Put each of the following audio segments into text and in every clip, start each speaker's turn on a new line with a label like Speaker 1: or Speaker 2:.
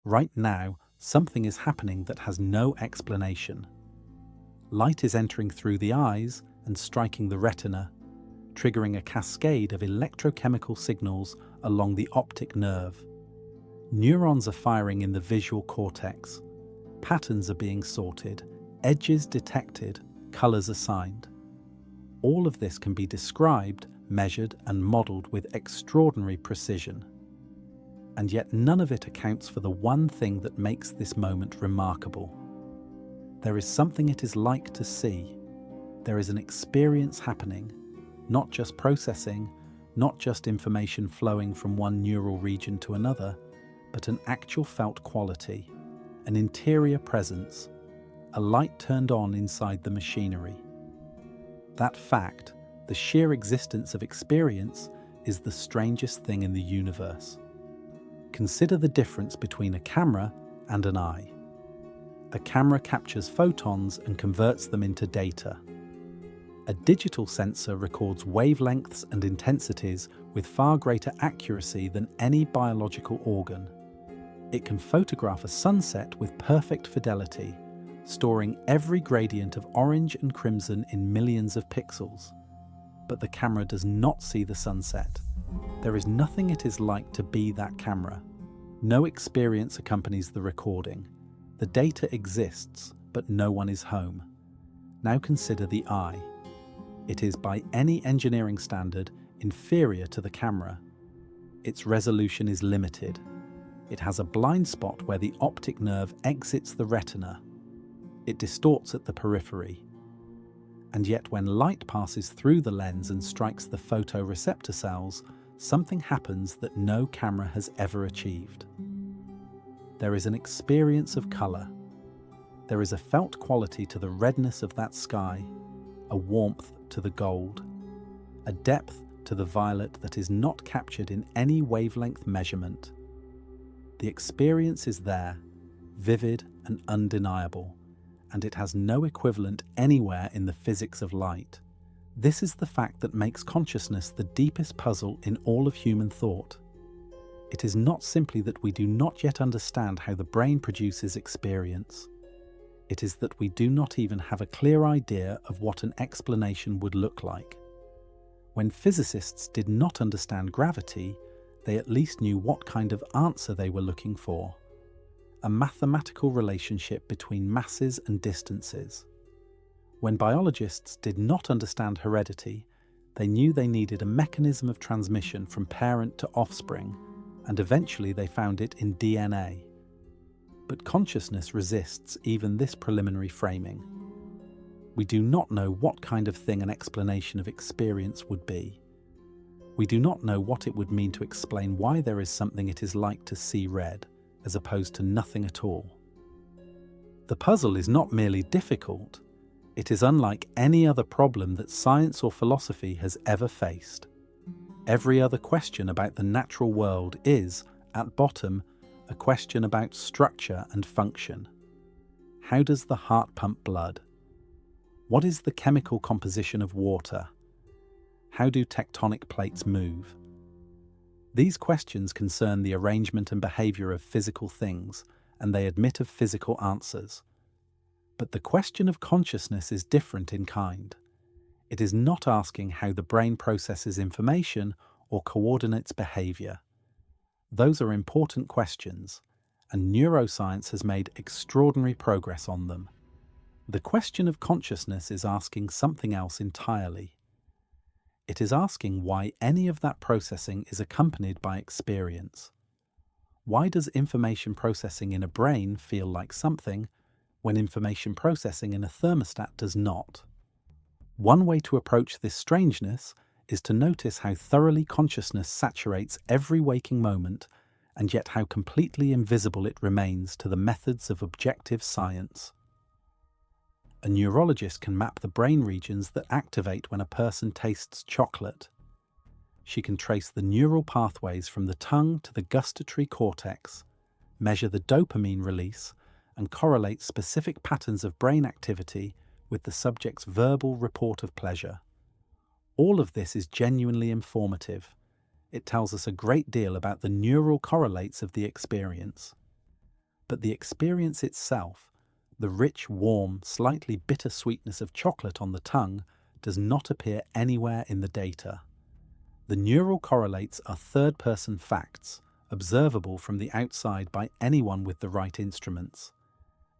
Speaker 1: Right now, something is happening that has no explanation. Light is entering through the eyes and striking the retina, triggering a cascade of electrochemical signals along the optic nerve. Neurons are firing in the visual cortex. Patterns are being sorted, edges detected, colors assigned. All of this can be described, measured, and modeled with extraordinary precision. And yet none of it accounts for the one thing that makes this moment remarkable. There is something it is like to see. There is an experience happening, not just processing, not just information flowing from one neural region to another, but an actual felt quality, an interior presence, a light turned on inside the machinery. That fact, the sheer existence of experience, is the strangest thing in the universe. Consider the difference between a camera and an eye. A camera captures photons and converts them into data. A digital sensor records wavelengths and intensities with far greater accuracy than any biological organ. It can photograph a sunset with perfect fidelity, storing every gradient of orange and crimson in millions of pixels. But the camera does not see the sunset. There is nothing it is like to be that camera. No experience accompanies the recording. The data exists, but no one is home. Now consider the eye. It is, by any engineering standard, inferior to the camera. Its resolution is limited. It has a blind spot where the optic nerve exits the retina. It distorts at the periphery. And yet when light passes through the lens and strikes the photoreceptor cells, something happens that no camera has ever achieved. There is an experience of color. There is a felt quality to the redness of that sky, a warmth to the gold, a depth to the violet that is not captured in any wavelength measurement. The experience is there, vivid and undeniable, and it has no equivalent anywhere in the physics of light. This is the fact that makes consciousness the deepest puzzle in all of human thought. It is not simply that we do not yet understand how the brain produces experience. It is that we do not even have a clear idea of what an explanation would look like. When physicists did not understand gravity, they at least knew what kind of answer they were looking for: a mathematical relationship between masses and distances. When biologists did not understand heredity, they knew they needed a mechanism of transmission from parent to offspring, and eventually they found it in DNA. But consciousness resists even this preliminary framing. We do not know what kind of thing an explanation of experience would be. We do not know what it would mean to explain why there is something it is like to see red, as opposed to nothing at all. The puzzle is not merely difficult, it is unlike any other problem that science or philosophy has ever faced. Every other question about the natural world is, at bottom, a question about structure and function. How does the heart pump blood? What is the chemical composition of water? How do tectonic plates move? These questions concern the arrangement and behavior of physical things, and they admit of physical answers. But the question of consciousness is different in kind. It is not asking how the brain processes information or coordinates behavior. Those are important questions, and neuroscience has made extraordinary progress on them. The question of consciousness is asking something else entirely. It is asking why any of that processing is accompanied by experience. Why does information processing in a brain feel like something, when information processing in a thermostat does not? One way to approach this strangeness is to notice how thoroughly consciousness saturates every waking moment, and yet how completely invisible it remains to the methods of objective science. A neurologist can map the brain regions that activate when a person tastes chocolate. She can trace the neural pathways from the tongue to the gustatory cortex, measure the dopamine release, and correlate specific patterns of brain activity with the subject's verbal report of pleasure. All of this is genuinely informative. It tells us a great deal about the neural correlates of the experience. But the experience itself, the rich, warm, slightly bitter sweetness of chocolate on the tongue, does not appear anywhere in the data. The neural correlates are third-person facts, observable from the outside by anyone with the right instruments.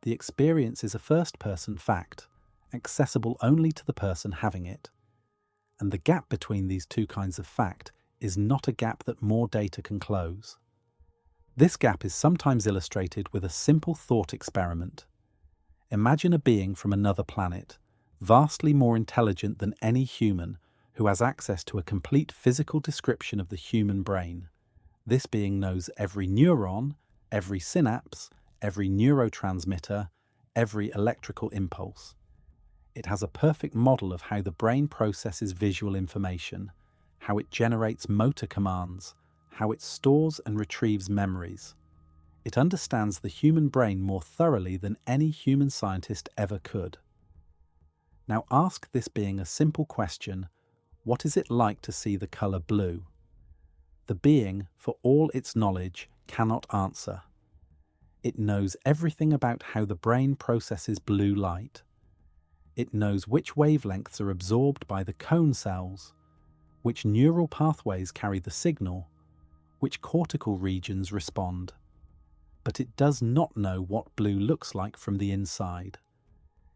Speaker 1: The experience is a first-person fact, accessible only to the person having it. And the gap between these two kinds of fact is not a gap that more data can close. This gap is sometimes illustrated with a simple thought experiment. Imagine a being from another planet, vastly more intelligent than any human, who has access to a complete physical description of the human brain. This being knows every neuron, every synapse, every neurotransmitter, every electrical impulse. It has a perfect model of how the brain processes visual information, how it generates motor commands, how it stores and retrieves memories. It understands the human brain more thoroughly than any human scientist ever could. Now ask this being a simple question: what is it like to see the colour blue? The being, for all its knowledge, cannot answer. It knows everything about how the brain processes blue light. It knows which wavelengths are absorbed by the cone cells, which neural pathways carry the signal, which cortical regions respond. But it does not know what blue looks like from the inside.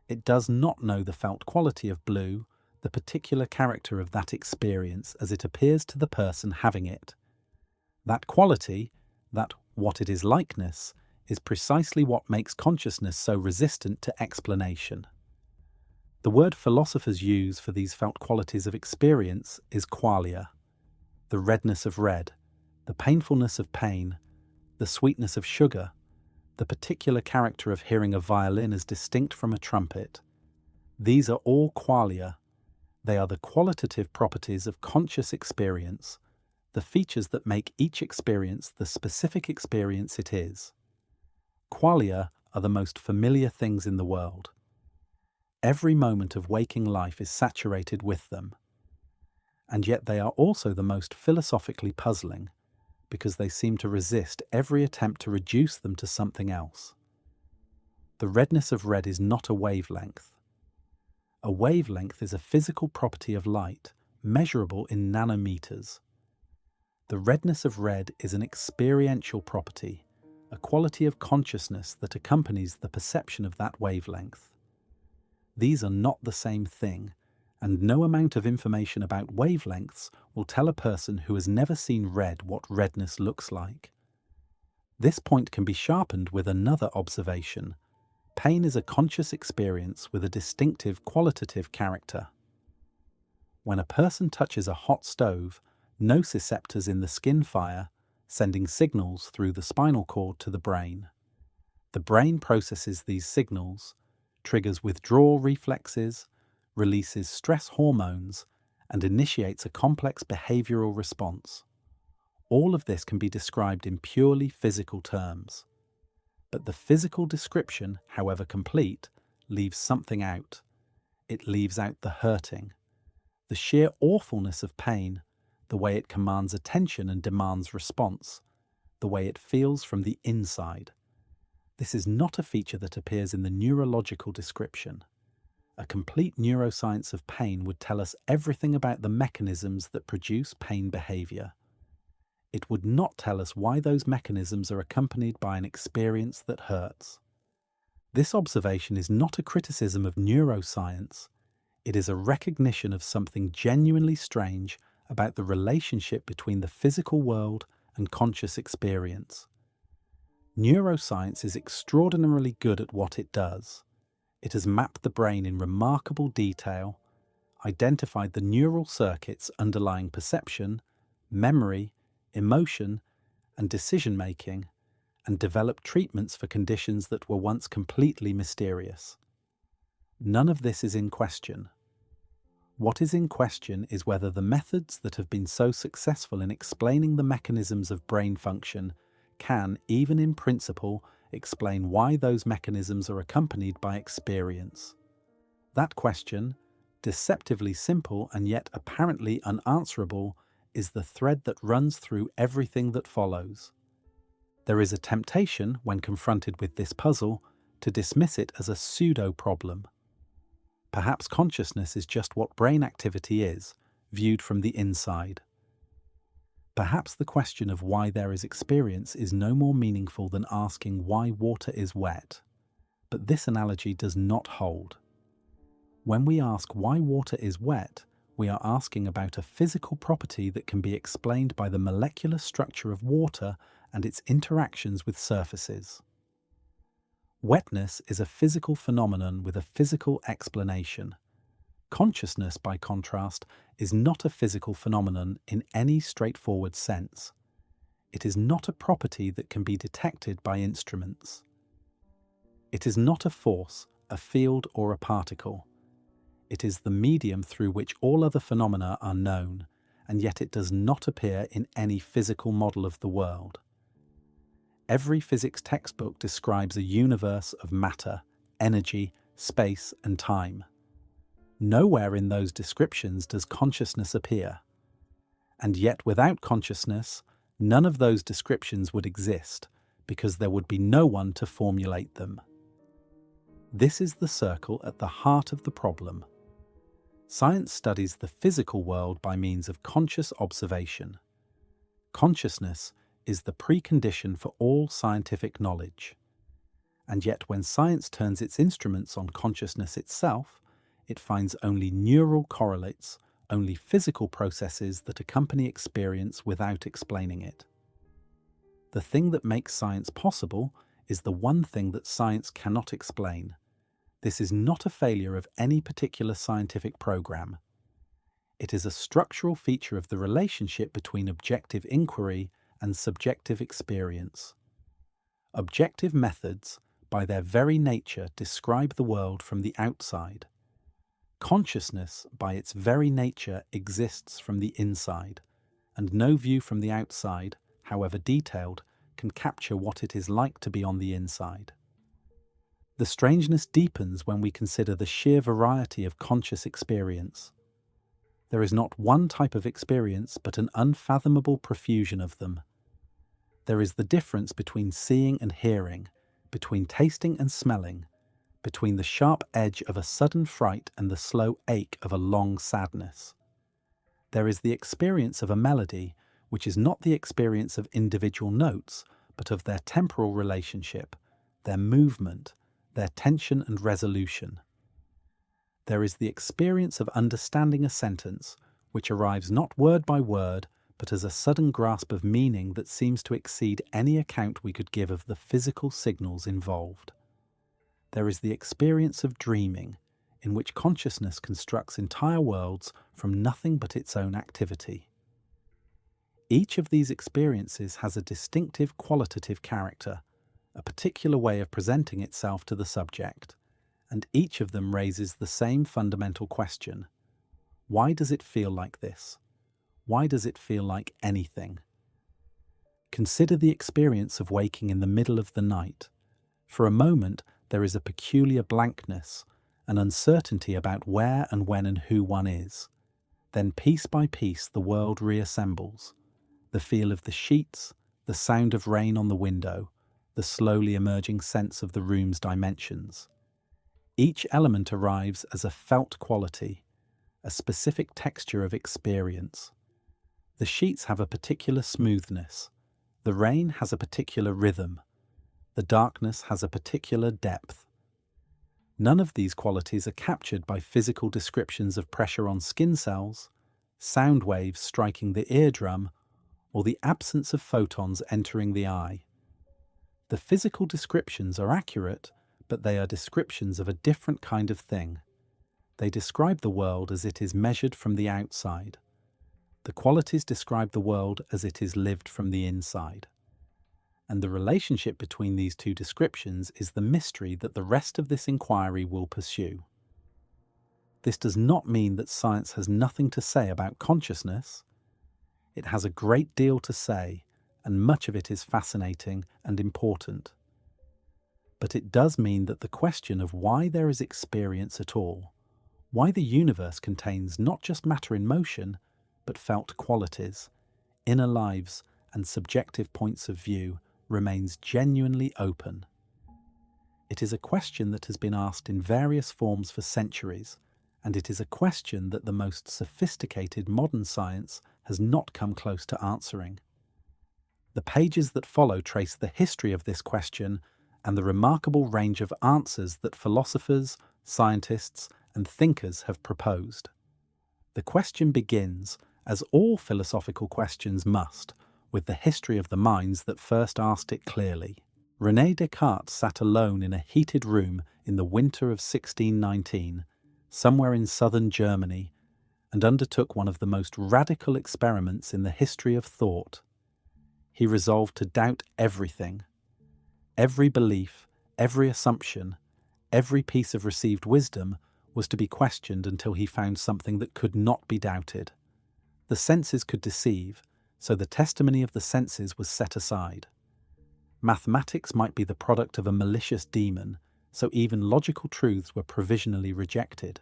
Speaker 1: It does not know the felt quality of blue, the particular character of that experience as it appears to the person having it. That quality, that what it is likeness, is precisely what makes consciousness so resistant to explanation. The word philosophers use for these felt qualities of experience is qualia: the redness of red, the painfulness of pain, the sweetness of sugar, the particular character of hearing a violin as distinct from a trumpet. These are all qualia. They are the qualitative properties of conscious experience, the features that make each experience the specific experience it is. Qualia are the most familiar things in the world. Every moment of waking life is saturated with them. And yet they are also the most philosophically puzzling, because they seem to resist every attempt to reduce them to something else. The redness of red is not a wavelength. A wavelength is a physical property of light, measurable in nanometers. The redness of red is an experiential property, a quality of consciousness that accompanies the perception of that wavelength. These are not the same thing, and no amount of information about wavelengths will tell a person who has never seen red what redness looks like. This point can be sharpened with another observation. Pain is a conscious experience with a distinctive qualitative character. When a person touches a hot stove, nociceptors in the skin fire, sending signals through the spinal cord to the brain. The brain processes these signals, triggers withdrawal reflexes, releases stress hormones, and initiates a complex behavioral response. All of this can be described in purely physical terms. But the physical description, however complete, leaves something out. It leaves out the hurting, the sheer awfulness of pain, the way it commands attention and demands response, the way it feels from the inside. This is not a feature that appears in the neurological description. A complete neuroscience of pain would tell us everything about the mechanisms that produce pain behavior. It would not tell us why those mechanisms are accompanied by an experience that hurts. This observation is not a criticism of neuroscience. It is a recognition of something genuinely strange about the relationship between the physical world and conscious experience. Neuroscience is extraordinarily good at what it does. It has mapped the brain in remarkable detail, identified the neural circuits underlying perception, memory, emotion, and decision-making, and developed treatments for conditions that were once completely mysterious. None of this is in question. What is in question is whether the methods that have been so successful in explaining the mechanisms of brain function can, even in principle, explain why those mechanisms are accompanied by experience. That question, deceptively simple and yet apparently unanswerable, is the thread that runs through everything that follows. There is a temptation, when confronted with this puzzle, to dismiss it as a pseudo-problem. Perhaps consciousness is just what brain activity is, viewed from the inside. Perhaps the question of why there is experience is no more meaningful than asking why water is wet. But this analogy does not hold. When we ask why water is wet, we are asking about a physical property that can be explained by the molecular structure of water and its interactions with surfaces. Wetness is a physical phenomenon with a physical explanation. Consciousness, by contrast, is not a physical phenomenon in any straightforward sense. It is not a property that can be detected by instruments. It is not a force, a field, or a particle. It is the medium through which all other phenomena are known, and yet it does not appear in any physical model of the world. Every physics textbook describes a universe of matter, energy, space, and time. Nowhere in those descriptions does consciousness appear. And yet without consciousness, none of those descriptions would exist, because there would be no one to formulate them. This is the circle at the heart of the problem. Science studies the physical world by means of conscious observation. Consciousness is the precondition for all scientific knowledge. And yet when science turns its instruments on consciousness itself, it finds only neural correlates, only physical processes that accompany experience without explaining it. The thing that makes science possible is the one thing that science cannot explain. This is not a failure of any particular scientific program. It is a structural feature of the relationship between objective inquiry and subjective experience. Objective methods, by their very nature, describe the world from the outside. Consciousness, by its very nature, exists from the inside, and no view from the outside, however detailed, can capture what it is like to be on the inside. The strangeness deepens when we consider the sheer variety of conscious experience. There is not one type of experience, but an unfathomable profusion of them. There is the difference between seeing and hearing, between tasting and smelling, between the sharp edge of a sudden fright and the slow ache of a long sadness. There is the experience of a melody, which is not the experience of individual notes, but of their temporal relationship, their movement, their tension and resolution. There is the experience of understanding a sentence, which arrives not word by word, but as a sudden grasp of meaning that seems to exceed any account we could give of the physical signals involved. There is the experience of dreaming, in which consciousness constructs entire worlds from nothing but its own activity. Each of these experiences has a distinctive qualitative character, a particular way of presenting itself to the subject, and each of them raises the same fundamental question. Why does it feel like this? Why does it feel like anything? Consider the experience of waking in the middle of the night. For a moment, there is a peculiar blankness, an uncertainty about where and when and who one is. Then piece by piece the world reassembles. The feel of the sheets, the sound of rain on the window, the slowly emerging sense of the room's dimensions. Each element arrives as a felt quality, a specific texture of experience. The sheets have a particular smoothness. The rain has a particular rhythm. The darkness has a particular depth. None of these qualities are captured by physical descriptions of pressure on skin cells, sound waves striking the eardrum, or the absence of photons entering the eye. The physical descriptions are accurate, but they are descriptions of a different kind of thing. They describe the world as it is measured from the outside. The qualities describe the world as it is lived from the inside. And the relationship between these two descriptions is the mystery that the rest of this inquiry will pursue. This does not mean that science has nothing to say about consciousness. It has a great deal to say, and much of it is fascinating and important. But it does mean that the question of why there is experience at all, why the universe contains not just matter in motion, but felt qualities, inner lives, and subjective points of view, remains genuinely open. It is a question that has been asked in various forms for centuries, and it is a question that the most sophisticated modern science has not come close to answering. The pages that follow trace the history of this question and the remarkable range of answers that philosophers, scientists, and thinkers have proposed. The question begins, as all philosophical questions must, with the history of the minds that first asked it clearly. René Descartes sat alone in a heated room in the winter of 1619, somewhere in southern Germany, and undertook one of the most radical experiments in the history of thought. He resolved to doubt everything. Every belief, every assumption, every piece of received wisdom was to be questioned until he found something that could not be doubted. The senses could deceive, so the testimony of the senses was set aside. Mathematics might be the product of a malicious demon, so even logical truths were provisionally rejected.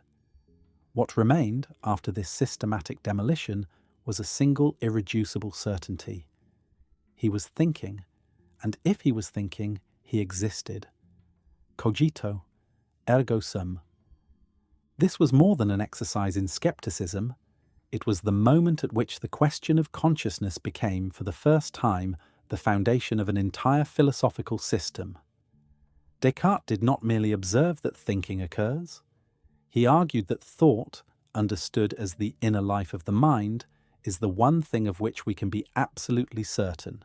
Speaker 1: What remained, after this systematic demolition, was a single irreducible certainty. He was thinking, and if he was thinking, he existed. Cogito, ergo sum. This was more than an exercise in skepticism. It was the moment at which the question of consciousness became, for the first time, the foundation of an entire philosophical system. Descartes did not merely observe that thinking occurs. He argued that thought, understood as the inner life of the mind, is the one thing of which we can be absolutely certain.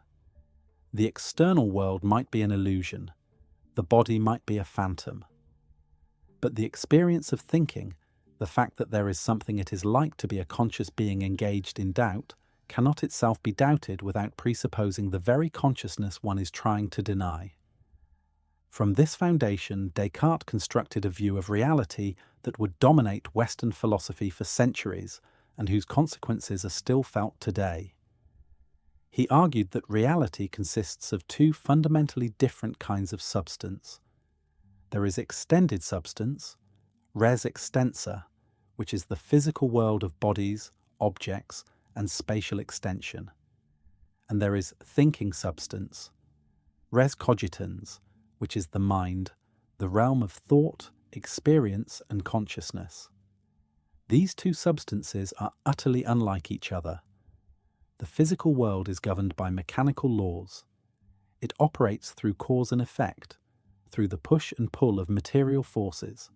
Speaker 1: The external world might be an illusion. The body might be a phantom. But the experience of thinking, the fact that there is something it is like to be a conscious being engaged in doubt, cannot itself be doubted without presupposing the very consciousness one is trying to deny. From this foundation, Descartes constructed a view of reality that would dominate Western philosophy for centuries and whose consequences are still felt today. He argued that reality consists of two fundamentally different kinds of substance. There is extended substance, res extensa, which is the physical world of bodies, objects, and spatial extension. And there is thinking substance, res cogitans, which is the mind, the realm of thought, experience, and consciousness. These two substances are utterly unlike each other. The physical world is governed by mechanical laws. It operates through cause and effect, through the push and pull of material forces.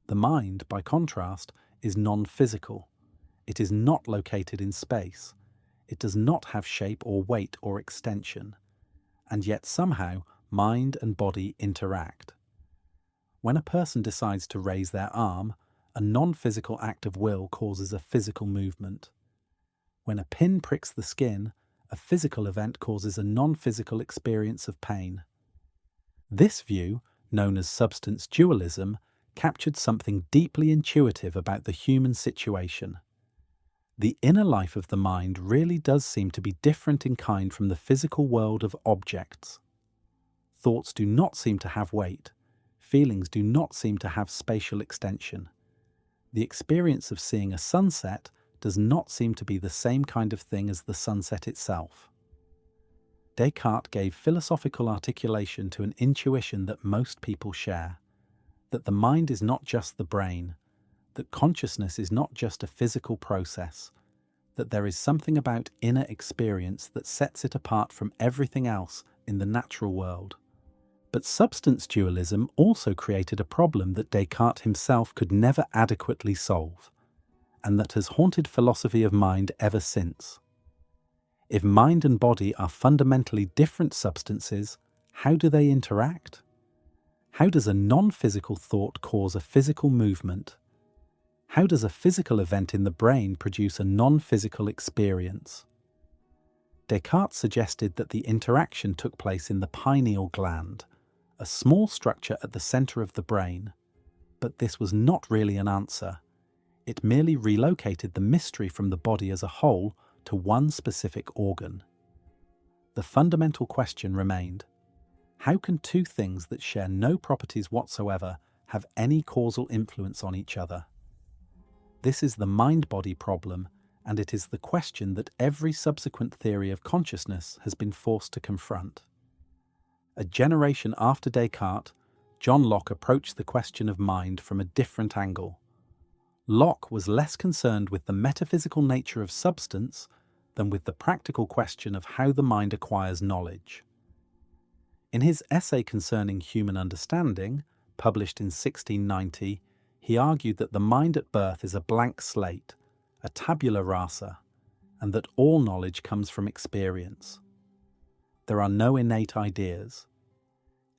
Speaker 1: The mind, by contrast, is non-physical. It is not located in space. It does not have shape or weight or extension. And yet somehow, mind and body interact. When a person decides to raise their arm, a non-physical act of will causes a physical movement. When a pin pricks the skin, a physical event causes a non-physical experience of pain. This view, known as substance dualism, captured something deeply intuitive about the human situation. The inner life of the mind really does seem to be different in kind from the physical world of objects. Thoughts do not seem to have weight. Feelings do not seem to have spatial extension. The experience of seeing a sunset does not seem to be the same kind of thing as the sunset itself. Descartes gave philosophical articulation to an intuition that most people share, that the mind is not just the brain, that consciousness is not just a physical process, that there is something about inner experience that sets it apart from everything else in the natural world. But substance dualism also created a problem that Descartes himself could never adequately solve, and that has haunted philosophy of mind ever since. If mind and body are fundamentally different substances, how do they interact? How does a non-physical thought cause a physical movement? How does a physical event in the brain produce a non-physical experience? Descartes suggested that the interaction took place in the pineal gland, a small structure at the center of the brain. But this was not really an answer. It merely relocated the mystery from the body as a whole to one specific organ. The fundamental question remained: how can two things that share no properties whatsoever have any causal influence on each other? This is the mind-body problem, and it is the question that every subsequent theory of consciousness has been forced to confront. A generation after Descartes, John Locke approached the question of mind from a different angle. Locke was less concerned with the metaphysical nature of substance than with the practical question of how the mind acquires knowledge. In his essay concerning human understanding, published in 1690, he argued that the mind at birth is a blank slate, a tabula rasa, and that all knowledge comes from experience. There are no innate ideas.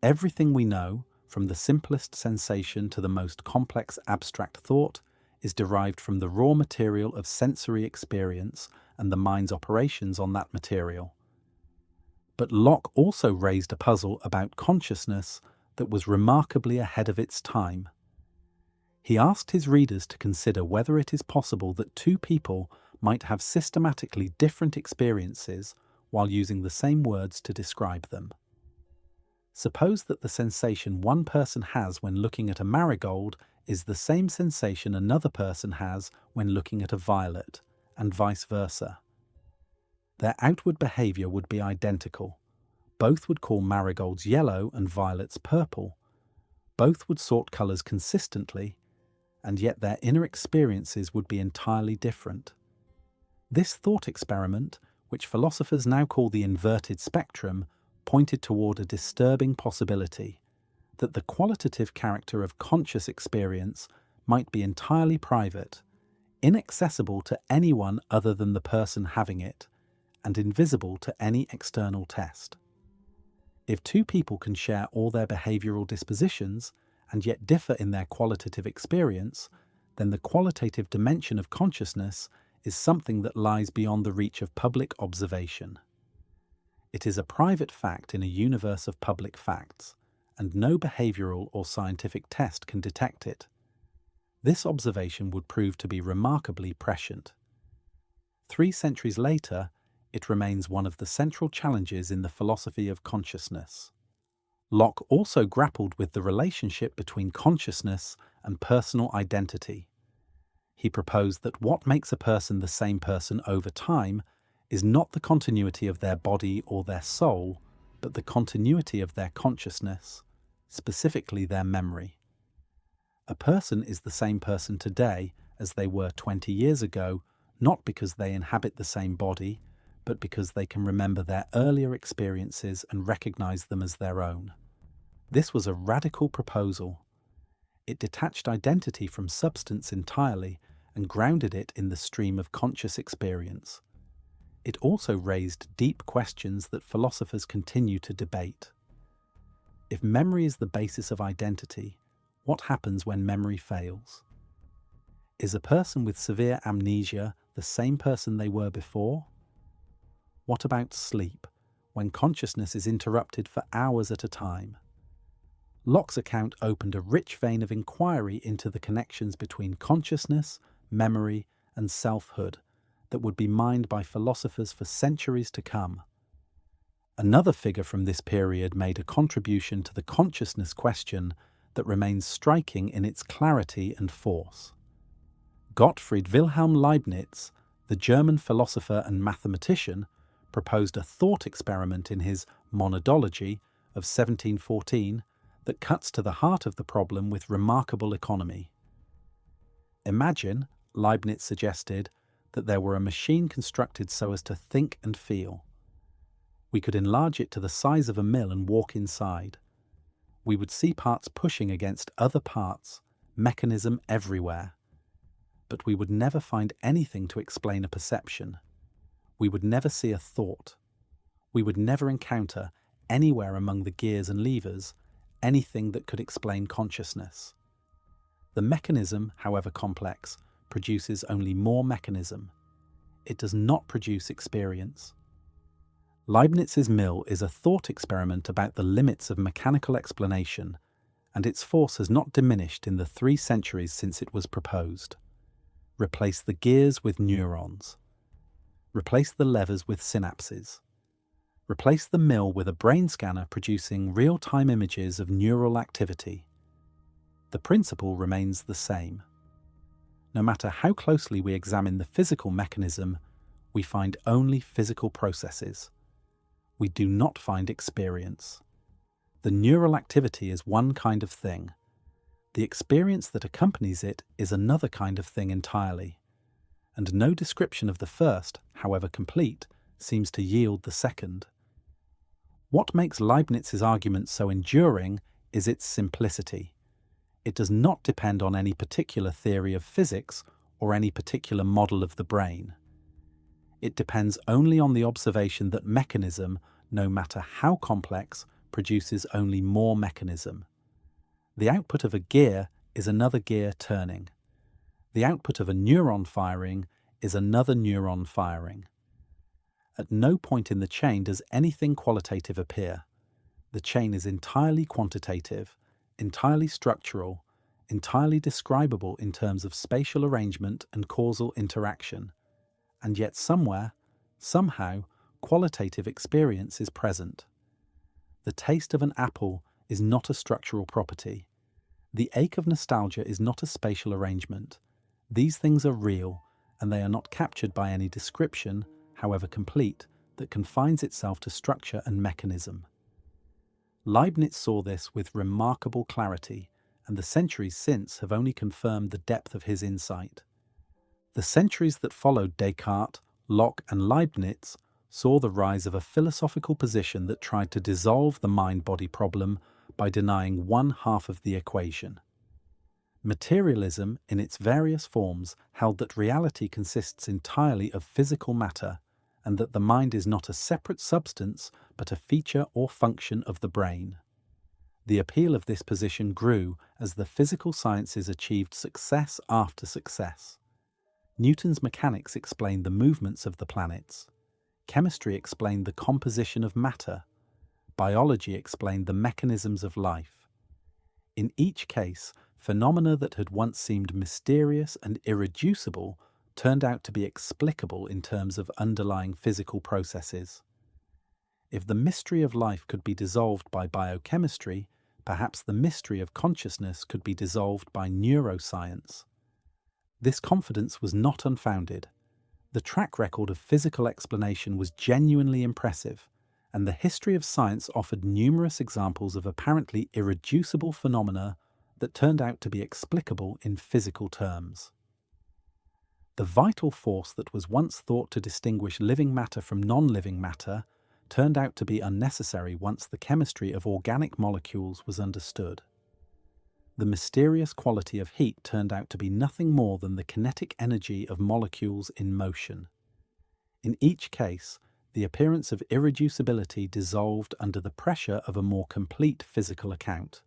Speaker 1: Everything we know, from the simplest sensation to the most complex abstract thought, is derived from the raw material of sensory experience and the mind's operations on that material. But Locke also raised a puzzle about consciousness that was remarkably ahead of its time. He asked his readers to consider whether it is possible that two people might have systematically different experiences while using the same words to describe them. Suppose that the sensation one person has when looking at a marigold is the same sensation another person has when looking at a violet, and vice versa. Their outward behavior would be identical. Both would call marigolds yellow and violets purple. Both would sort colours consistently, and yet their inner experiences would be entirely different. This thought experiment, which philosophers now call the inverted spectrum, pointed toward a disturbing possibility that the qualitative character of conscious experience might be entirely private, inaccessible to anyone other than the person having it, and invisible to any external test. If two people can share all their behavioural dispositions and yet differ in their qualitative experience, then the qualitative dimension of consciousness is something that lies beyond the reach of public observation. It is a private fact in a universe of public facts, and no behavioural or scientific test can detect it. This observation would prove to be remarkably prescient. 3 centuries later, it remains one of the central challenges in the philosophy of consciousness. Locke also grappled with the relationship between consciousness and personal identity. He proposed that what makes a person the same person over time is not the continuity of their body or their soul, but the continuity of their consciousness, specifically their memory. A person is the same person today as they were 20 years ago, not because they inhabit the same body, but because they can remember their earlier experiences and recognize them as their own. This was a radical proposal. It detached identity from substance entirely and grounded it in the stream of conscious experience. It also raised deep questions that philosophers continue to debate. If memory is the basis of identity, what happens when memory fails? Is a person with severe amnesia the same person they were before? What about sleep, when consciousness is interrupted for hours at a time? Locke's account opened a rich vein of inquiry into the connections between consciousness, memory, and selfhood that would be mined by philosophers for centuries to come. Another figure from this period made a contribution to the consciousness question that remains striking in its clarity and force. Gottfried Wilhelm Leibniz, the German philosopher and mathematician, proposed a thought experiment in his Monadology of 1714 that cuts to the heart of the problem with remarkable economy. Imagine, Leibniz suggested, that there were a machine constructed so as to think and feel. We could enlarge it to the size of a mill and walk inside. We would see parts pushing against other parts, mechanism everywhere. But we would never find anything to explain a perception. We would never see a thought. We would never encounter, anywhere among the gears and levers, anything that could explain consciousness. The mechanism, however complex, produces only more mechanism. It does not produce experience. Leibniz's mill is a thought experiment about the limits of mechanical explanation, and its force has not diminished in the 3 centuries since it was proposed. Replace the gears with neurons. Replace the levers with synapses. Replace the mill with a brain scanner producing real-time images of neural activity. The principle remains the same. No matter how closely we examine the physical mechanism, we find only physical processes. We do not find experience. The neural activity is one kind of thing. The experience that accompanies it is another kind of thing entirely. And no description of the first, however complete, seems to yield the second. What makes Leibniz's argument so enduring is its simplicity. It does not depend on any particular theory of physics or any particular model of the brain. It depends only on the observation that mechanism, no matter how complex, produces only more mechanism. The output of a gear is another gear turning. The output of a neuron firing is another neuron firing. At no point in the chain does anything qualitative appear. The chain is entirely quantitative, entirely structural, entirely describable in terms of spatial arrangement and causal interaction, and yet somewhere, somehow, qualitative experience is present. The taste of an apple is not a structural property. The ache of nostalgia is not a spatial arrangement. These things are real, and they are not captured by any description, however complete, that confines itself to structure and mechanism. Leibniz saw this with remarkable clarity, and the centuries since have only confirmed the depth of his insight. The centuries that followed Descartes, Locke, and Leibniz saw the rise of a philosophical position that tried to dissolve the mind-body problem by denying one half of the equation. Materialism, in its various forms, held that reality consists entirely of physical matter, and that the mind is not a separate substance but a feature or function of the brain. The appeal of this position grew as the physical sciences achieved success after success. Newton's mechanics explained the movements of the planets. Chemistry explained the composition of matter. Biology explained the mechanisms of life. In each case, phenomena that had once seemed mysterious and irreducible turned out to be explicable in terms of underlying physical processes. If the mystery of life could be dissolved by biochemistry, perhaps the mystery of consciousness could be dissolved by neuroscience. This confidence was not unfounded. The track record of physical explanation was genuinely impressive, and the history of science offered numerous examples of apparently irreducible phenomena that turned out to be explicable in physical terms. The vital force that was once thought to distinguish living matter from non-living matter turned out to be unnecessary once the chemistry of organic molecules was understood. The mysterious quality of heat turned out to be nothing more than the kinetic energy of molecules in motion. In each case, the appearance of irreducibility dissolved under the pressure of a more complete physical account.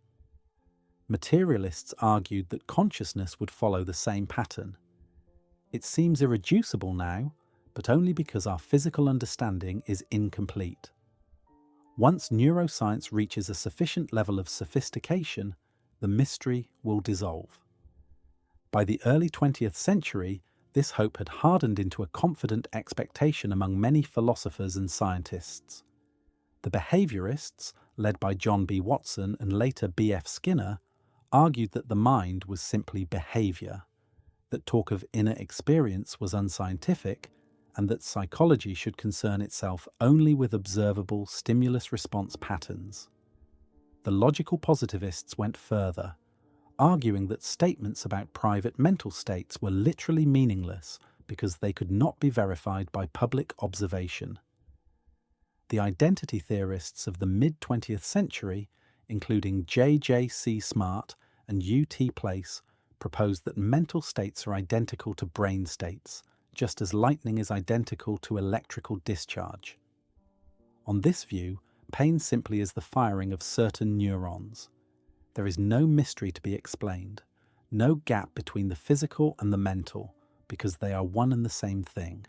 Speaker 1: Materialists argued that consciousness would follow the same pattern. It seems irreducible now, but only because our physical understanding is incomplete. Once neuroscience reaches a sufficient level of sophistication, the mystery will dissolve. By the early 20th century, this hope had hardened into a confident expectation among many philosophers and scientists. The behaviorists, led by John B. Watson and later B.F. Skinner, argued that the mind was simply behavior, that talk of inner experience was unscientific, and that psychology should concern itself only with observable stimulus-response patterns. The logical positivists went further, arguing that statements about private mental states were literally meaningless because they could not be verified by public observation. The identity theorists of the mid-20th century, including J.J.C. Smart and U.T. Place, proposed that mental states are identical to brain states, just as lightning is identical to electrical discharge. On this view, pain simply is the firing of certain neurons. There is no mystery to be explained, no gap between the physical and the mental, because they are one and the same thing.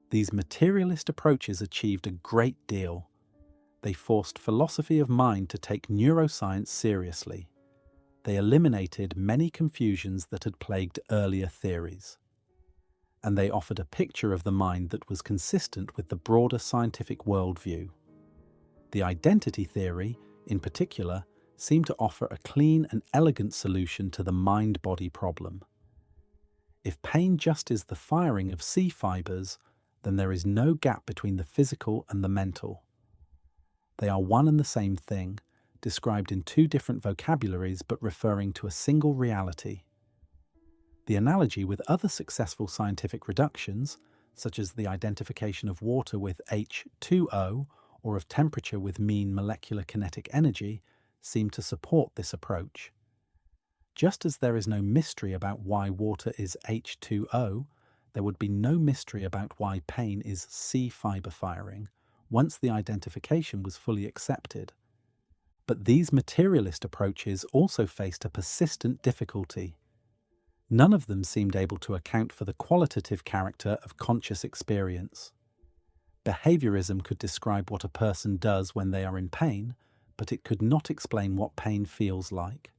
Speaker 1: These materialist approaches achieved a great deal. They forced philosophy of mind to take neuroscience seriously. They eliminated many confusions that had plagued earlier theories. And they offered a picture of the mind that was consistent with the broader scientific worldview. The identity theory, in particular, seemed to offer a clean and elegant solution to the mind-body problem. If pain just is the firing of C fibers, then there is no gap between the physical and the mental. They are one and the same thing, described in two different vocabularies but referring to a single reality. The analogy with other successful scientific reductions, such as the identification of water with H2O or of temperature with mean molecular kinetic energy, seem to support this approach. Just as there is no mystery about why water is H2O, there would be no mystery about why pain is C fiber firing once the identification was fully accepted. But these materialist approaches also faced a persistent difficulty. None of them seemed able to account for the qualitative character of conscious experience. Behaviorism could describe what a person does when they are in pain, but it could not explain what pain feels like.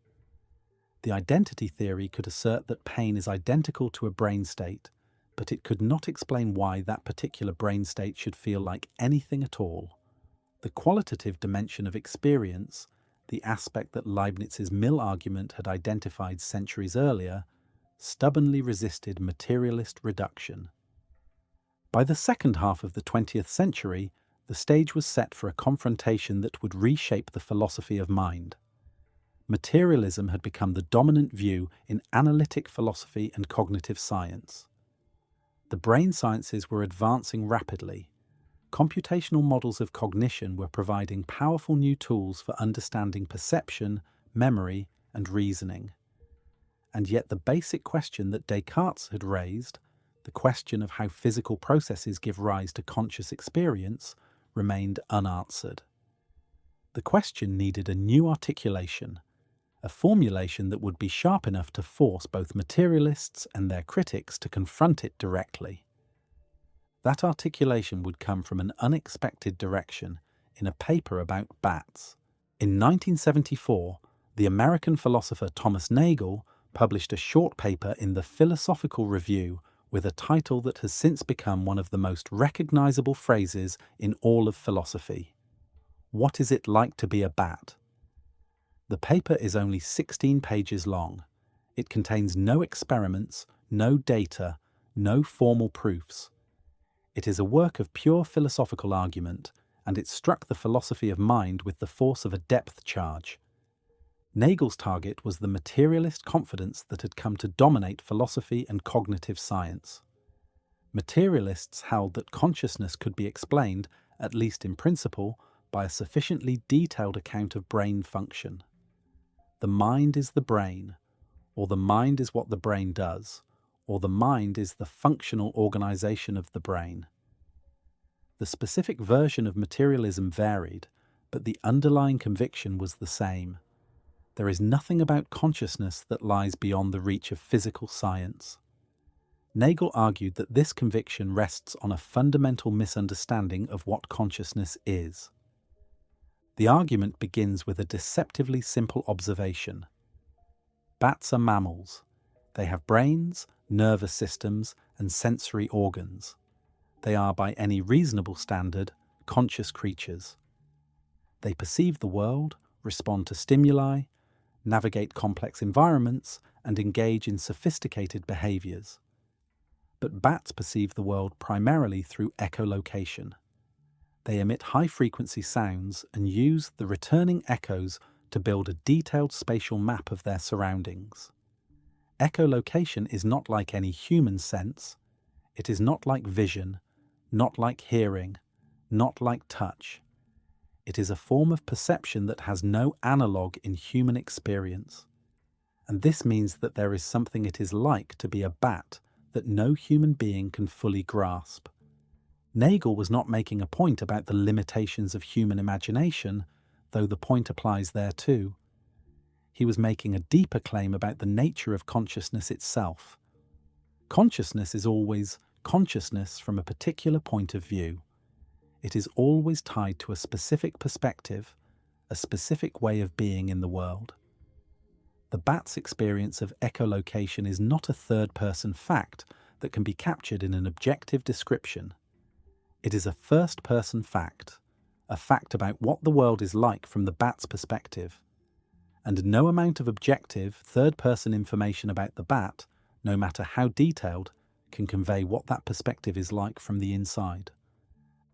Speaker 1: The identity theory could assert that pain is identical to a brain state, but it could not explain why that particular brain state should feel like anything at all. The qualitative dimension of experience, the aspect that Leibniz's mill argument had identified centuries earlier, stubbornly resisted materialist reduction. By the second half of the 20th century, the stage was set for a confrontation that would reshape the philosophy of mind. Materialism had become the dominant view in analytic philosophy and cognitive science. The brain sciences were advancing rapidly. Computational models of cognition were providing powerful new tools for understanding perception, memory, and reasoning. And yet the basic question that Descartes had raised, the question of how physical processes give rise to conscious experience, remained unanswered. The question needed a new articulation, a formulation that would be sharp enough to force both materialists and their critics to confront it directly. That articulation would come from an unexpected direction in a paper about bats. In 1974, the American philosopher Thomas Nagel published a short paper in the Philosophical Review with a title that has since become one of the most recognizable phrases in all of philosophy. What is it like to be a bat? The paper is only 16 pages long. It contains no experiments, no data, no formal proofs. It is a work of pure philosophical argument, and it struck the philosophy of mind with the force of a depth charge. Nagel's target was the materialist confidence that had come to dominate philosophy and cognitive science. Materialists held that consciousness could be explained, at least in principle, by a sufficiently detailed account of brain function. The mind is the brain, or the mind is what the brain does, or the mind is the functional organization of the brain. The specific version of materialism varied, but the underlying conviction was the same. There is nothing about consciousness that lies beyond the reach of physical science. Nagel argued that this conviction rests on a fundamental misunderstanding of what consciousness is. The argument begins with a deceptively simple observation. Bats are mammals. They have brains, nervous systems, and sensory organs. They are, by any reasonable standard, conscious creatures. They perceive the world, respond to stimuli, navigate complex environments, and engage in sophisticated behaviors. But bats perceive the world primarily through echolocation. They emit high-frequency sounds and use the returning echoes to build a detailed spatial map of their surroundings. Echolocation is not like any human sense. It is not like vision, not like hearing, not like touch. It is a form of perception that has no analogue in human experience. And this means that there is something it is like to be a bat that no human being can fully grasp. Nagel was not making a point about the limitations of human imagination, though the point applies there too. He was making a deeper claim about the nature of consciousness itself. Consciousness is always consciousness from a particular point of view. It is always tied to a specific perspective, a specific way of being in the world. The bat's experience of echolocation is not a third-person fact that can be captured in an objective description. It is a first-person fact, a fact about what the world is like from the bat's perspective. And no amount of objective, third-person information about the bat, no matter how detailed, can convey what that perspective is like from the inside.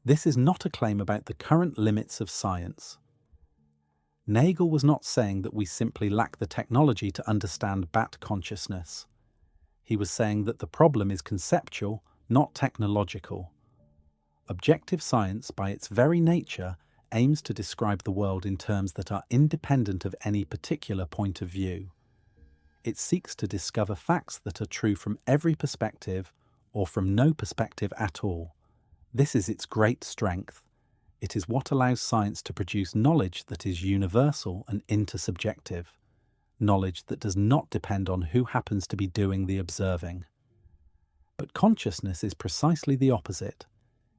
Speaker 1: This is not a claim about the current limits of science. Nagel was not saying that we simply lack the technology to understand bat consciousness. He was saying that the problem is conceptual, not technological. Objective science, by its very nature, aims to describe the world in terms that are independent of any particular point of view. It seeks to discover facts that are true from every perspective or from no perspective at all. This is its great strength. It is what allows science to produce knowledge that is universal and intersubjective, knowledge that does not depend on who happens to be doing the observing. But consciousness is precisely the opposite.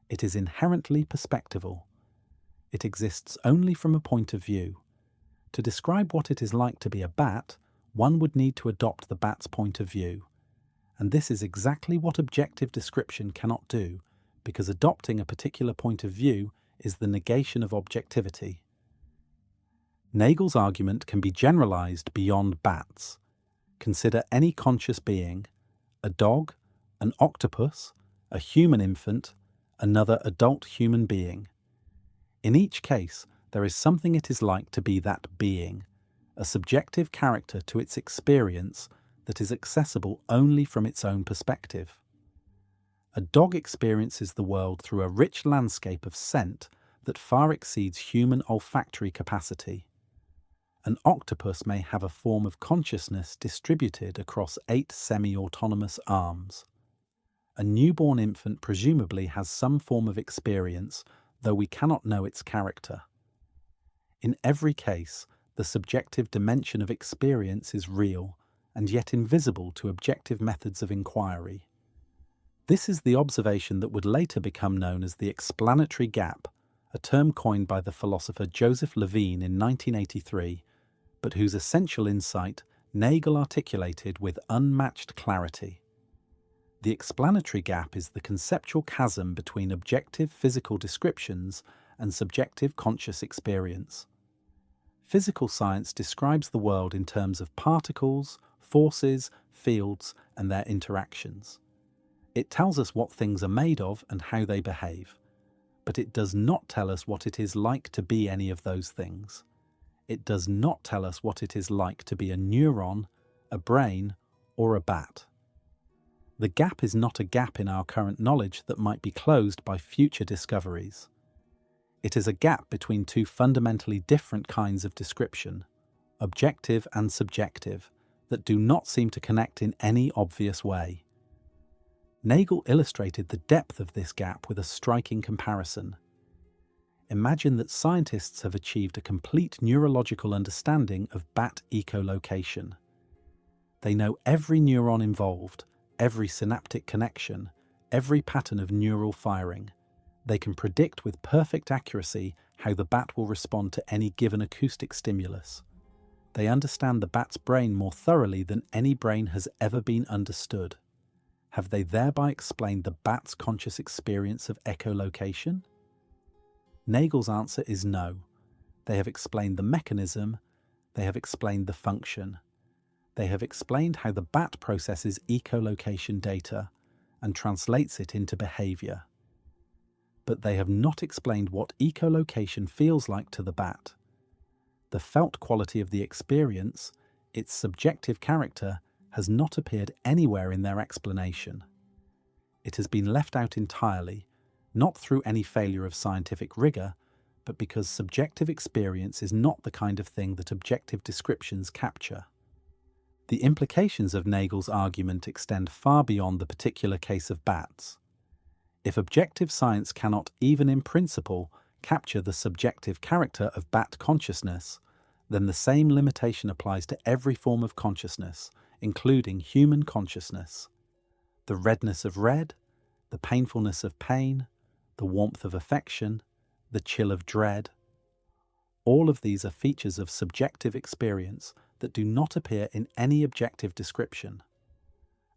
Speaker 1: It is inherently perspectival. It exists only from a point of view. To describe what it is like to be a bat, one would need to adopt the bat's point of view. And this is exactly what objective description cannot do, because adopting a particular point of view is the negation of objectivity. Nagel's argument can be generalized beyond bats. Consider any conscious being: a dog, an octopus, a human infant, another adult human being. In each case, there is something it is like to be that being, a subjective character to its experience that is accessible only from its own perspective. A dog experiences the world through a rich landscape of scent that far exceeds human olfactory capacity. An octopus may have a form of consciousness distributed across 8 semi-autonomous arms. A newborn infant presumably has some form of experience, though we cannot know its character. In every case, the subjective dimension of experience is real and yet invisible to objective methods of inquiry. This is the observation that would later become known as the explanatory gap, a term coined by the philosopher Joseph Levine in 1983, but whose essential insight Nagel articulated with unmatched clarity. The explanatory gap is the conceptual chasm between objective physical descriptions and subjective conscious experience. Physical science describes the world in terms of particles, forces, fields, and their interactions. It tells us what things are made of and how they behave, but it does not tell us what it is like to be any of those things. It does not tell us what it is like to be a neuron, a brain, or a bat. The gap is not a gap in our current knowledge that might be closed by future discoveries. It is a gap between two fundamentally different kinds of description, objective and subjective, that do not seem to connect in any obvious way. Nagel illustrated the depth of this gap with a striking comparison. Imagine that scientists have achieved a complete neurological understanding of bat echolocation. They know every neuron involved, every synaptic connection, every pattern of neural firing. They can predict with perfect accuracy how the bat will respond to any given acoustic stimulus. They understand the bat's brain more thoroughly than any brain has ever been understood. Have they thereby explained the bat's conscious experience of echolocation? Nagel's answer is no. They have explained the mechanism, they have explained the function. They have explained how the bat processes echolocation data and translates it into behavior. But they have not explained what echolocation feels like to the bat. The felt quality of the experience, its subjective character, has not appeared anywhere in their explanation. It has been left out entirely, not through any failure of scientific rigor, but because subjective experience is not the kind of thing that objective descriptions capture. The implications of Nagel's argument extend far beyond the particular case of bats. If objective science cannot, even in principle, capture the subjective character of bat consciousness, then the same limitation applies to every form of consciousness, including human consciousness. The redness of red, the painfulness of pain, the warmth of affection, the chill of dread. All of these are features of subjective experience that do not appear in any objective description.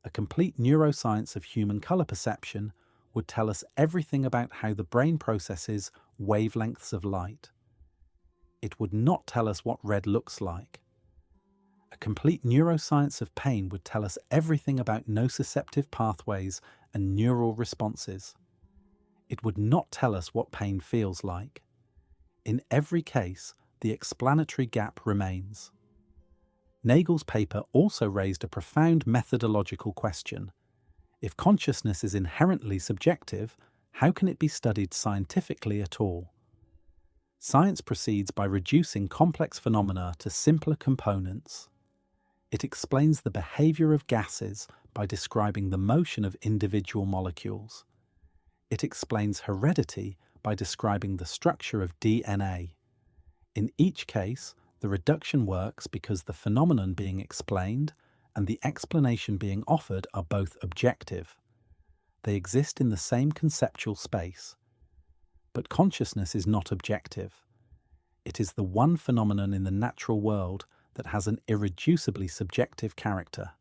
Speaker 1: A complete neuroscience of human color perception would tell us everything about how the brain processes wavelengths of light. It would not tell us what red looks like. A complete neuroscience of pain would tell us everything about nociceptive pathways and neural responses. It would not tell us what pain feels like. In every case, the explanatory gap remains. Nagel's paper also raised a profound methodological question. If consciousness is inherently subjective, how can it be studied scientifically at all? Science proceeds by reducing complex phenomena to simpler components. It explains the behavior of gases by describing the motion of individual molecules. It explains heredity by describing the structure of DNA. In each case, the reduction works because the phenomenon being explained and the explanation being offered are both objective. They exist in the same conceptual space. But consciousness is not objective. It is the one phenomenon in the natural world that has an irreducibly subjective character.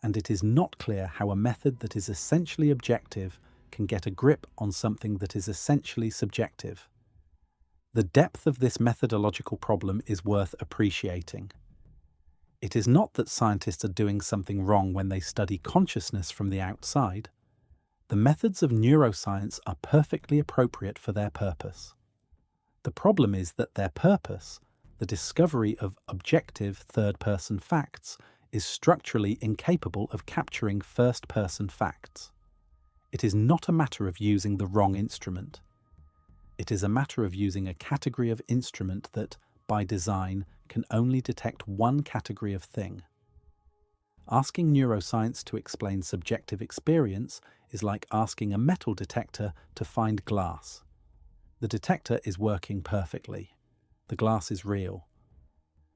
Speaker 1: And it is not clear how a method that is essentially objective can get a grip on something that is essentially subjective. The depth of this methodological problem is worth appreciating. It is not that scientists are doing something wrong when they study consciousness from the outside. The methods of neuroscience are perfectly appropriate for their purpose. The problem is that their purpose, the discovery of objective third-person facts, is structurally incapable of capturing first-person facts. It is not a matter of using the wrong instrument. It is a matter of using a category of instrument that, by design, can only detect one category of thing. Asking neuroscience to explain subjective experience is like asking a metal detector to find glass. The detector is working perfectly. The glass is real.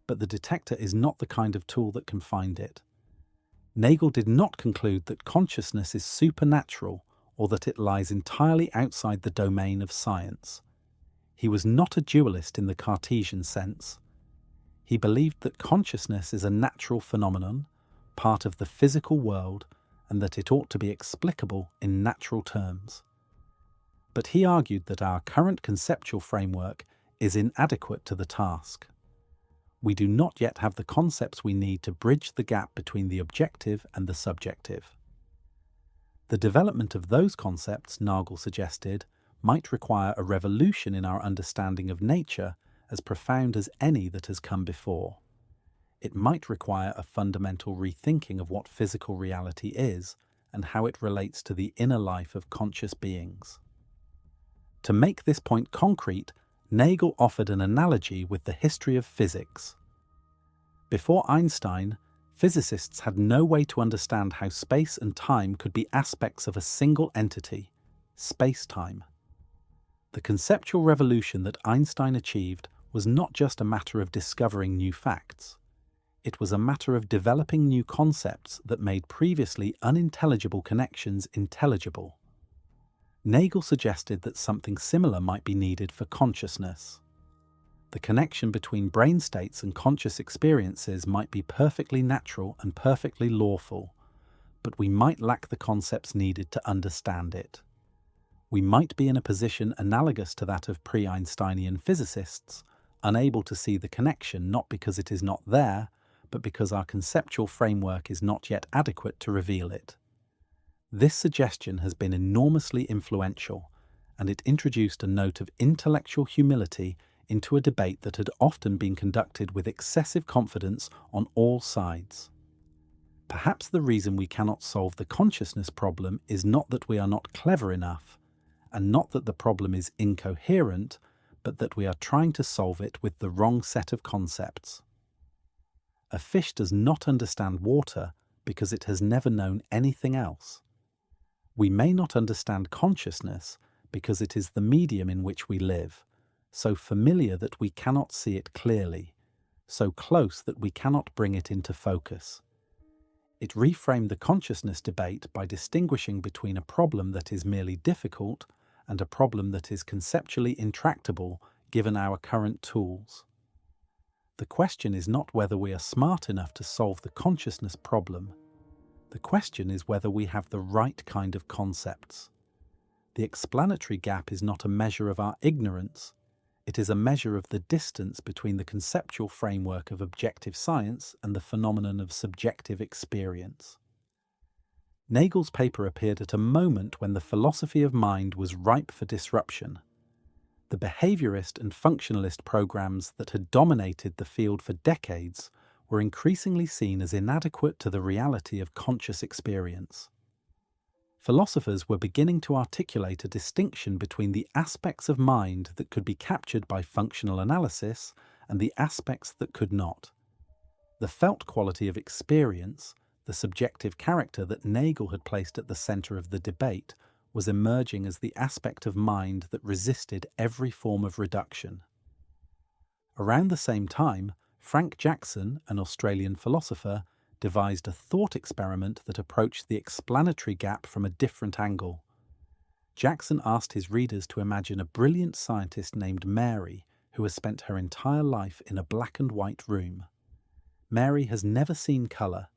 Speaker 1: But the detector is not the kind of tool that can find it. Nagel did not conclude that consciousness is supernatural or that it lies entirely outside the domain of science. He was not a dualist in the Cartesian sense. He believed that consciousness is a natural phenomenon, part of the physical world, and that it ought to be explicable in natural terms. But he argued that our current conceptual framework is inadequate to the task. We do not yet have the concepts we need to bridge the gap between the objective and the subjective. The development of those concepts, Nagel suggested, might require a revolution in our understanding of nature as profound as any that has come before. It might require a fundamental rethinking of what physical reality is and how it relates to the inner life of conscious beings. To make this point concrete, Nagel offered an analogy with the history of physics. Before Einstein, physicists had no way to understand how space and time could be aspects of a single entity, space-time. The conceptual revolution that Einstein achieved was not just a matter of discovering new facts. It was a matter of developing new concepts that made previously unintelligible connections intelligible. Nagel suggested that something similar might be needed for consciousness. The connection between brain states and conscious experiences might be perfectly natural and perfectly lawful, but we might lack the concepts needed to understand it. We might be in a position analogous to that of pre-Einsteinian physicists, unable to see the connection not because it is not there, but because our conceptual framework is not yet adequate to reveal it. This suggestion has been enormously influential, and it introduced a note of intellectual humility into a debate that had often been conducted with excessive confidence on all sides. Perhaps the reason we cannot solve the consciousness problem is not that we are not clever enough, and not that the problem is incoherent, but that we are trying to solve it with the wrong set of concepts. A fish does not understand water because it has never known anything else. We may not understand consciousness because it is the medium in which we live, so familiar that we cannot see it clearly, so close that we cannot bring it into focus. It reframed the consciousness debate by distinguishing between a problem that is merely difficult and a problem that is conceptually intractable given our current tools. The question is not whether we are smart enough to solve the consciousness problem. The question is whether we have the right kind of concepts. The explanatory gap is not a measure of our ignorance. It is a measure of the distance between the conceptual framework of objective science and the phenomenon of subjective experience. Nagel's paper appeared at a moment when the philosophy of mind was ripe for disruption. The behaviorist and functionalist programs that had dominated the field for decades were increasingly seen as inadequate to the reality of conscious experience. Philosophers were beginning to articulate a distinction between the aspects of mind that could be captured by functional analysis and the aspects that could not. The felt quality of experience, the subjective character that Nagel had placed at the centre of the debate, was emerging as the aspect of mind that resisted every form of reduction. Around the same time, Frank Jackson, an Australian philosopher, devised a thought experiment that approached the explanatory gap from a different angle. Jackson asked his readers to imagine a brilliant scientist named Mary who has spent her entire life in a black and white room. Mary has never seen colour.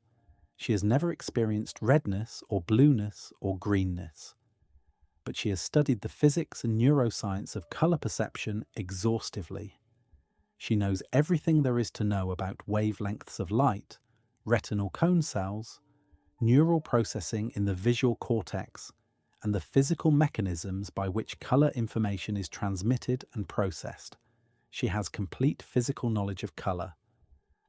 Speaker 1: She has never experienced redness or blueness or greenness. But she has studied the physics and neuroscience of colour perception exhaustively. She knows everything there is to know about wavelengths of light, retinal cone cells, neural processing in the visual cortex, and the physical mechanisms by which colour information is transmitted and processed. She has complete physical knowledge of colour.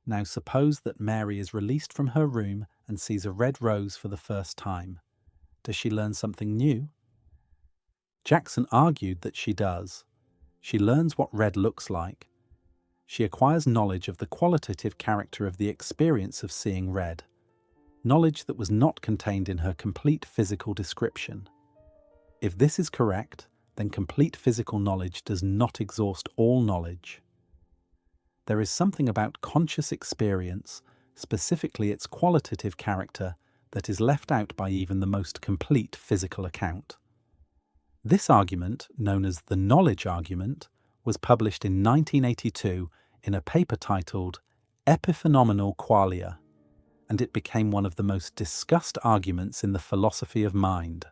Speaker 1: Now suppose that Mary is released from her room and sees a red rose for the first time. Does she learn something new? Jackson argued that she does. She learns what red looks like. She acquires knowledge of the qualitative character of the experience of seeing red, knowledge that was not contained in her complete physical description. If this is correct, then complete physical knowledge does not exhaust all knowledge. There is something about conscious experience, specifically its qualitative character, that is left out by even the most complete physical account. This argument, known as the knowledge argument, was published in 1982 in a paper titled Epiphenomenal Qualia, and it became one of the most discussed arguments in the philosophy of mind.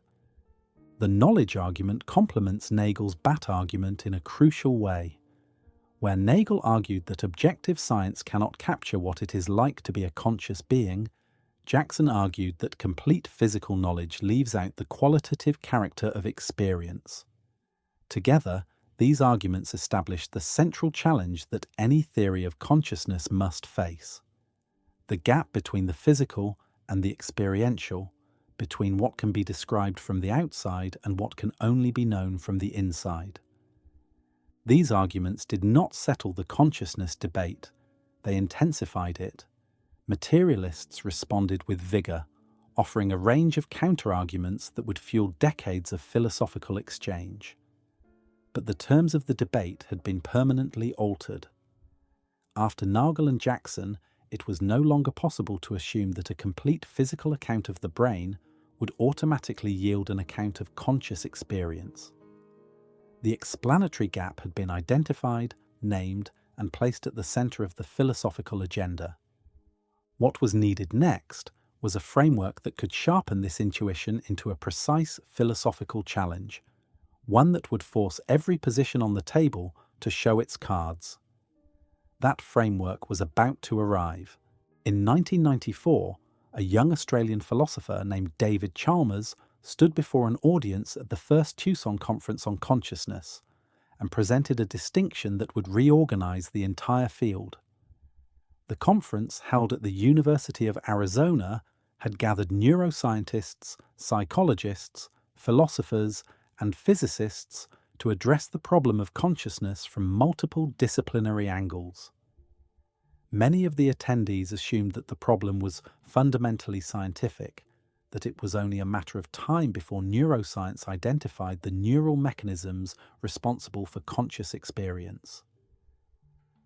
Speaker 1: The knowledge argument complements Nagel's bat argument in a crucial way. Where Nagel argued that objective science cannot capture what it is like to be a conscious being, Jackson argued that complete physical knowledge leaves out the qualitative character of experience. Together, these arguments established the central challenge that any theory of consciousness must face: the gap between the physical and the experiential, between what can be described from the outside and what can only be known from the inside. These arguments did not settle the consciousness debate, they intensified it. Materialists responded with vigour, offering a range of counter-arguments that would fuel decades of philosophical exchange. But the terms of the debate had been permanently altered. After Nagel and Jackson, it was no longer possible to assume that a complete physical account of the brain would automatically yield an account of conscious experience. The explanatory gap had been identified, named, and placed at the centre of the philosophical agenda. What was needed next was a framework that could sharpen this intuition into a precise philosophical challenge, one that would force every position on the table to show its cards. That framework was about to arrive. In 1994, a young Australian philosopher named David Chalmers stood before an audience at the first Tucson Conference on Consciousness and presented a distinction that would reorganize the entire field. The conference, held at the University of Arizona, had gathered neuroscientists, psychologists, philosophers, and physicists to address the problem of consciousness from multiple disciplinary angles. Many of the attendees assumed that the problem was fundamentally scientific, that it was only a matter of time before neuroscience identified the neural mechanisms responsible for conscious experience.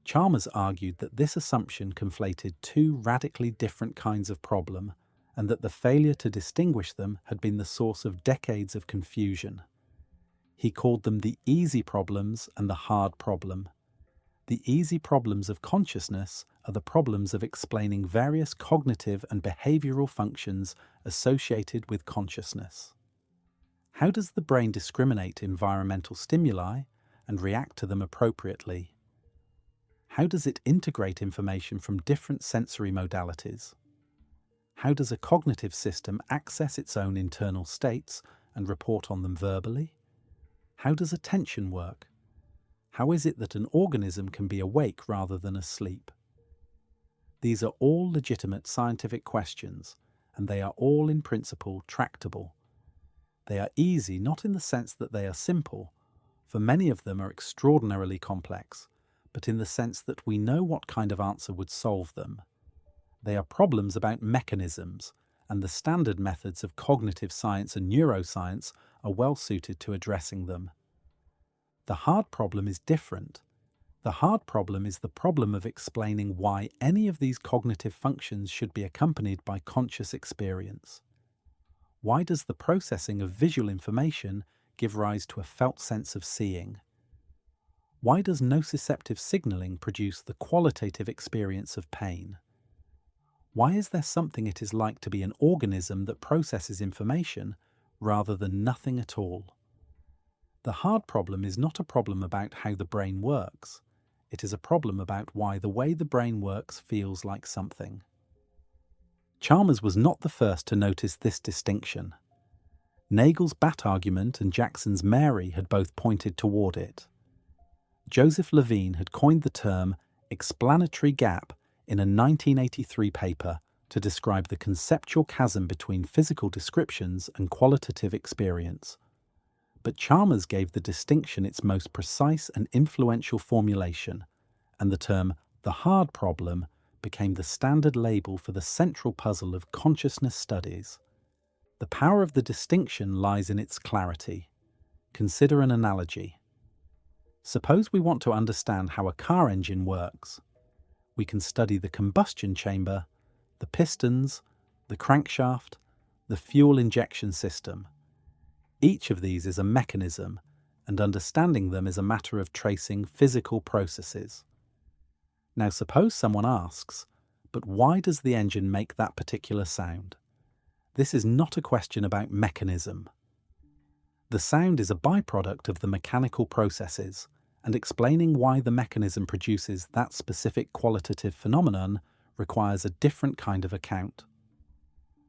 Speaker 1: Chalmers argued that this assumption conflated two radically different kinds of problem, and that the failure to distinguish them had been the source of decades of confusion. He called them the easy problems and the hard problem. The easy problems of consciousness are the problems of explaining various cognitive and behavioral functions associated with consciousness. How does the brain discriminate environmental stimuli and react to them appropriately? How does it integrate information from different sensory modalities? How does a cognitive system access its own internal states and report on them verbally? How does attention work? How is it that an organism can be awake rather than asleep? These are all legitimate scientific questions, and they are all in principle tractable. They are easy not in the sense that they are simple, for many of them are extraordinarily complex, but in the sense that we know what kind of answer would solve them. They are problems about mechanisms, and the standard methods of cognitive science and neuroscience are well suited to addressing them. The hard problem is different. The hard problem is the problem of explaining why any of these cognitive functions should be accompanied by conscious experience. Why does the processing of visual information give rise to a felt sense of seeing? Why does nociceptive signaling produce the qualitative experience of pain? Why is there something it is like to be an organism that processes information rather than nothing at all? The hard problem is not a problem about how the brain works. It is a problem about why the way the brain works feels like something. Chalmers was not the first to notice this distinction. Nagel's bat argument and Jackson's Mary had both pointed toward it. Joseph Levine had coined the term explanatory gap in a 1983 paper to describe the conceptual chasm between physical descriptions and qualitative experience. But Chalmers gave the distinction its most precise and influential formulation, and the term the hard problem became the standard label for the central puzzle of consciousness studies. The power of the distinction lies in its clarity. Consider an analogy. Suppose we want to understand how a car engine works. We can study the combustion chamber, the pistons, the crankshaft, the fuel injection system. Each of these is a mechanism, and understanding them is a matter of tracing physical processes. Now suppose someone asks, but why does the engine make that particular sound? This is not a question about mechanism. The sound is a byproduct of the mechanical processes, and explaining why the mechanism produces that specific qualitative phenomenon requires a different kind of account.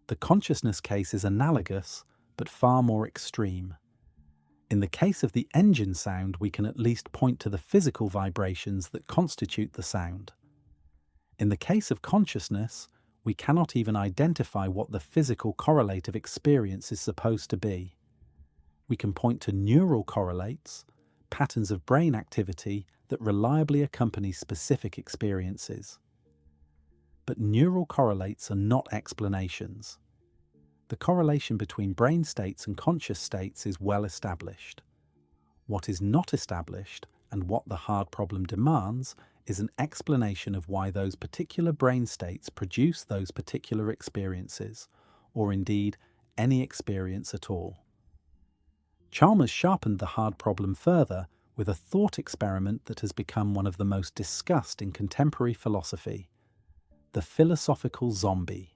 Speaker 1: The consciousness case is analogous, but far more extreme. In the case of the engine sound, we can at least point to the physical vibrations that constitute the sound. In the case of consciousness, we cannot even identify what the physical correlative experience is supposed to be. We can point to neural correlates, patterns of brain activity that reliably accompany specific experiences. But neural correlates are not explanations. The correlation between brain states and conscious states is well established. What is not established, and what the hard problem demands, is an explanation of why those particular brain states produce those particular experiences, or indeed any experience at all. Chalmers sharpened the hard problem further with a thought experiment that has become one of the most discussed in contemporary philosophy: the philosophical zombie.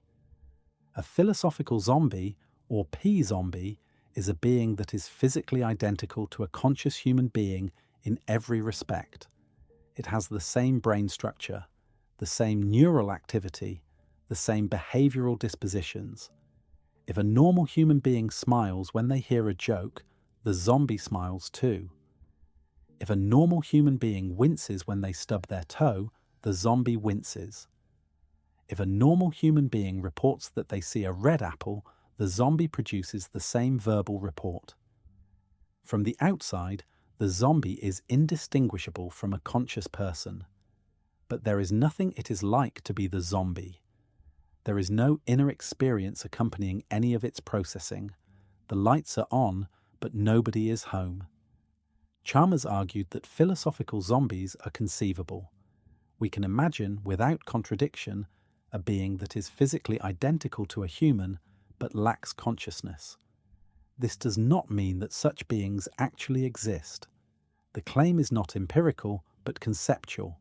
Speaker 1: A philosophical zombie, or P-zombie, is a being that is physically identical to a conscious human being in every respect. It has the same brain structure, the same neural activity, the same behavioral dispositions. If a normal human being smiles when they hear a joke, the zombie smiles too. If a normal human being winces when they stub their toe, the zombie winces. If a normal human being reports that they see a red apple, the zombie produces the same verbal report. From the outside, the zombie is indistinguishable from a conscious person. But there is nothing it is like to be the zombie. There is no inner experience accompanying any of its processing. The lights are on, but nobody is home. Chalmers argued that philosophical zombies are conceivable. We can imagine, without contradiction, a being that is physically identical to a human but lacks consciousness. This does not mean that such beings actually exist. The claim is not empirical but conceptual.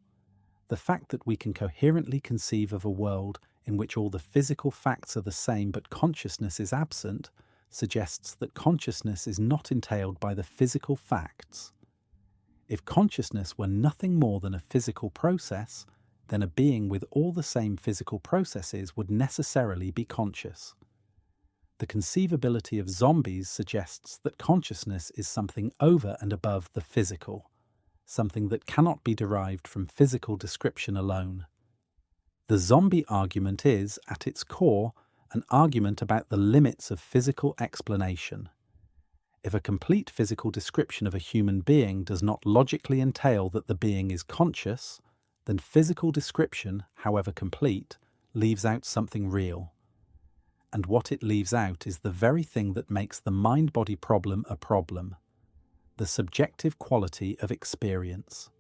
Speaker 1: The fact that we can coherently conceive of a world in which all the physical facts are the same but consciousness is absent suggests that consciousness is not entailed by the physical facts. If consciousness were nothing more than a physical process, then a being with all the same physical processes would necessarily be conscious. The conceivability of zombies suggests that consciousness is something over and above the physical, something that cannot be derived from physical description alone. The zombie argument is, at its core, an argument about the limits of physical explanation. If a complete physical description of a human being does not logically entail that the being is conscious, then physical description, however complete, leaves out something real. And what it leaves out is the very thing that makes the mind-body problem a problem: the subjective quality of experience.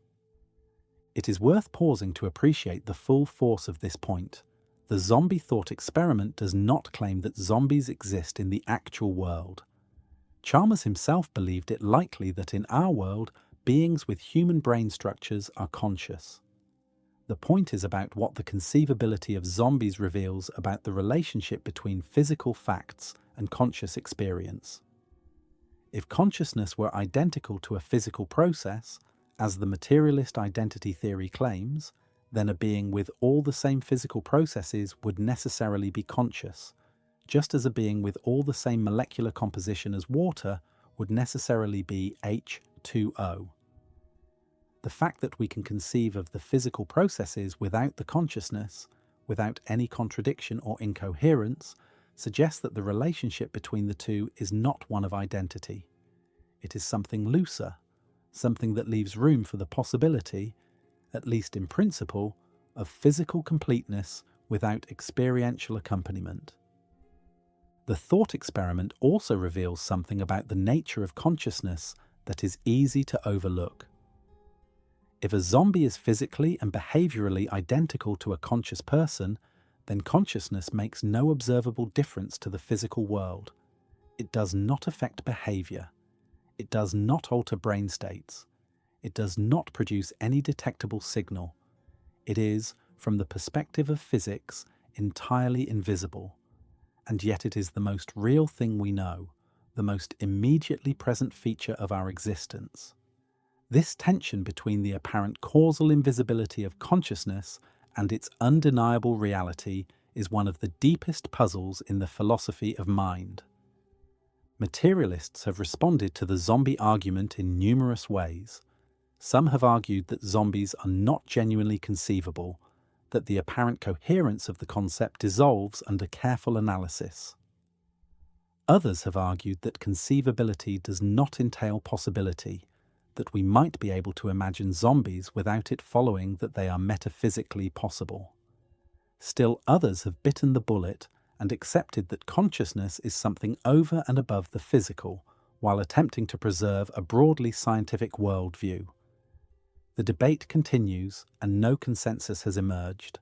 Speaker 1: It is worth pausing to appreciate the full force of this point. The zombie thought experiment does not claim that zombies exist in the actual world. Chalmers himself believed it likely that in our world, beings with human brain structures are conscious. The point is about what the conceivability of zombies reveals about the relationship between physical facts and conscious experience. If consciousness were identical to a physical process, as the materialist identity theory claims, then a being with all the same physical processes would necessarily be conscious, just as a being with all the same molecular composition as water would necessarily be H2O. The fact that we can conceive of the physical processes without the consciousness, without any contradiction or incoherence, suggests that the relationship between the two is not one of identity. It is something looser, something that leaves room for the possibility, at least in principle, of physical completeness without experiential accompaniment. The thought experiment also reveals something about the nature of consciousness that is easy to overlook. If a zombie is physically and behaviorally identical to a conscious person, then consciousness makes no observable difference to the physical world. It does not affect behavior. It does not alter brain states. It does not produce any detectable signal. It is, from the perspective of physics, entirely invisible. And yet it is the most real thing we know, the most immediately present feature of our existence. This tension between the apparent causal invisibility of consciousness and its undeniable reality is one of the deepest puzzles in the philosophy of mind. Materialists have responded to the zombie argument in numerous ways. Some have argued that zombies are not genuinely conceivable, that the apparent coherence of the concept dissolves under careful analysis. Others have argued that conceivability does not entail possibility, that we might be able to imagine zombies without it following that they are metaphysically possible. Still others have bitten the bullet and accepted that consciousness is something over and above the physical, while attempting to preserve a broadly scientific worldview. The debate continues, and no consensus has emerged.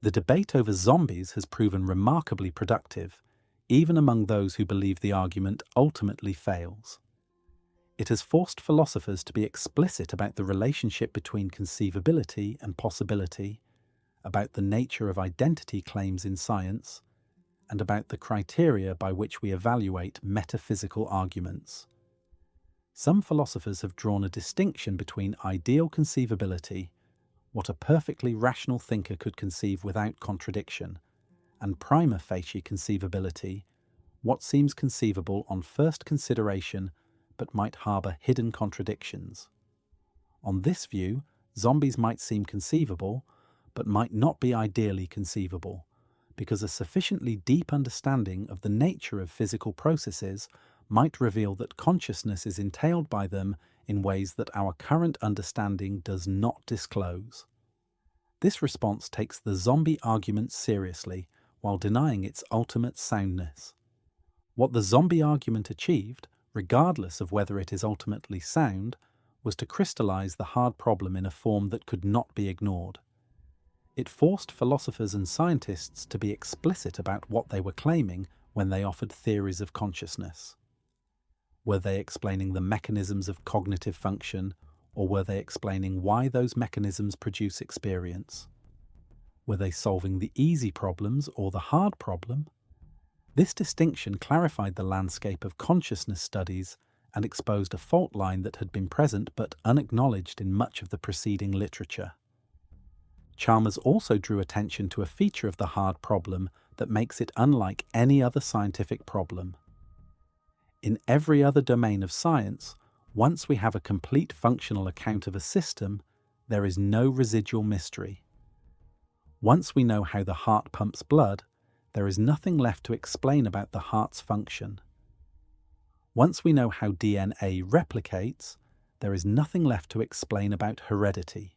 Speaker 1: The debate over zombies has proven remarkably productive, even among those who believe the argument ultimately fails. It has forced philosophers to be explicit about the relationship between conceivability and possibility, about the nature of identity claims in science, and about the criteria by which we evaluate metaphysical arguments. Some philosophers have drawn a distinction between ideal conceivability, what a perfectly rational thinker could conceive without contradiction, and prima facie conceivability, what seems conceivable on first consideration but might harbour hidden contradictions. On this view, zombies might seem conceivable, but might not be ideally conceivable, because a sufficiently deep understanding of the nature of physical processes might reveal that consciousness is entailed by them in ways that our current understanding does not disclose. This response takes the zombie argument seriously, while denying its ultimate soundness. What the zombie argument achieved, regardless of whether it is ultimately sound, was to crystallize the hard problem in a form that could not be ignored. It forced philosophers and scientists to be explicit about what they were claiming when they offered theories of consciousness. Were they explaining the mechanisms of cognitive function, or were they explaining why those mechanisms produce experience? Were they solving the easy problems or the hard problem? This distinction clarified the landscape of consciousness studies and exposed a fault line that had been present but unacknowledged in much of the preceding literature. Chalmers also drew attention to a feature of the hard problem that makes it unlike any other scientific problem. In every other domain of science, once we have a complete functional account of a system, there is no residual mystery. Once we know how the heart pumps blood, there is nothing left to explain about the heart's function. Once we know how DNA replicates, there is nothing left to explain about heredity.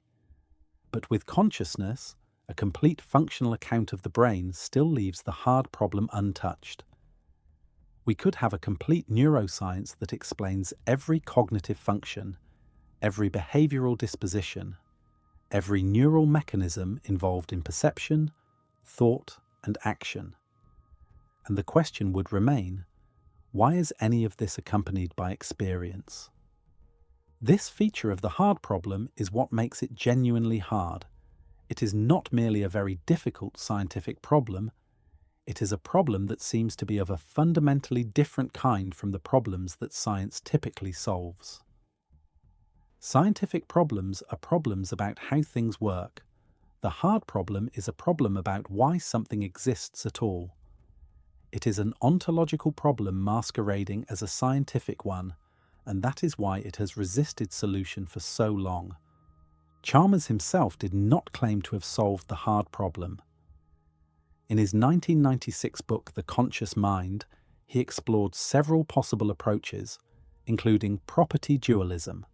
Speaker 1: But with consciousness, a complete functional account of the brain still leaves the hard problem untouched. We could have a complete neuroscience that explains every cognitive function, every behavioral disposition, every neural mechanism involved in perception, thought, and action. And the question would remain, why is any of this accompanied by experience? This feature of the hard problem is what makes it genuinely hard. It is not merely a very difficult scientific problem, it is a problem that seems to be of a fundamentally different kind from the problems that science typically solves. Scientific problems are problems about how things work. The hard problem is a problem about why something exists at all. It is an ontological problem masquerading as a scientific one, and that is why it has resisted solution for so long. Chalmers himself did not claim to have solved the hard problem. In his 1996 book, The Conscious Mind, he explored several possible approaches, including property dualism,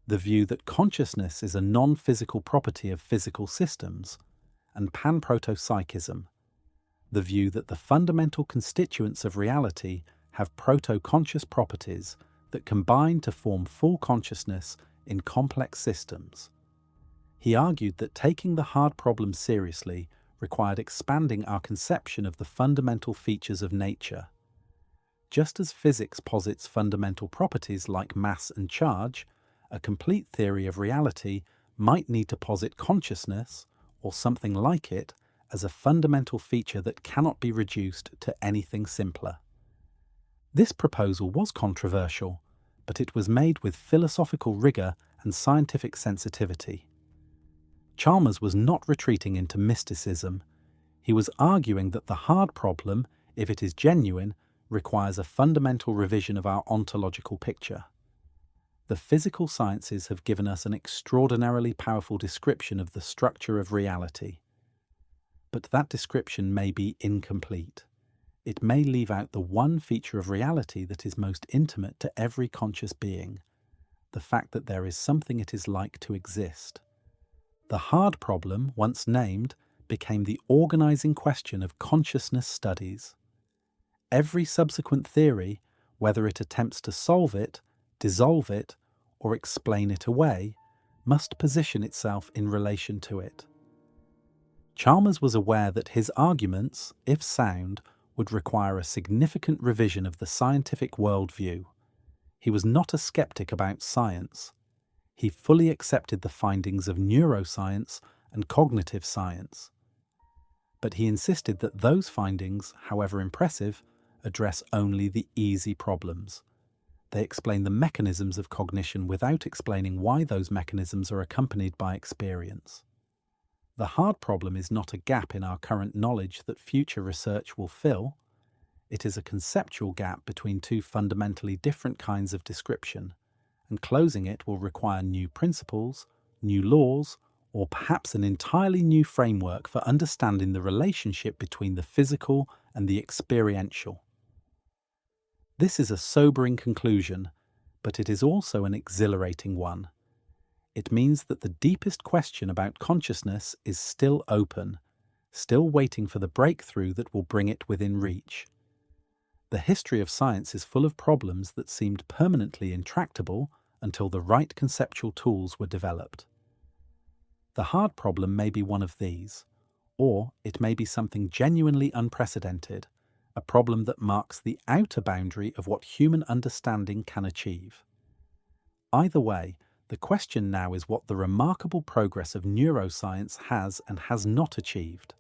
Speaker 1: the view that consciousness is a non-physical property of physical systems, and panpsychism, the view that the fundamental constituents of reality have proto-conscious properties that combine to form full consciousness in complex systems. He argued that taking the hard problem seriously required expanding our conception of the fundamental features of nature. Just as physics posits fundamental properties like mass and charge, a complete theory of reality might need to posit consciousness, or something like it, as a fundamental feature that cannot be reduced to anything simpler. This proposal was controversial, but it was made with philosophical rigor and scientific sensitivity. Chalmers was not retreating into mysticism. He was arguing that the hard problem, if it is genuine, requires a fundamental revision of our ontological picture. The physical sciences have given us an extraordinarily powerful description of the structure of reality. But that description may be incomplete. It may leave out the one feature of reality that is most intimate to every conscious being, the fact that there is something it is like to exist. The hard problem, once named, became the organizing question of consciousness studies. Every subsequent theory, whether it attempts to solve it, dissolve it, or explain it away, must position itself in relation to it. Chalmers was aware that his arguments, if sound, would require a significant revision of the scientific worldview. He was not a skeptic about science. He fully accepted the findings of neuroscience and cognitive science. But he insisted that those findings, however impressive, address only the easy problems. They explain the mechanisms of cognition without explaining why those mechanisms are accompanied by experience. The hard problem is not a gap in our current knowledge that future research will fill. It is a conceptual gap between two fundamentally different kinds of description, and closing it will require new principles, new laws, or perhaps an entirely new framework for understanding the relationship between the physical and the experiential. This is a sobering conclusion, but it is also an exhilarating one. It means that the deepest question about consciousness is still open, still waiting for the breakthrough that will bring it within reach. The history of science is full of problems that seemed permanently intractable until the right conceptual tools were developed. The hard problem may be one of these, or it may be something genuinely unprecedented, a problem that marks the outer boundary of what human understanding can achieve. Either way, the question now is what the remarkable progress of neuroscience has and has not achieved,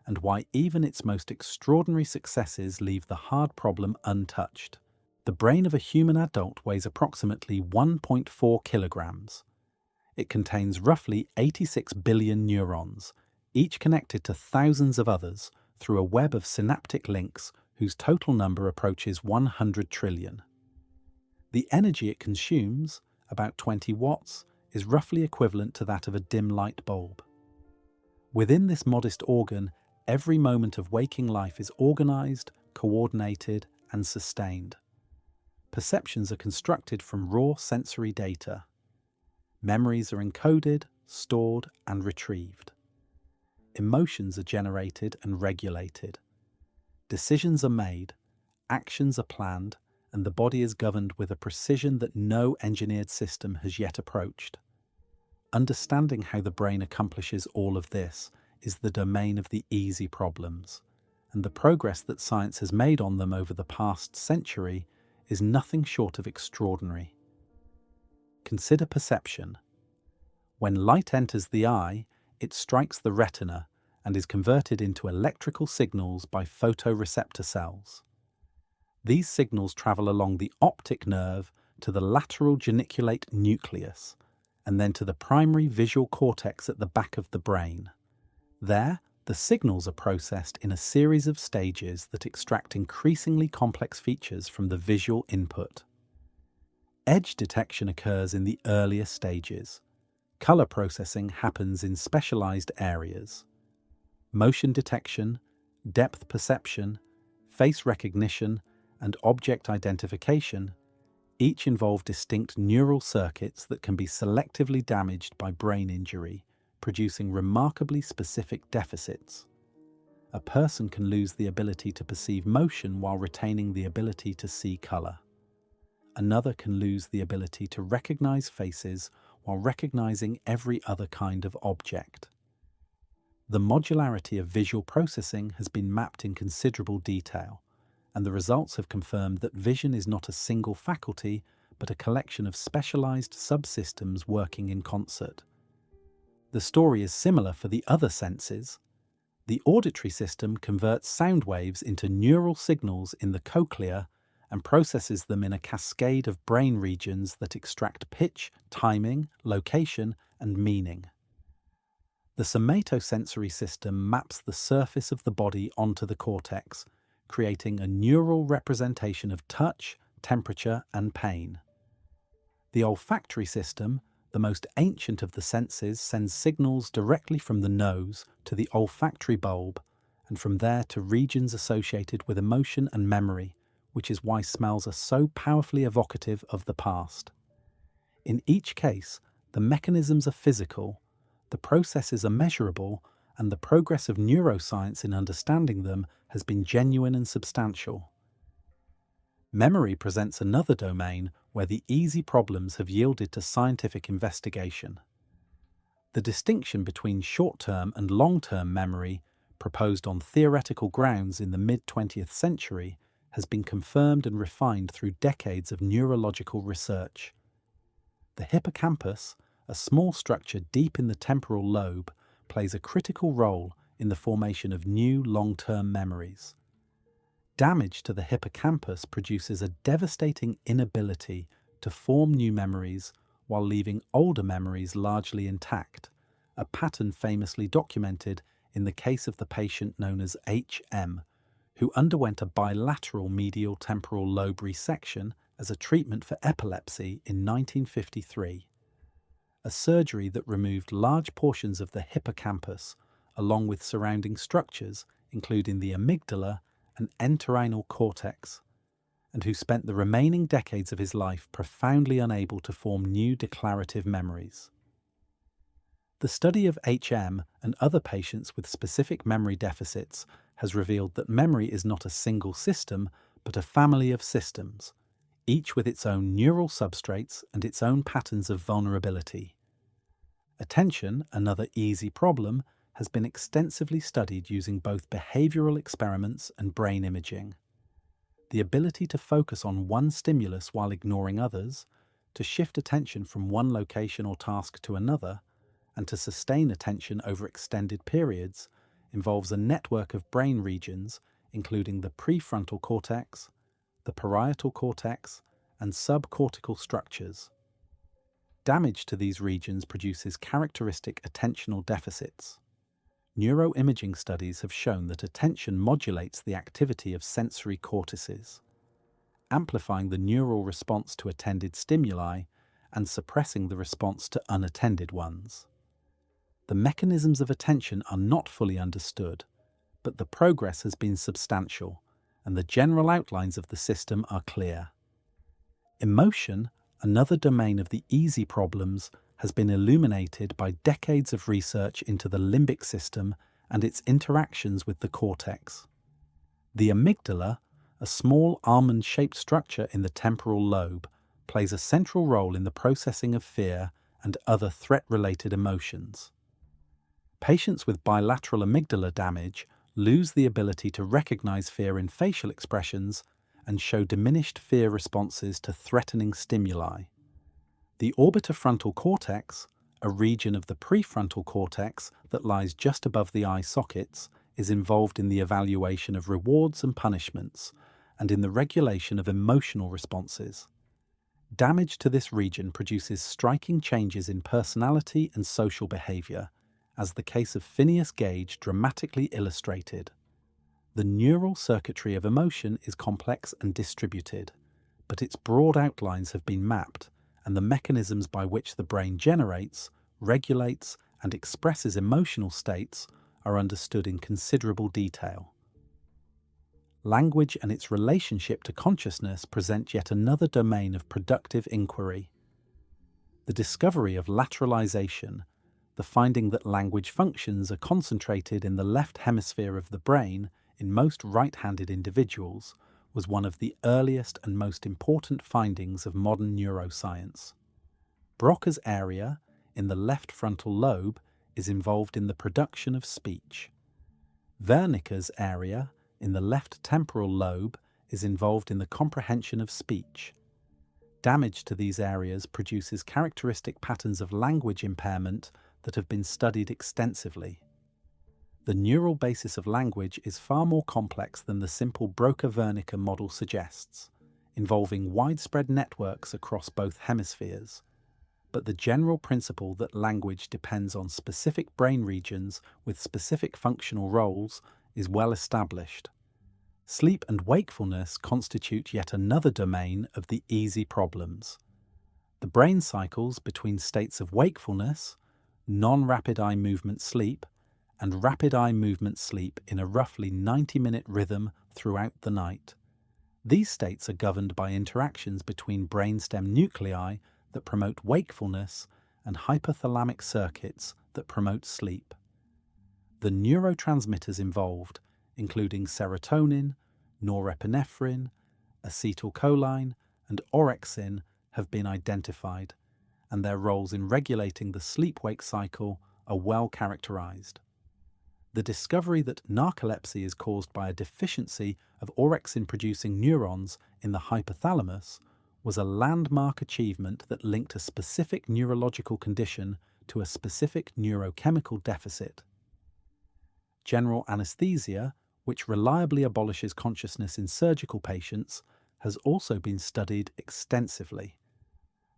Speaker 1: and why even its most extraordinary successes leave the hard problem untouched. The brain of a human adult weighs approximately 1.4 kilograms. It contains roughly 86 billion neurons, each connected to thousands of others through a web of synaptic links whose total number approaches 100 trillion. The energy it consumes, about 20 watts, is roughly equivalent to that of a dim light bulb. Within this modest organ, every moment of waking life is organized, coordinated, and sustained. Perceptions are constructed from raw sensory data. Memories are encoded, stored, and retrieved. Emotions are generated and regulated. Decisions are made, actions are planned, and the body is governed with a precision that no engineered system has yet approached. Understanding how the brain accomplishes all of this is the domain of the easy problems, and the progress that science has made on them over the past century is nothing short of extraordinary. Consider perception. When light enters the eye, it strikes the retina and is converted into electrical signals by photoreceptor cells. These signals travel along the optic nerve to the lateral geniculate nucleus, and then to the primary visual cortex at the back of the brain. There, the signals are processed in a series of stages that extract increasingly complex features from the visual input. Edge detection occurs in the earlier stages. Color processing happens in specialized areas. Motion detection, depth perception, face recognition, and object identification each involve distinct neural circuits that can be selectively damaged by brain injury, producing remarkably specific deficits. A person can lose the ability to perceive motion while retaining the ability to see color. Another can lose the ability to recognize faces while recognizing every other kind of object. The modularity of visual processing has been mapped in considerable detail, and the results have confirmed that vision is not a single faculty, but a collection of specialized subsystems working in concert. The story is similar for the other senses. The auditory system converts sound waves into neural signals in the cochlea and processes them in a cascade of brain regions that extract pitch, timing, location, and meaning. The somatosensory system maps the surface of the body onto the cortex, creating a neural representation of touch, temperature, and pain. The olfactory system, the most ancient of the senses, sends signals directly from the nose to the olfactory bulb, and from there to regions associated with emotion and memory, which is why smells are so powerfully evocative of the past. In each case, the mechanisms are physical, the processes are measurable, and the progress of neuroscience in understanding them has been genuine and substantial. Memory presents another domain where the easy problems have yielded to scientific investigation. The distinction between short-term and long-term memory, proposed on theoretical grounds in the mid-20th century, has been confirmed and refined through decades of neurological research. The hippocampus, a small structure deep in the temporal lobe, plays a critical role in the formation of new long-term memories. Damage to the hippocampus produces a devastating inability to form new memories while leaving older memories largely intact, a pattern famously documented in the case of the patient known as HM, who underwent a bilateral medial temporal lobe resection as a treatment for epilepsy in 1953. A surgery that removed large portions of the hippocampus, along with surrounding structures, including the amygdala and entorhinal cortex, and who spent the remaining decades of his life profoundly unable to form new declarative memories. The study of HM and other patients with specific memory deficits has revealed that memory is not a single system, but a family of systems, each with its own neural substrates and its own patterns of vulnerability. Attention, another easy problem, has been extensively studied using both behavioral experiments and brain imaging. The ability to focus on one stimulus while ignoring others, to shift attention from one location or task to another, and to sustain attention over extended periods, involves a network of brain regions, including the prefrontal cortex, the parietal cortex, and subcortical structures. Damage to these regions produces characteristic attentional deficits. Neuroimaging studies have shown that attention modulates the activity of sensory cortices, amplifying the neural response to attended stimuli and suppressing the response to unattended ones. The mechanisms of attention are not fully understood, but the progress has been substantial, and the general outlines of the system are clear. Emotion, another domain of the easy problems, has been illuminated by decades of research into the limbic system and its interactions with the cortex. The amygdala, a small almond-shaped structure in the temporal lobe, plays a central role in the processing of fear and other threat-related emotions. Patients with bilateral amygdala damage lose the ability to recognize fear in facial expressions and show diminished fear responses to threatening stimuli. The orbitofrontal cortex, a region of the prefrontal cortex that lies just above the eye sockets, is involved in the evaluation of rewards and punishments, and in the regulation of emotional responses. Damage to this region produces striking changes in personality and social behavior, as the case of Phineas Gage dramatically illustrated. The neural circuitry of emotion is complex and distributed, but its broad outlines have been mapped, and the mechanisms by which the brain generates, regulates, and expresses emotional states are understood in considerable detail. Language and its relationship to consciousness present yet another domain of productive inquiry. The discovery of lateralization, the finding that language functions are concentrated in the left hemisphere of the brain in most right-handed individuals, was one of the earliest and most important findings of modern neuroscience. Broca's area, in the left frontal lobe, is involved in the production of speech. Wernicke's area, in the left temporal lobe, is involved in the comprehension of speech. Damage to these areas produces characteristic patterns of language impairment that have been studied extensively. The neural basis of language is far more complex than the simple Broca-Wernicke model suggests, involving widespread networks across both hemispheres. But the general principle that language depends on specific brain regions with specific functional roles is well established. Sleep and wakefulness constitute yet another domain of the easy problems. The brain cycles between states of wakefulness, non-rapid eye movement sleep, and rapid eye movement sleep in a roughly 90-minute rhythm throughout the night. These states are governed by interactions between brainstem nuclei that promote wakefulness and hypothalamic circuits that promote sleep. The neurotransmitters involved, including serotonin, norepinephrine, acetylcholine, and orexin, have been identified, and their roles in regulating the sleep-wake cycle are well characterized. The discovery that narcolepsy is caused by a deficiency of orexin-producing neurons in the hypothalamus was a landmark achievement that linked a specific neurological condition to a specific neurochemical deficit. General anesthesia, which reliably abolishes consciousness in surgical patients, has also been studied extensively.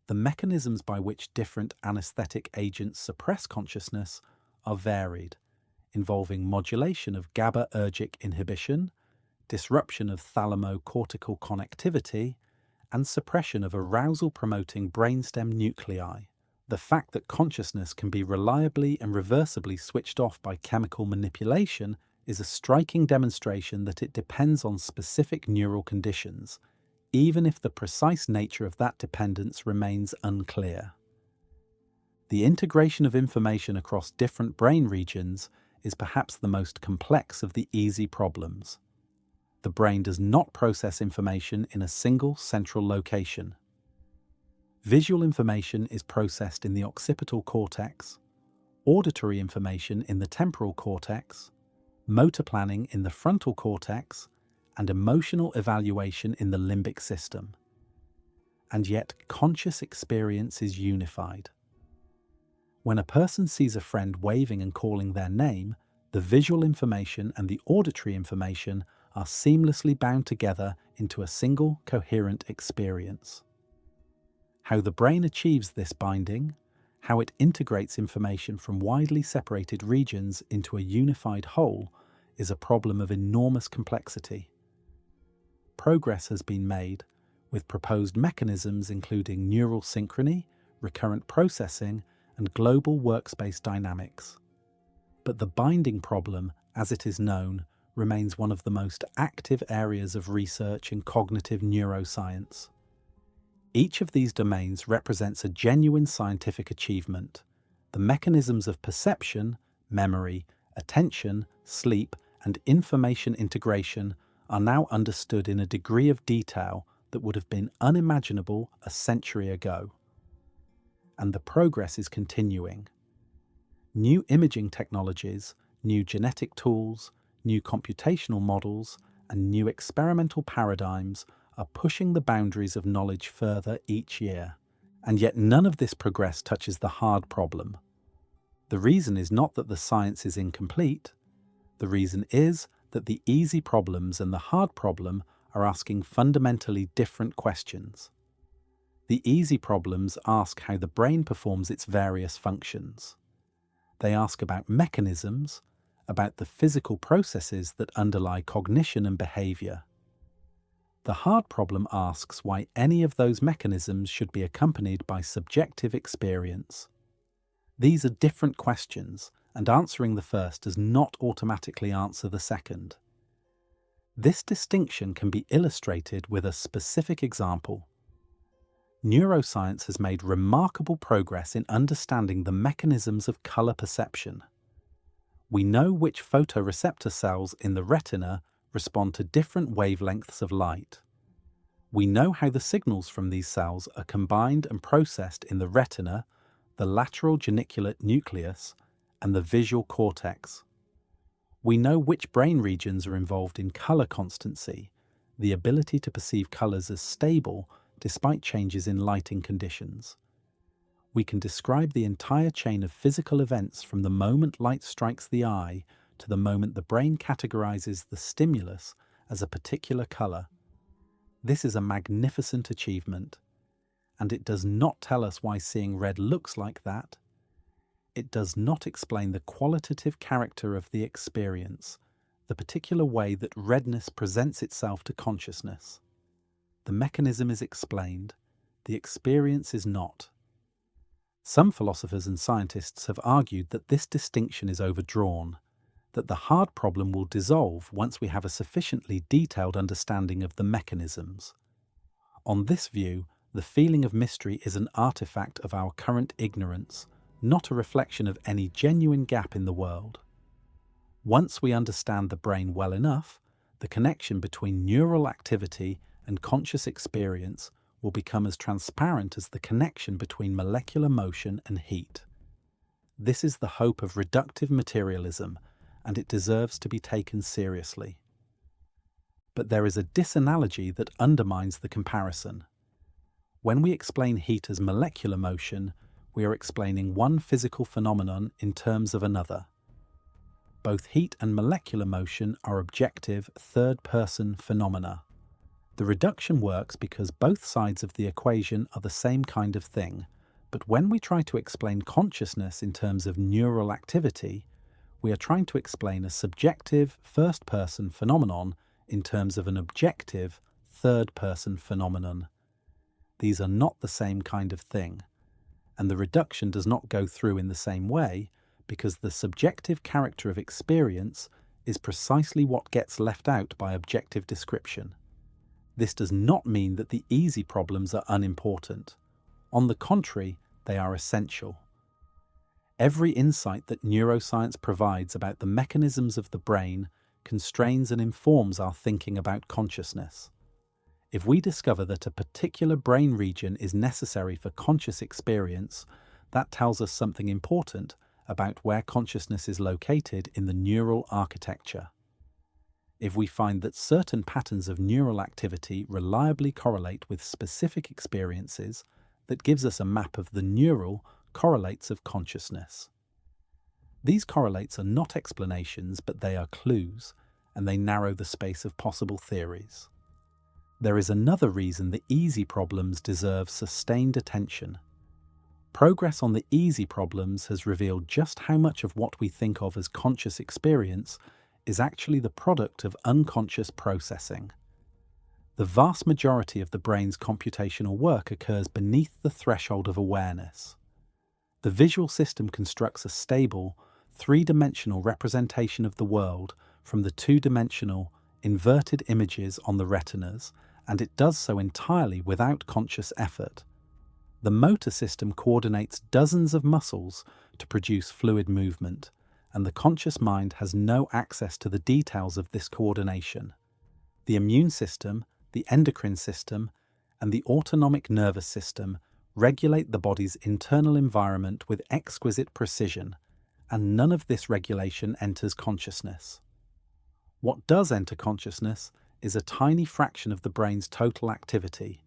Speaker 1: The mechanisms by which different anesthetic agents suppress consciousness are varied, involving modulation of GABAergic inhibition, disruption of thalamocortical connectivity, and suppression of arousal-promoting brainstem nuclei. The fact that consciousness can be reliably and reversibly switched off by chemical manipulation is a striking demonstration that it depends on specific neural conditions, even if the precise nature of that dependence remains unclear. The integration of information across different brain regions is perhaps the most complex of the easy problems. The brain does not process information in a single central location. Visual information is processed in the occipital cortex, auditory information in the temporal cortex, motor planning in the frontal cortex, and emotional evaluation in the limbic system. And yet, conscious experience is unified. When a person sees a friend waving and calling their name, the visual information and the auditory information are seamlessly bound together into a single coherent experience. How the brain achieves this binding, how it integrates information from widely separated regions into a unified whole, is a problem of enormous complexity. Progress has been made, with proposed mechanisms including neural synchrony, recurrent processing, and global workspace dynamics. But the binding problem, as it is known, remains one of the most active areas of research in cognitive neuroscience. Each of these domains represents a genuine scientific achievement. The mechanisms of perception, memory, attention, sleep, and information integration are now understood in a degree of detail that would have been unimaginable a century ago. And the progress is continuing. New imaging technologies, new genetic tools, new computational models, and new experimental paradigms are pushing the boundaries of knowledge further each year. And yet none of this progress touches the hard problem. The reason is not that the science is incomplete. The reason is that the easy problems and the hard problem are asking fundamentally different questions. The easy problems ask how the brain performs its various functions. They ask about mechanisms, about the physical processes that underlie cognition and behavior. The hard problem asks why any of those mechanisms should be accompanied by subjective experience. These are different questions, and answering the first does not automatically answer the second. This distinction can be illustrated with a specific example. Neuroscience has made remarkable progress in understanding the mechanisms of color perception. We know which photoreceptor cells in the retina respond to different wavelengths of light. We know how the signals from these cells are combined and processed in the retina, the lateral geniculate nucleus, and the visual cortex. We know which brain regions are involved in color constancy, the ability to perceive colors as stable despite changes in lighting conditions. We can describe the entire chain of physical events from the moment light strikes the eye to the moment the brain categorizes the stimulus as a particular color. This is a magnificent achievement, and it does not tell us why seeing red looks like that. It does not explain the qualitative character of the experience, the particular way that redness presents itself to consciousness. The mechanism is explained, the experience is not. Some philosophers and scientists have argued that this distinction is overdrawn, that the hard problem will dissolve once we have a sufficiently detailed understanding of the mechanisms. On this view, the feeling of mystery is an artifact of our current ignorance, not a reflection of any genuine gap in the world. Once we understand the brain well enough, the connection between neural activity and conscious experience will become as transparent as the connection between molecular motion and heat. This is the hope of reductive materialism, and it deserves to be taken seriously. But there is a disanalogy that undermines the comparison. When we explain heat as molecular motion, we are explaining one physical phenomenon in terms of another. Both heat and molecular motion are objective, third-person phenomena. The reduction works because both sides of the equation are the same kind of thing, but when we try to explain consciousness in terms of neural activity, we are trying to explain a subjective, first-person phenomenon in terms of an objective, third-person phenomenon. These are not the same kind of thing, and the reduction does not go through in the same way because the subjective character of experience is precisely what gets left out by objective description. This does not mean that the easy problems are unimportant. On the contrary, they are essential. Every insight that neuroscience provides about the mechanisms of the brain constrains and informs our thinking about consciousness. If we discover that a particular brain region is necessary for conscious experience, that tells us something important about where consciousness is located in the neural architecture. If we find that certain patterns of neural activity reliably correlate with specific experiences, that gives us a map of the neural correlates of consciousness. These correlates are not explanations, but they are clues, and they narrow the space of possible theories. There is another reason the easy problems deserve sustained attention. Progress on the easy problems has revealed just how much of what we think of as conscious experience is actually the product of unconscious processing. The vast majority of the brain's computational work occurs beneath the threshold of awareness. The visual system constructs a stable, three-dimensional representation of the world from the two-dimensional, inverted images on the retinas, and it does so entirely without conscious effort. The motor system coordinates dozens of muscles to produce fluid movement, and the conscious mind has no access to the details of this coordination. The immune system, the endocrine system, and the autonomic nervous system regulate the body's internal environment with exquisite precision, and none of this regulation enters consciousness. What does enter consciousness is a tiny fraction of the brain's total activity,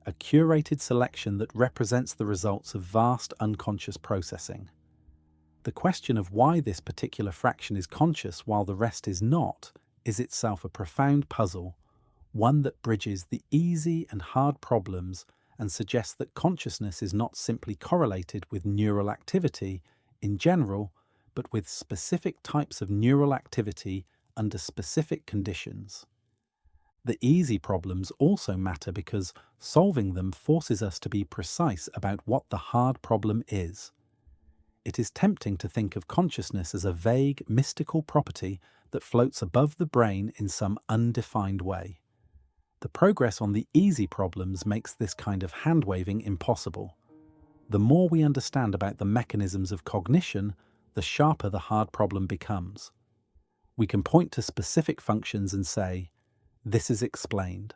Speaker 1: a curated selection that represents the results of vast unconscious processing. The question of why this particular fraction is conscious while the rest is not is itself a profound puzzle, one that bridges the easy and hard problems and suggests that consciousness is not simply correlated with neural activity in general, but with specific types of neural activity under specific conditions. The easy problems also matter because solving them forces us to be precise about what the hard problem is. It is tempting to think of consciousness as a vague, mystical property that floats above the brain in some undefined way. The progress on the easy problems makes this kind of hand-waving impossible. The more we understand about the mechanisms of cognition, the sharper the hard problem becomes. We can point to specific functions and say, "This is explained,"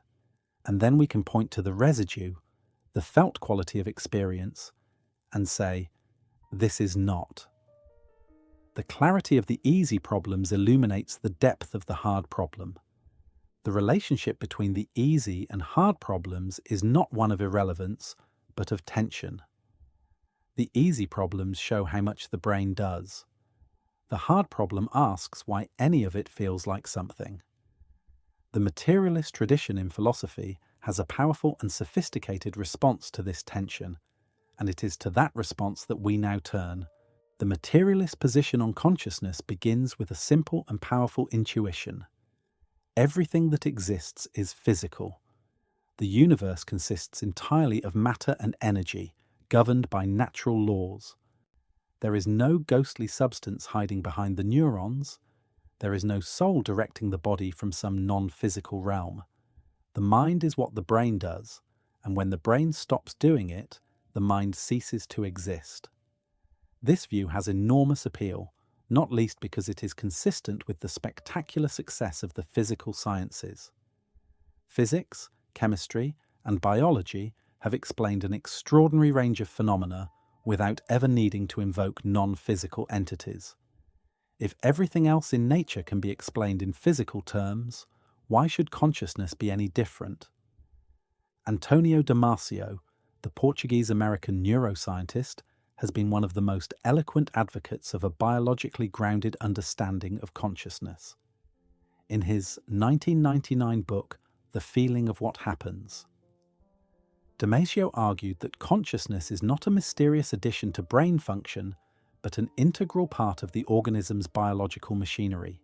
Speaker 1: and then we can point to the residue, the felt quality of experience, and say, "This is not." The clarity of the easy problems illuminates the depth of the hard problem. The relationship between the easy and hard problems is not one of irrelevance, but of tension. The easy problems show how much the brain does. The hard problem asks why any of it feels like something. The materialist tradition in philosophy has a powerful and sophisticated response to this tension, and it is to that response that we now turn. The materialist position on consciousness begins with a simple and powerful intuition. Everything that exists is physical. The universe consists entirely of matter and energy, governed by natural laws. There is no ghostly substance hiding behind the neurons. There is no soul directing the body from some non-physical realm. The mind is what the brain does, and when the brain stops doing it, the mind ceases to exist. This view has enormous appeal, not least because it is consistent with the spectacular success of the physical sciences. Physics, chemistry, and biology have explained an extraordinary range of phenomena without ever needing to invoke non-physical entities. If everything else in nature can be explained in physical terms, why should consciousness be any different? Antonio Damasio, the Portuguese-American neuroscientist, has been one of the most eloquent advocates of a biologically grounded understanding of consciousness. In his 1999 book, The Feeling of What Happens, Damasio argued that consciousness is not a mysterious addition to brain function, but an integral part of the organism's biological machinery.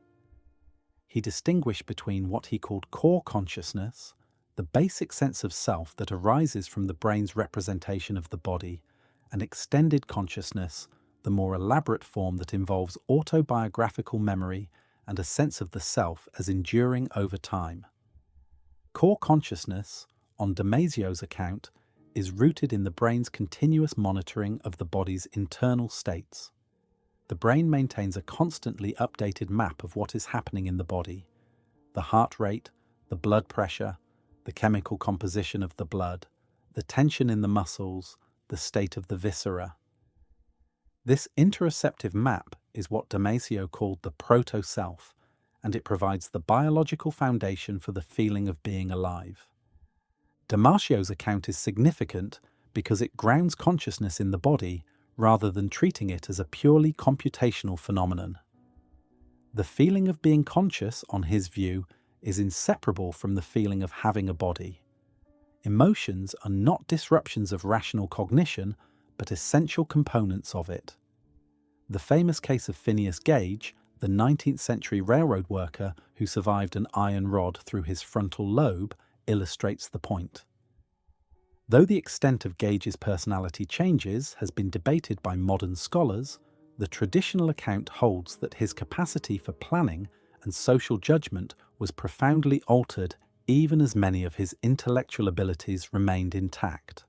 Speaker 1: He distinguished between what he called core consciousness, the basic sense of self that arises from the brain's representation of the body, and extended consciousness, the more elaborate form that involves autobiographical memory and a sense of the self as enduring over time. Core consciousness, on Damasio's account, is rooted in the brain's continuous monitoring of the body's internal states. The brain maintains a constantly updated map of what is happening in the body: the heart rate, the blood pressure, the chemical composition of the blood, the tension in the muscles, the state of the viscera. This interoceptive map is what Damasio called the proto-self, and it provides the biological foundation for the feeling of being alive. Damasio's account is significant because it grounds consciousness in the body rather than treating it as a purely computational phenomenon. The feeling of being conscious, on his view, is inseparable from the feeling of having a body. Emotions are not disruptions of rational cognition, but essential components of it. The famous case of Phineas Gage, the 19th century railroad worker who survived an iron rod through his frontal lobe, illustrates the point. Though the extent of Gage's personality changes has been debated by modern scholars, the traditional account holds that his capacity for planning and social judgment was profoundly altered even as many of his intellectual abilities remained intact.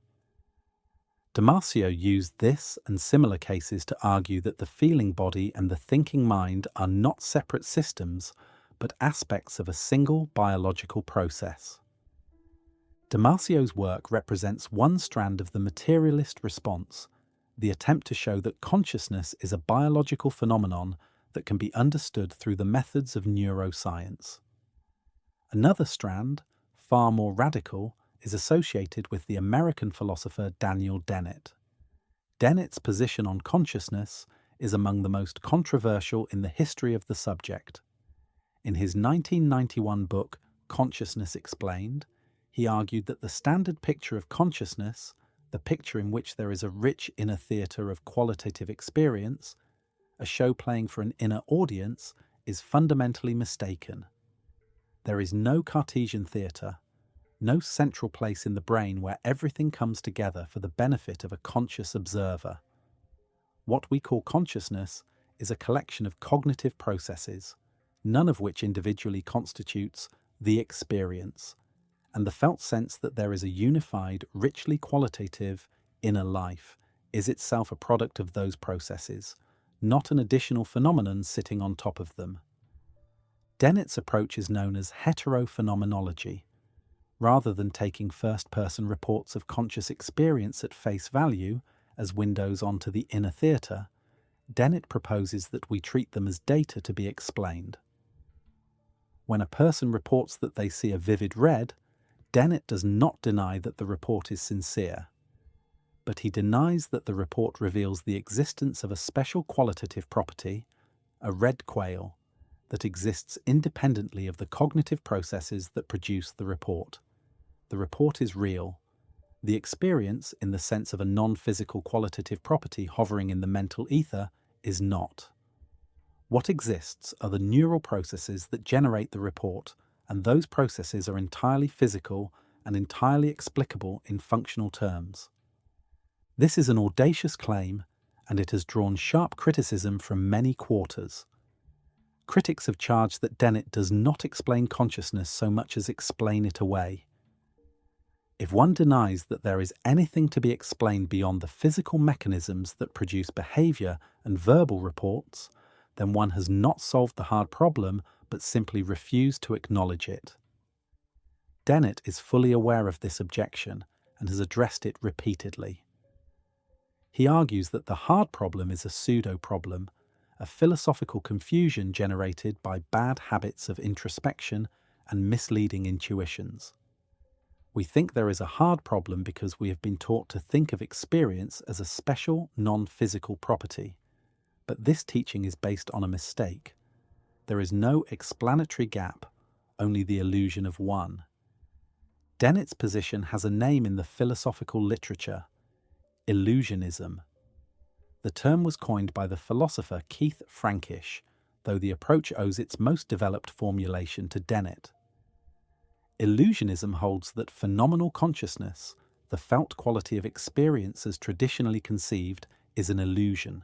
Speaker 1: Damasio used this and similar cases to argue that the feeling body and the thinking mind are not separate systems, but aspects of a single biological process. Damasio's work represents one strand of the materialist response, the attempt to show that consciousness is a biological phenomenon that can be understood through the methods of neuroscience. Another strand, far more radical, is associated with the American philosopher Daniel Dennett. Dennett's position on consciousness is among the most controversial in the history of the subject. In his 1991 book, Consciousness Explained, he argued that the standard picture of consciousness, the picture in which there is a rich inner theatre of qualitative experience, a show playing for an inner audience, is fundamentally mistaken. There is no Cartesian theatre, no central place in the brain where everything comes together for the benefit of a conscious observer. What we call consciousness is a collection of cognitive processes, none of which individually constitutes the experience, and the felt sense that there is a unified, richly qualitative inner life is itself a product of those processes, not an additional phenomenon sitting on top of them. Dennett's approach is known as heterophenomenology. Rather than taking first-person reports of conscious experience at face value as windows onto the inner theatre, Dennett proposes that we treat them as data to be explained. When a person reports that they see a vivid red, Dennett does not deny that the report is sincere, but he denies that the report reveals the existence of a special qualitative property, a red quale, that exists independently of the cognitive processes that produce the report. The report is real. The experience, in the sense of a non-physical qualitative property hovering in the mental ether, is not. What exists are the neural processes that generate the report, and those processes are entirely physical and entirely explicable in functional terms. This is an audacious claim, and it has drawn sharp criticism from many quarters. Critics have charged that Dennett does not explain consciousness so much as explain it away. If one denies that there is anything to be explained beyond the physical mechanisms that produce behavior and verbal reports, then one has not solved the hard problem but simply refused to acknowledge it. Dennett is fully aware of this objection and has addressed it repeatedly. He argues that the hard problem is a pseudo-problem, a philosophical confusion generated by bad habits of introspection and misleading intuitions. We think there is a hard problem because we have been taught to think of experience as a special, non-physical property. But this teaching is based on a mistake. There is no explanatory gap, only the illusion of one. Dennett's position has a name in the philosophical literature: illusionism. The term was coined by the philosopher Keith Frankish, though the approach owes its most developed formulation to Dennett. Illusionism holds that phenomenal consciousness, the felt quality of experience as traditionally conceived, is an illusion.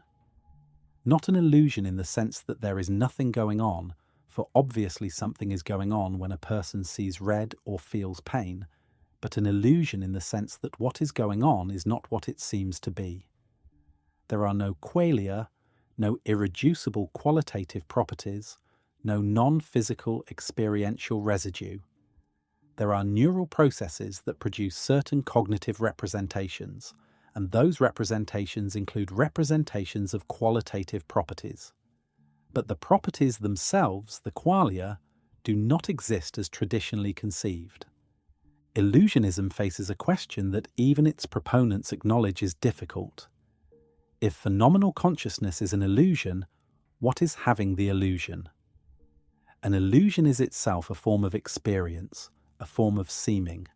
Speaker 1: Not an illusion in the sense that there is nothing going on, for obviously something is going on when a person sees red or feels pain, but an illusion in the sense that what is going on is not what it seems to be. There are no qualia, no irreducible qualitative properties, no non-physical experiential residue. There are neural processes that produce certain cognitive representations, and those representations include representations of qualitative properties. But the properties themselves, the qualia, do not exist as traditionally conceived. Illusionism faces a question that even its proponents acknowledge is difficult. If phenomenal consciousness is an illusion, what is having the illusion? An illusion is itself a form of experience, a form of seeming.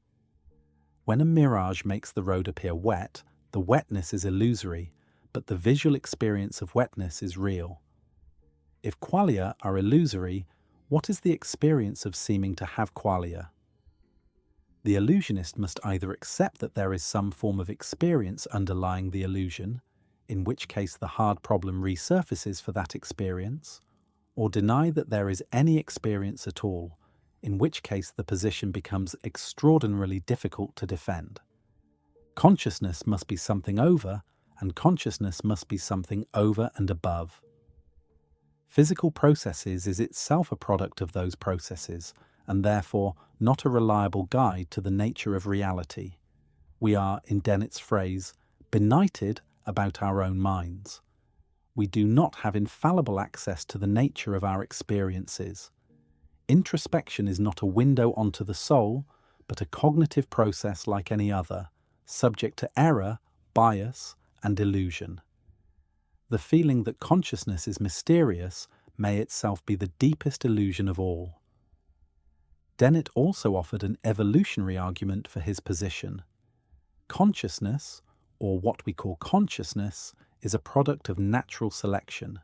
Speaker 1: When a mirage makes the road appear wet, the wetness is illusory, but the visual experience of wetness is real. If qualia are illusory, what is the experience of seeming to have qualia? The illusionist must either accept that there is some form of experience underlying the illusion, in which case the hard problem resurfaces for that experience, or deny that there is any experience at all, in which case the position becomes extraordinarily difficult to defend. Consciousness must be something over, and consciousness must be something over and above. Physical processes is itself a product of those processes, and therefore not a reliable guide to the nature of reality. We are, in Dennett's phrase, benighted about our own minds. We do not have infallible access to the nature of our experiences. Introspection is not a window onto the soul, but a cognitive process like any other, subject to error, bias, and illusion. The feeling that consciousness is mysterious may itself be the deepest illusion of all. Dennett also offered an evolutionary argument for his position. Consciousness, or what we call consciousness, is a product of natural selection.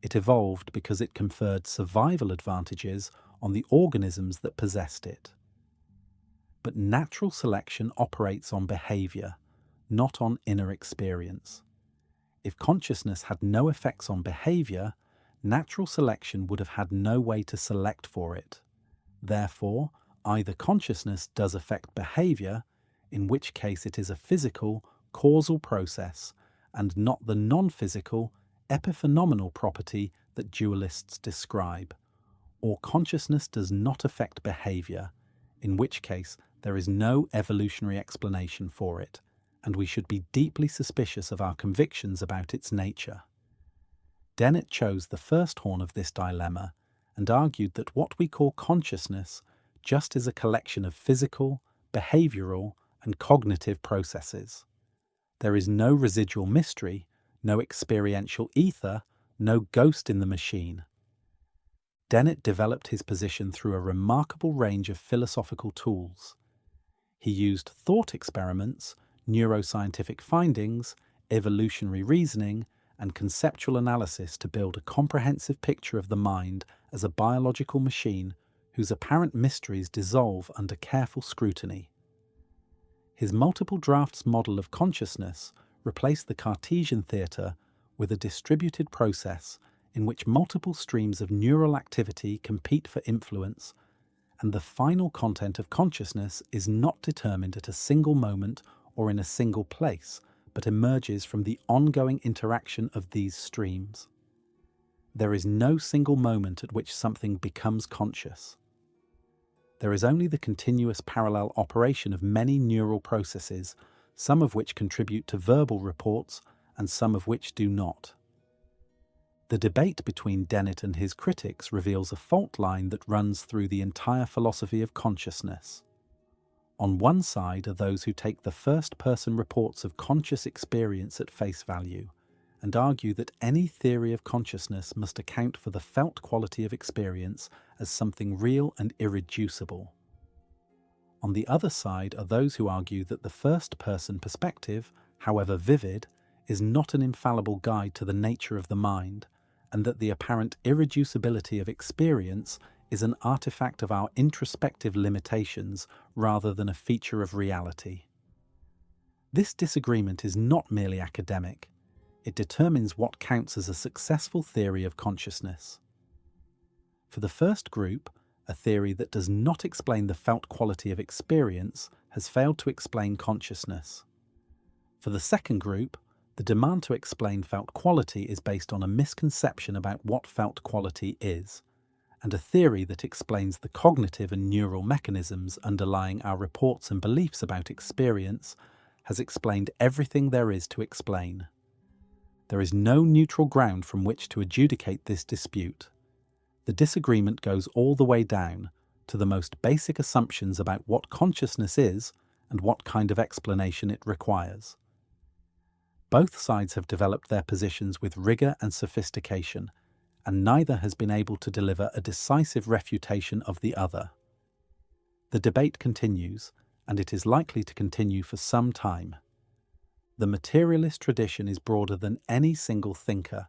Speaker 1: It evolved because it conferred survival advantages on the organisms that possessed it. But natural selection operates on behavior, not on inner experience. If consciousness had no effects on behavior, natural selection would have had no way to select for it. Therefore, either consciousness does affect behavior, in which case it is a physical, causal process, and not the non-physical, epiphenomenal property that dualists describe, or consciousness does not affect behavior, in which case there is no evolutionary explanation for it, and we should be deeply suspicious of our convictions about its nature. Dennett chose the first horn of this dilemma and argued that what we call consciousness just is a collection of physical, behavioral, and cognitive processes. There is no residual mystery, no experiential ether, no ghost in the machine. Dennett developed his position through a remarkable range of philosophical tools. He used thought experiments, neuroscientific findings, evolutionary reasoning, and conceptual analysis to build a comprehensive picture of the mind as a biological machine whose apparent mysteries dissolve under careful scrutiny. His multiple drafts model of consciousness replaced the Cartesian theatre with a distributed process in which multiple streams of neural activity compete for influence, and the final content of consciousness is not determined at a single moment or in a single place, but emerges from the ongoing interaction of these streams. There is no single moment at which something becomes conscious. There is only the continuous parallel operation of many neural processes, some of which contribute to verbal reports and some of which do not. The debate between Dennett and his critics reveals a fault line that runs through the entire philosophy of consciousness. On one side are those who take the first-person reports of conscious experience at face value and argue that any theory of consciousness must account for the felt quality of experience as something real and irreducible. On the other side are those who argue that the first-person perspective, however vivid, is not an infallible guide to the nature of the mind, and that the apparent irreducibility of experience is an artifact of our introspective limitations rather than a feature of reality. This disagreement is not merely academic. It determines what counts as a successful theory of consciousness. For the first group, a theory that does not explain the felt quality of experience has failed to explain consciousness. For the second group, the demand to explain felt quality is based on a misconception about what felt quality is, and a theory that explains the cognitive and neural mechanisms underlying our reports and beliefs about experience has explained everything there is to explain. There is no neutral ground from which to adjudicate this dispute. The disagreement goes all the way down to the most basic assumptions about what consciousness is and what kind of explanation it requires. Both sides have developed their positions with rigor and sophistication, and neither has been able to deliver a decisive refutation of the other. The debate continues, and it is likely to continue for some time. The materialist tradition is broader than any single thinker,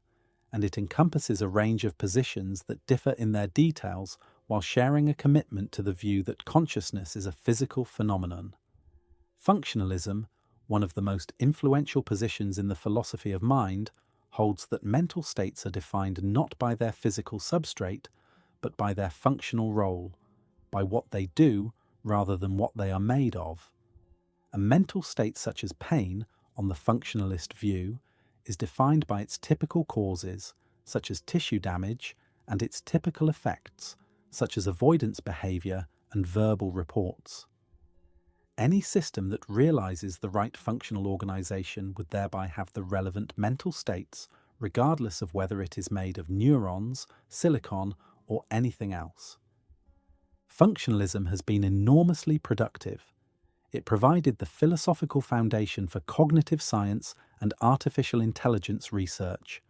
Speaker 1: and it encompasses a range of positions that differ in their details while sharing a commitment to the view that consciousness is a physical phenomenon. Functionalism, one of the most influential positions in the philosophy of mind, holds that mental states are defined not by their physical substrate, but by their functional role, by what they do rather than what they are made of. A mental state such as pain, on the functionalist view, is defined by its typical causes, such as tissue damage, and its typical effects, such as avoidance behavior and verbal reports. Any system that realizes the right functional organization would thereby have the relevant mental states, regardless of whether it is made of neurons, silicon, or anything else. Functionalism has been enormously productive. It provided the philosophical foundation for cognitive science and artificial intelligence research.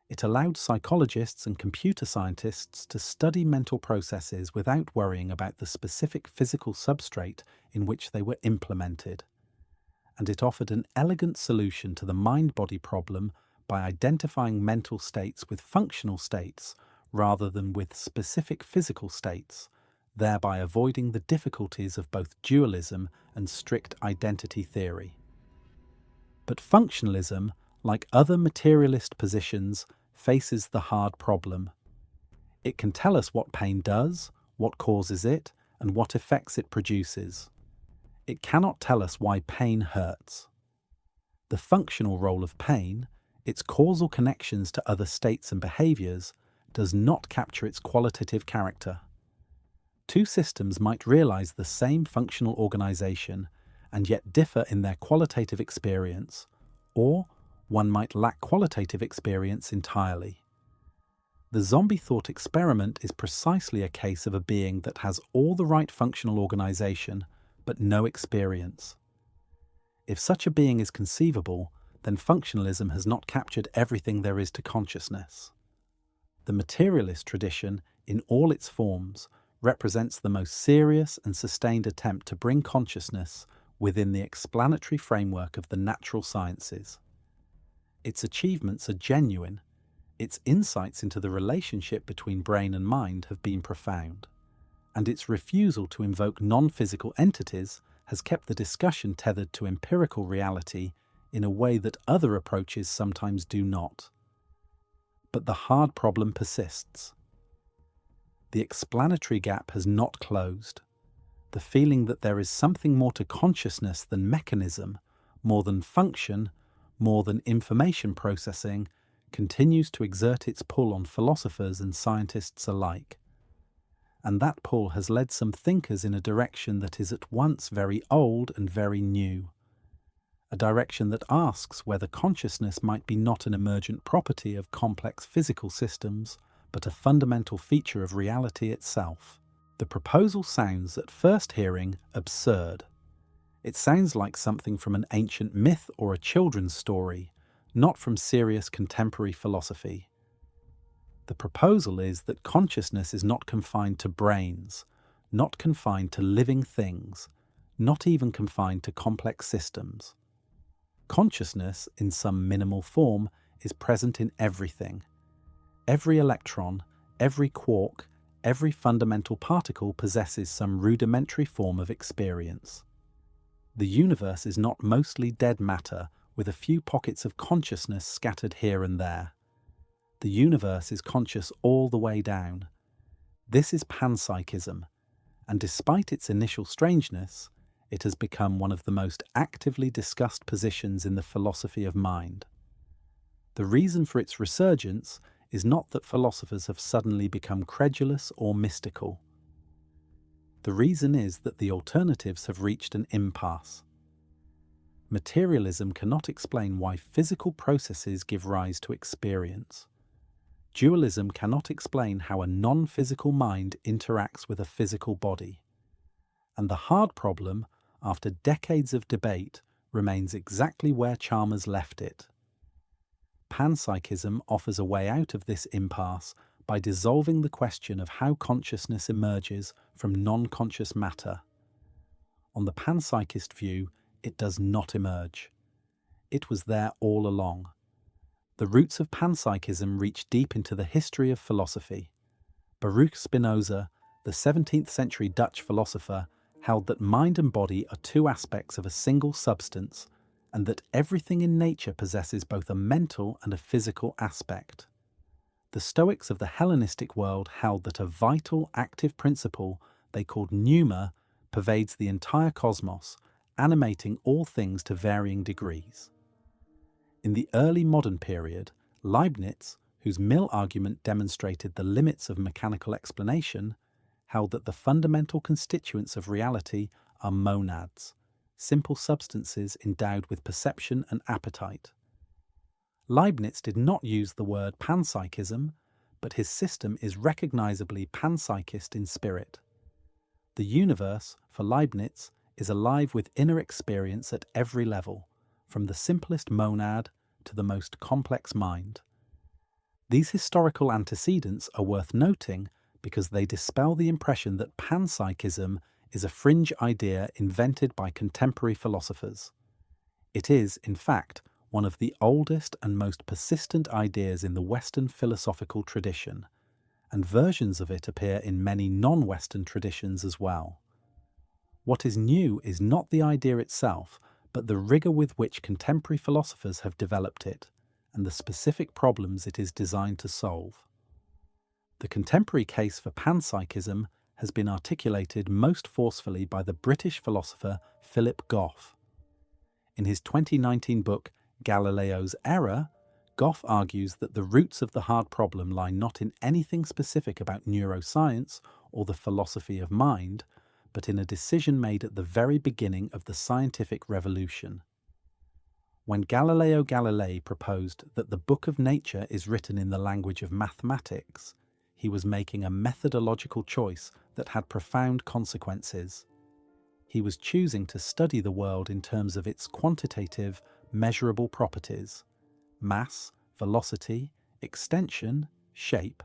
Speaker 1: It allowed psychologists and computer scientists to study mental processes without worrying about the specific physical substrate in which they were implemented. And it offered an elegant solution to the mind-body problem by identifying mental states with functional states rather than with specific physical states, thereby avoiding the difficulties of both dualism and strict identity theory. But functionalism, like other materialist positions, faces the hard problem. It can tell us what pain does, what causes it, and what effects it produces. It cannot tell us why pain hurts. The functional role of pain, its causal connections to other states and behaviors, does not capture its qualitative character. Two systems might realize the same functional organization and yet differ in their qualitative experience, or one might lack qualitative experience entirely. The zombie thought experiment is precisely a case of a being that has all the right functional organization, but no experience. If such a being is conceivable, then functionalism has not captured everything there is to consciousness. The materialist tradition, in all its forms, represents the most serious and sustained attempt to bring consciousness within the explanatory framework of the natural sciences. Its achievements are genuine. Its insights into the relationship between brain and mind have been profound, and its refusal to invoke non-physical entities has kept the discussion tethered to empirical reality in a way that other approaches sometimes do not. But the hard problem persists. The explanatory gap has not closed. The feeling that there is something more to consciousness than mechanism, more than function, more than information processing, continues to exert its pull on philosophers and scientists alike. And that pull has led some thinkers in a direction that is at once very old and very new. A direction that asks whether consciousness might be not an emergent property of complex physical systems, but a fundamental feature of reality itself. The proposal sounds, at first hearing, absurd. It sounds like something from an ancient myth or a children's story, not from serious contemporary philosophy. The proposal is that consciousness is not confined to brains, not confined to living things, not even confined to complex systems. Consciousness, in some minimal form, is present in everything. Every electron, every quark, every fundamental particle possesses some rudimentary form of experience. The universe is not mostly dead matter with a few pockets of consciousness scattered here and there. The universe is conscious all the way down. This is Panpsychism, and despite its initial strangeness, it has become one of the most actively discussed positions in the philosophy of mind. The reason for its resurgence is not that philosophers have suddenly become credulous or mystical. The reason is that the alternatives have reached an impasse. Materialism cannot explain why physical processes give rise to experience. Dualism cannot explain how a non-physical mind interacts with a physical body. And the hard problem, after decades of debate, remains exactly where Chalmers left it. Panpsychism offers a way out of this impasse by dissolving the question of how consciousness emerges from non-conscious matter. On the panpsychist view, it does not emerge. It was there all along. The roots of panpsychism reach deep into the history of philosophy. Baruch Spinoza, the 17th century Dutch philosopher, held that mind and body are two aspects of a single substance, and that everything in nature possesses both a mental and a physical aspect. The Stoics of the Hellenistic world held that a vital, active principle they called pneuma pervades the entire cosmos, animating all things to varying degrees. In the early modern period, Leibniz, whose mill argument demonstrated the limits of mechanical explanation, held that the fundamental constituents of reality are monads, simple substances endowed with perception and appetite. Leibniz did not use the word panpsychism, but his system is recognizably panpsychist in spirit. The universe, for Leibniz, is alive with inner experience at every level, from the simplest monad to the most complex mind. These historical antecedents are worth noting because they dispel the impression that panpsychism is a fringe idea invented by contemporary philosophers. It is, in fact, one of the oldest and most persistent ideas in the Western philosophical tradition, and versions of it appear in many non-Western traditions as well. What is new is not the idea itself, but the rigor with which contemporary philosophers have developed it, and the specific problems it is designed to solve. The contemporary case for panpsychism has been articulated most forcefully by the British philosopher Philip Goff. In his 2019 book, Galileo's Error, Goff argues that the roots of the hard problem lie not in anything specific about neuroscience or the philosophy of mind, but in a decision made at the very beginning of the scientific revolution. When Galileo Galilei proposed that the book of nature is written in the language of mathematics, he was making a methodological choice that had profound consequences. He was choosing to study the world in terms of its quantitative, measurable properties: mass, velocity, extension, shape.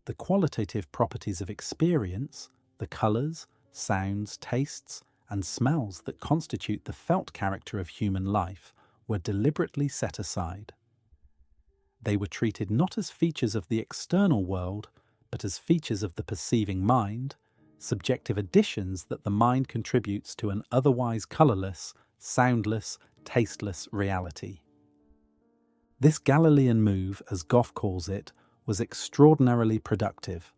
Speaker 1: The qualitative properties of experience, the colours, sounds, tastes, and smells that constitute the felt character of human life, were deliberately set aside. They were treated not as features of the external world, but as features of the perceiving mind, subjective additions that the mind contributes to an otherwise colourless, soundless, tasteless reality. This Galilean move, as Goff calls it, was extraordinarily productive.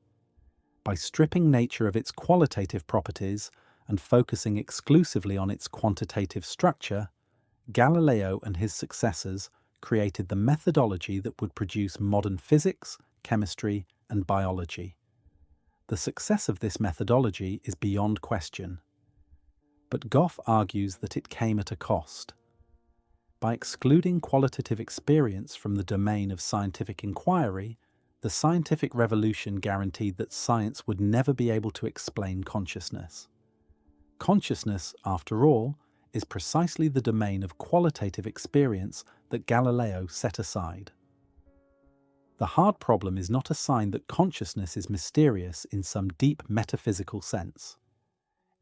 Speaker 1: By stripping nature of its qualitative properties and focusing exclusively on its quantitative structure, Galileo and his successors created the methodology that would produce modern physics, chemistry, and biology. The success of this methodology is beyond question. But Goff argues that it came at a cost. By excluding qualitative experience from the domain of scientific inquiry, the scientific revolution guaranteed that science would never be able to explain consciousness. Consciousness, after all, is precisely the domain of qualitative experience that Galileo set aside. The hard problem is not a sign that consciousness is mysterious in some deep metaphysical sense.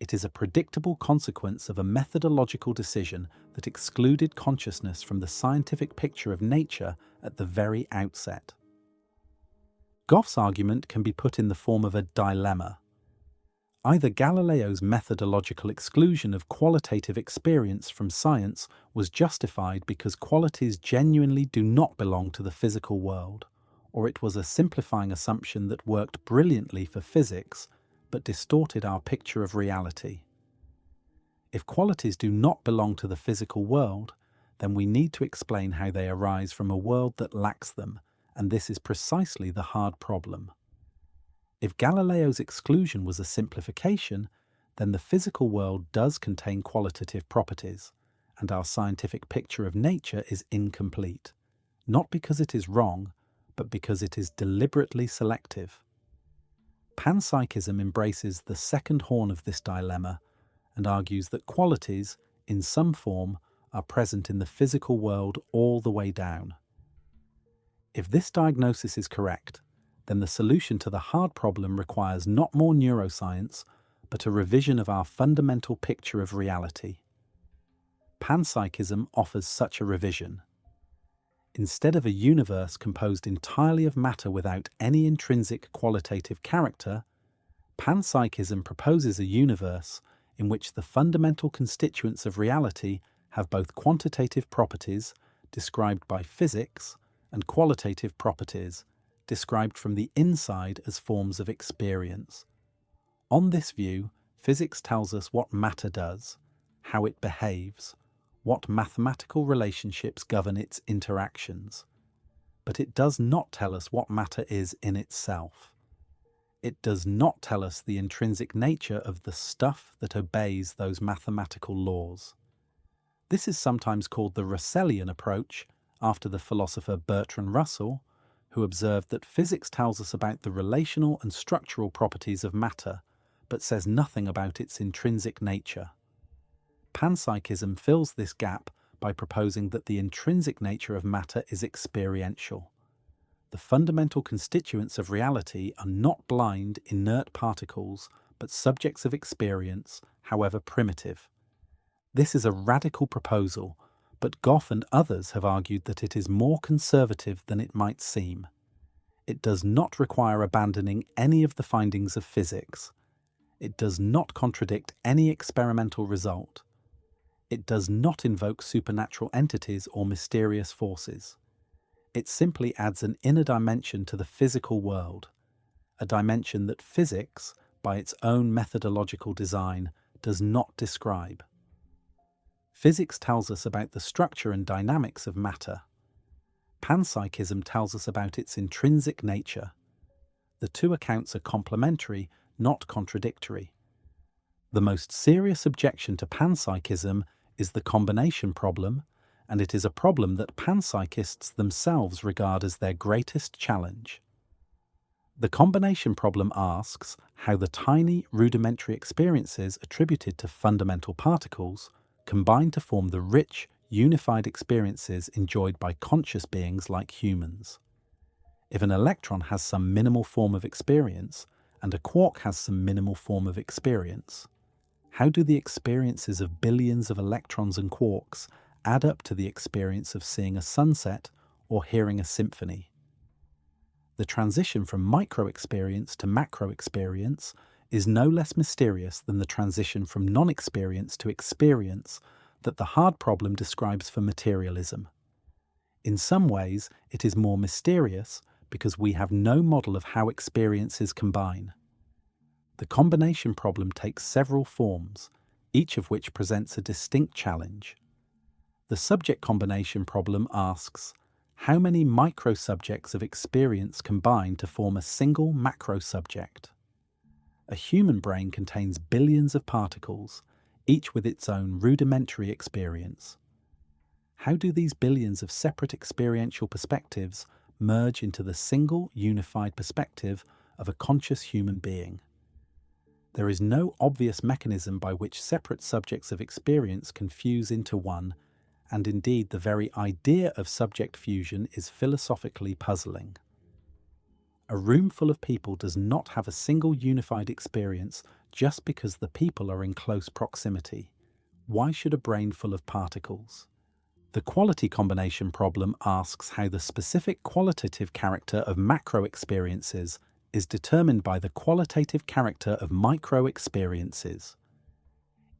Speaker 1: It is a predictable consequence of a methodological decision that excluded consciousness from the scientific picture of nature at the very outset. Goff's argument can be put in the form of a dilemma. Either Galileo's methodological exclusion of qualitative experience from science was justified because qualities genuinely do not belong to the physical world, or it was a simplifying assumption that worked brilliantly for physics but distorted our picture of reality. If qualities do not belong to the physical world, then we need to explain how they arise from a world that lacks them, and this is precisely the hard problem. If Galileo's exclusion was a simplification, then the physical world does contain qualitative properties, and our scientific picture of nature is incomplete, not because it is wrong, but because it is deliberately selective. Panpsychism embraces the second horn of this dilemma and argues that qualities, in some form, are present in the physical world all the way down. If this diagnosis is correct, then the solution to the hard problem requires not more neuroscience, but a revision of our fundamental picture of reality. Panpsychism offers such a revision. Instead of a universe composed entirely of matter without any intrinsic qualitative character, Panpsychism proposes a universe in which the fundamental constituents of reality have both quantitative properties, described by physics, and qualitative properties, described from the inside as forms of experience. On this view, physics tells us what matter does, how it behaves, what mathematical relationships govern its interactions. But it does not tell us what matter is in itself. It does not tell us the intrinsic nature of the stuff that obeys those mathematical laws. This is sometimes called the Russellian approach, after the philosopher Bertrand Russell, who observed that physics tells us about the relational and structural properties of matter, but says nothing about its intrinsic nature. Panpsychism fills this gap by proposing that the intrinsic nature of matter is experiential. The fundamental constituents of reality are not blind, inert particles, but subjects of experience, however primitive. This is a radical proposal, but Goff and others have argued that it is more conservative than it might seem. It does not require abandoning any of the findings of physics. It does not contradict any experimental result. It does not invoke supernatural entities or mysterious forces. It simply adds an inner dimension to the physical world, a dimension that physics, by its own methodological design, does not describe. Physics tells us about the structure and dynamics of matter. Panpsychism tells us about its intrinsic nature. The two accounts are complementary, not contradictory. The most serious objection to panpsychism is the combination problem, and it is a problem that panpsychists themselves regard as their greatest challenge. The combination problem asks how the tiny, rudimentary experiences attributed to fundamental particles combine to form the rich, unified experiences enjoyed by conscious beings like humans. If an electron has some minimal form of experience, and a quark has some minimal form of experience, how do the experiences of billions of electrons and quarks add up to the experience of seeing a sunset or hearing a symphony? The transition from micro-experience to macro-experience is no less mysterious than the transition from non-experience to experience that the hard problem describes for materialism. In some ways, it is more mysterious because we have no model of how experiences combine. The combination problem takes several forms, each of which presents a distinct challenge. The subject combination problem asks, how many micro-subjects of experience combine to form a single macro-subject? A human brain contains billions of particles, each with its own rudimentary experience. How do these billions of separate experiential perspectives merge into the single unified perspective of a conscious human being? There is no obvious mechanism by which separate subjects of experience can fuse into one, and indeed the very idea of subject fusion is philosophically puzzling. A room full of people does not have a single unified experience just because the people are in close proximity. Why should a brain full of particles? The quality combination problem asks how the specific qualitative character of macro experiences is determined by the qualitative character of micro experiences.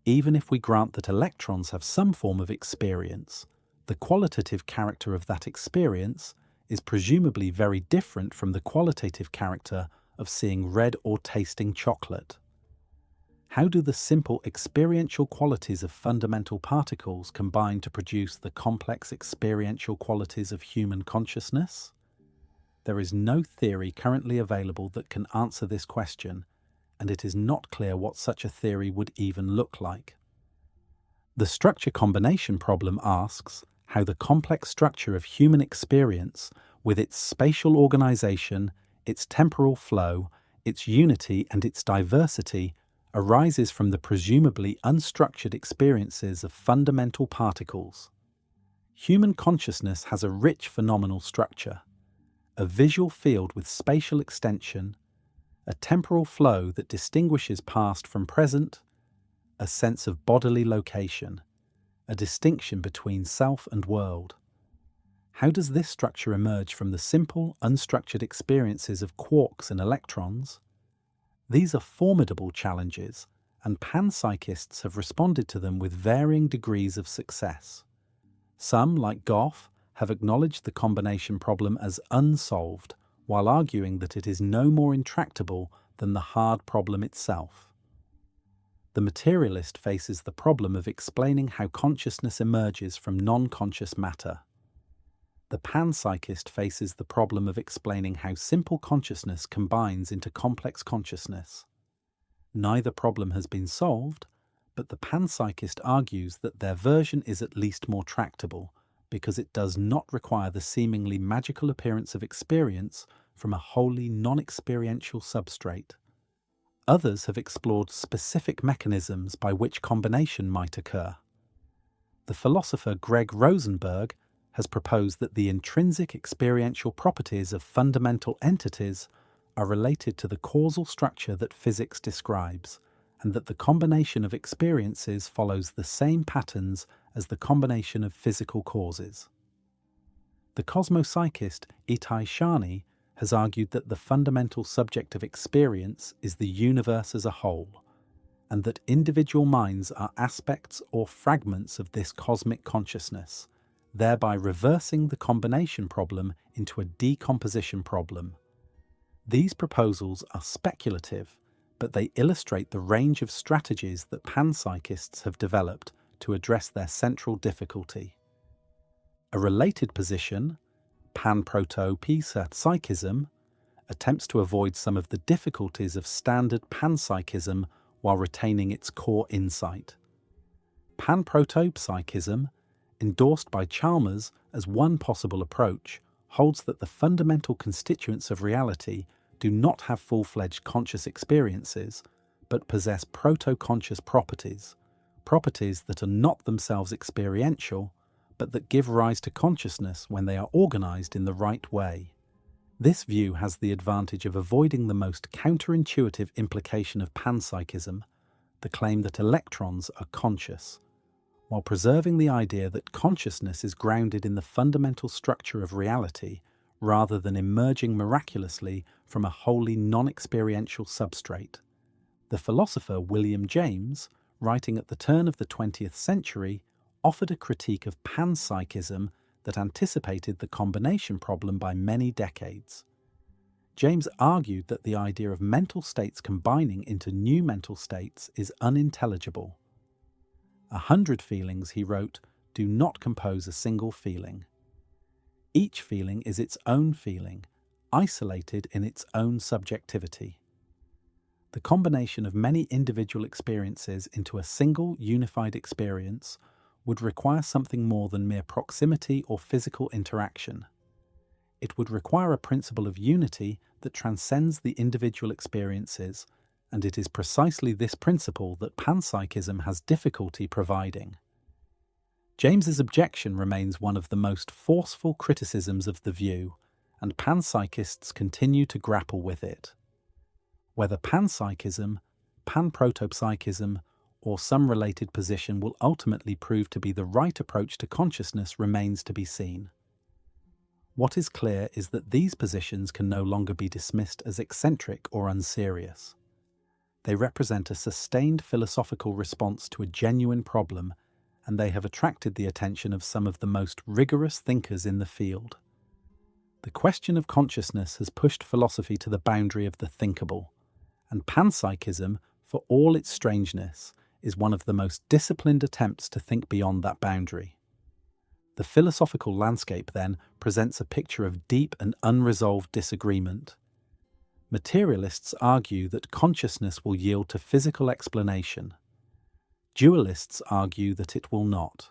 Speaker 1: Even if we grant that electrons have some form of experience, the qualitative character of that experience is presumably very different from the qualitative character of seeing red or tasting chocolate. How do the simple experiential qualities of fundamental particles combine to produce the complex experiential qualities of human consciousness? There is no theory currently available that can answer this question, and it is not clear what such a theory would even look like. The structure combination problem asks how the complex structure of human experience, with its spatial organization, its temporal flow, its unity and its diversity, arises from the presumably unstructured experiences of fundamental particles. Human consciousness has a rich phenomenal structure. a visual field with spatial extension, a temporal flow that distinguishes past from present, a sense of bodily location, a distinction between self and world. How does this structure emerge from the simple, unstructured experiences of quarks and electrons? These are formidable challenges, and panpsychists have responded to them with varying degrees of success. Some, like Goff, have acknowledged the combination problem as unsolved, while arguing that it is no more intractable than the hard problem itself. The materialist faces the problem of explaining how consciousness emerges from non-conscious matter. The panpsychist faces the problem of explaining how simple consciousness combines into complex consciousness. Neither problem has been solved, but the panpsychist argues that their version is at least more tractable, because it does not require the seemingly magical appearance of experience from a wholly non-experiential substrate. Others have explored specific mechanisms by which combination might occur. The philosopher Greg Rosenberg has proposed that the intrinsic experiential properties of fundamental entities are related to the causal structure that physics describes, and that the combination of experiences follows the same patterns as the combination of physical causes. The cosmopsychist Itai Shani has argued that the fundamental subject of experience is the universe as a whole, and that individual minds are aspects or fragments of this cosmic consciousness, thereby reversing the combination problem into a decomposition problem. These proposals are speculative, but they illustrate the range of strategies that panpsychists have developed to address their central difficulty. A related position, panproto-psychism, attempts to avoid some of the difficulties of standard panpsychism while retaining its core insight. Panproto-psychism, endorsed by Chalmers as one possible approach, holds that the fundamental constituents of reality do not have full-fledged conscious experiences, but possess proto-conscious properties, properties that are not themselves experiential, but that give rise to consciousness when they are organized in the right way. This view has the advantage of avoiding the most counterintuitive implication of panpsychism, the claim that electrons are conscious, while preserving the idea that consciousness is grounded in the fundamental structure of reality rather than emerging miraculously from a wholly non-experiential substrate. The philosopher William James, writing at the turn of the 20th century, offered a critique of panpsychism that anticipated the combination problem by many decades. James argued that the idea of mental states combining into new mental states is unintelligible. 100 feelings, he wrote, do not compose a single feeling. Each feeling is its own feeling, isolated in its own subjectivity. The combination of many individual experiences into a single unified experience would require something more than mere proximity or physical interaction. It would require a principle of unity that transcends the individual experiences, and it is precisely this principle that panpsychism has difficulty providing. James's objection remains one of the most forceful criticisms of the view, and panpsychists continue to grapple with it. Whether panpsychism, panprotopsychism, or some related position will ultimately prove to be the right approach to consciousness remains to be seen. What is clear is that these positions can no longer be dismissed as eccentric or unserious. They represent a sustained philosophical response to a genuine problem, and they have attracted the attention of some of the most rigorous thinkers in the field. The question of consciousness has pushed philosophy to the boundary of the thinkable, and panpsychism, for all its strangeness, is one of the most disciplined attempts to think beyond that boundary. The philosophical landscape, then, presents a picture of deep and unresolved disagreement. Materialists argue that consciousness will yield to physical explanation. Dualists argue that it will not.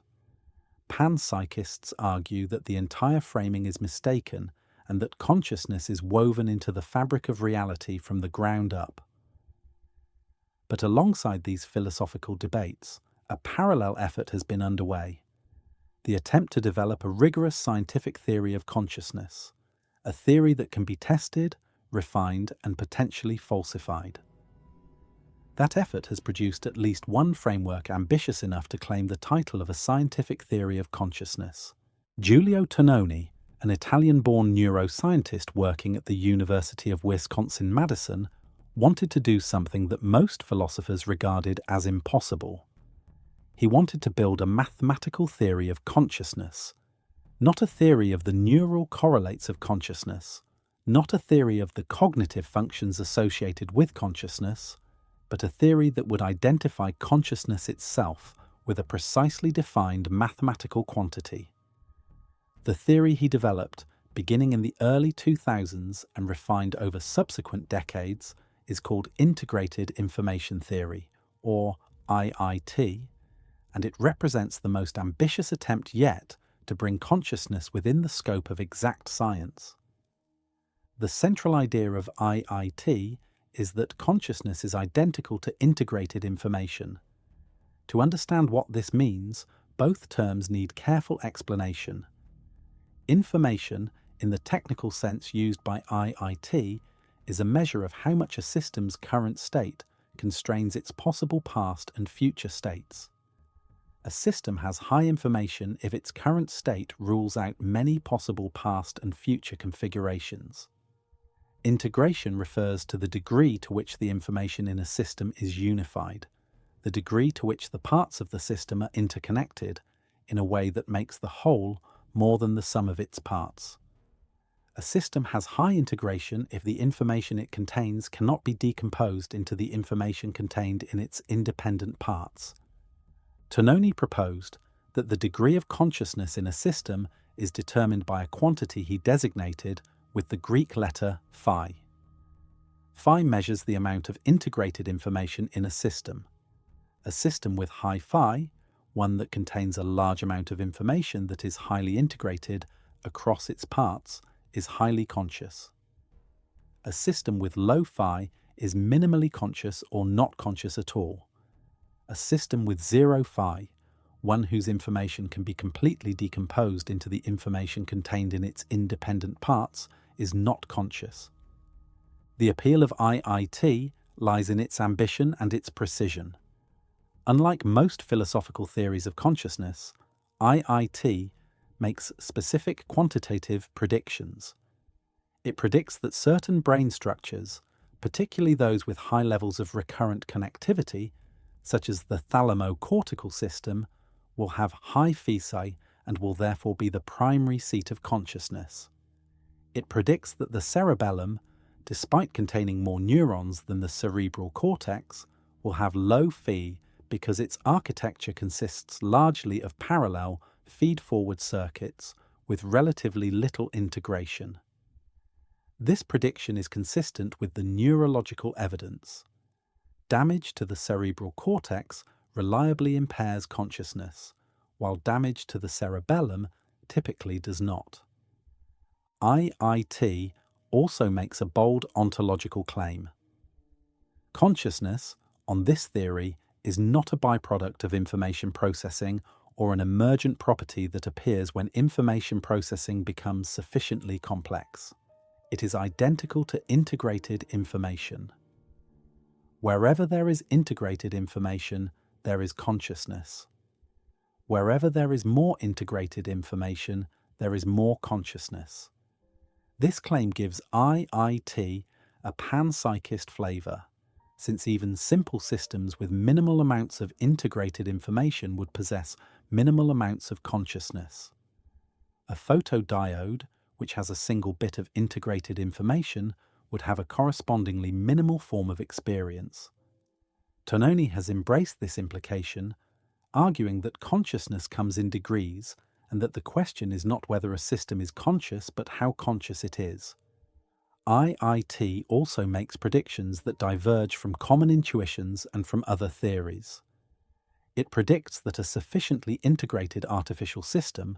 Speaker 1: Panpsychists argue that the entire framing is mistaken and that consciousness is woven into the fabric of reality from the ground up. But alongside these philosophical debates, a parallel effort has been underway: the attempt to develop a rigorous scientific theory of consciousness, a theory that can be tested, refined, and potentially falsified. That effort has produced at least one framework ambitious enough to claim the title of a scientific theory of consciousness. Giulio Tononi, an Italian-born neuroscientist working at the University of Wisconsin-Madison, wanted to do something that most philosophers regarded as impossible. He wanted to build a mathematical theory of consciousness, not a theory of the neural correlates of consciousness, not a theory of the cognitive functions associated with consciousness, but a theory that would identify consciousness itself with a precisely defined mathematical quantity. The theory he developed, beginning in the early 2000s and refined over subsequent decades, is called Integrated Information Theory, or IIT, and it represents the most ambitious attempt yet to bring consciousness within the scope of exact science. The central idea of IIT is that consciousness is identical to integrated information. To understand what this means, both terms need careful explanation. Information, in the technical sense used by IIT, is a measure of how much a system's current state constrains its possible past and future states. A system has high information if its current state rules out many possible past and future configurations. Integration refers to the degree to which the information in a system is unified, the degree to which the parts of the system are interconnected in a way that makes the whole more than the sum of its parts. A system has high integration if the information it contains cannot be decomposed into the information contained in its independent parts. Tononi proposed that the degree of consciousness in a system is determined by a quantity he designated with the Greek letter phi. Phi measures the amount of integrated information in a system. A system with high phi, one that contains a large amount of information that is highly integrated across its parts, is highly conscious. A system with low phi is minimally conscious or not conscious at all. A system with zero phi, one whose information can be completely decomposed into the information contained in its independent parts, is not conscious. The appeal of IIT lies in its ambition and its precision. Unlike most philosophical theories of consciousness, IIT makes specific quantitative predictions. It predicts that certain brain structures, particularly those with high levels of recurrent connectivity, such as the thalamocortical system, will have high foci and will therefore be the primary seat of consciousness. It predicts that the cerebellum, despite containing more neurons than the cerebral cortex, will have low phi because its architecture consists largely of parallel feed-forward circuits with relatively little integration. This prediction is consistent with the neurological evidence. Damage to the cerebral cortex reliably impairs consciousness, while damage to the cerebellum typically does not. IIT also makes a bold ontological claim. Consciousness, on this theory, is not a byproduct of information processing or an emergent property that appears when information processing becomes sufficiently complex. It is identical to integrated information. Wherever there is integrated information, there is consciousness. Wherever there is more integrated information, there is more consciousness. This claim gives IIT a panpsychist flavor, since even simple systems with minimal amounts of integrated information would possess minimal amounts of consciousness. A photodiode, which has a single bit of integrated information, would have a correspondingly minimal form of experience. Tononi has embraced this implication, arguing that consciousness comes in degrees and that the question is not whether a system is conscious but how conscious it is. IIT also makes predictions that diverge from common intuitions and from other theories. It predicts that a sufficiently integrated artificial system,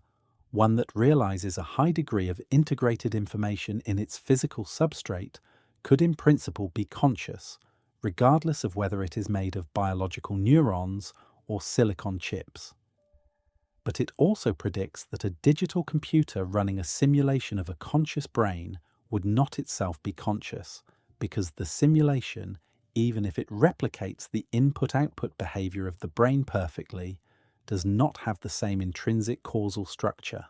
Speaker 1: one that realizes a high degree of integrated information in its physical substrate, could in principle be conscious, regardless of whether it is made of biological neurons or silicon chips. But it also predicts that a digital computer running a simulation of a conscious brain would not itself be conscious, because the simulation, even if it replicates the input-output behavior of the brain perfectly, does not have the same intrinsic causal structure.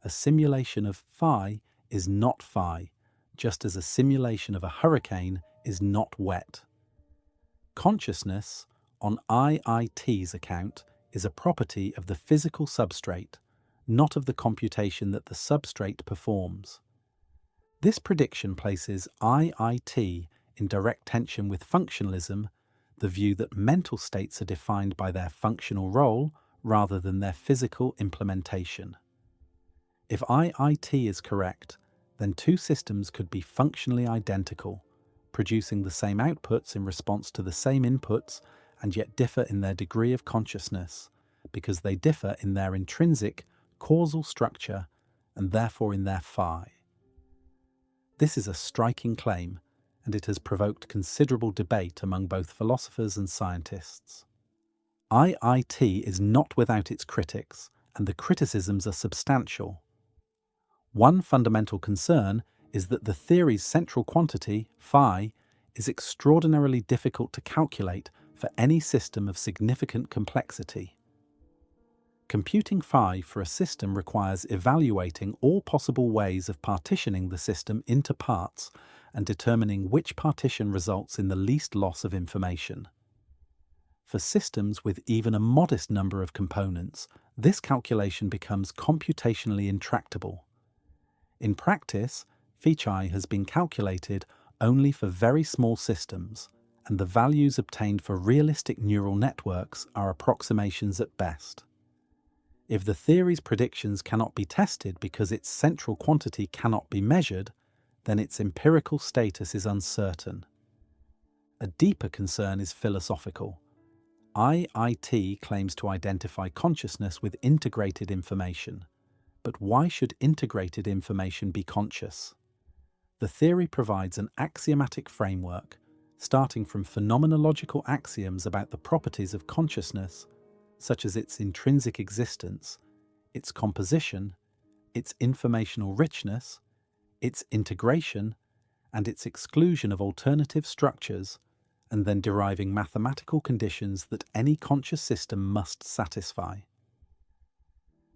Speaker 1: A simulation of phi is not phi, just as a simulation of a hurricane is not wet. Consciousness, on IIT's account, is a property of the physical substrate, not of the computation that the substrate performs. This prediction places IIT in direct tension with functionalism, the view that mental states are defined by their functional role rather than their physical implementation. If IIT is correct, then two systems could be functionally identical, producing the same outputs in response to the same inputs, and yet differ in their degree of consciousness, because they differ in their intrinsic causal structure and therefore in their phi. This is a striking claim, and it has provoked considerable debate among both philosophers and scientists. IIT is not without its critics, and the criticisms are substantial. One fundamental concern is that the theory's central quantity, phi, is extraordinarily difficult to calculate for any system of significant complexity. Computing phi for a system requires evaluating all possible ways of partitioning the system into parts and determining which partition results in the least loss of information. For systems with even a modest number of components, this calculation becomes computationally intractable. In practice, phi has been calculated only for very small systems, and the values obtained for realistic neural networks are approximations at best. If the theory's predictions cannot be tested because its central quantity cannot be measured, then its empirical status is uncertain. A deeper concern is philosophical. IIT claims to identify consciousness with integrated information. But why should integrated information be conscious? The theory provides an axiomatic framework, starting from phenomenological axioms about the properties of consciousness, such as its intrinsic existence, its composition, its informational richness, its integration, and its exclusion of alternative structures, and then deriving mathematical conditions that any conscious system must satisfy.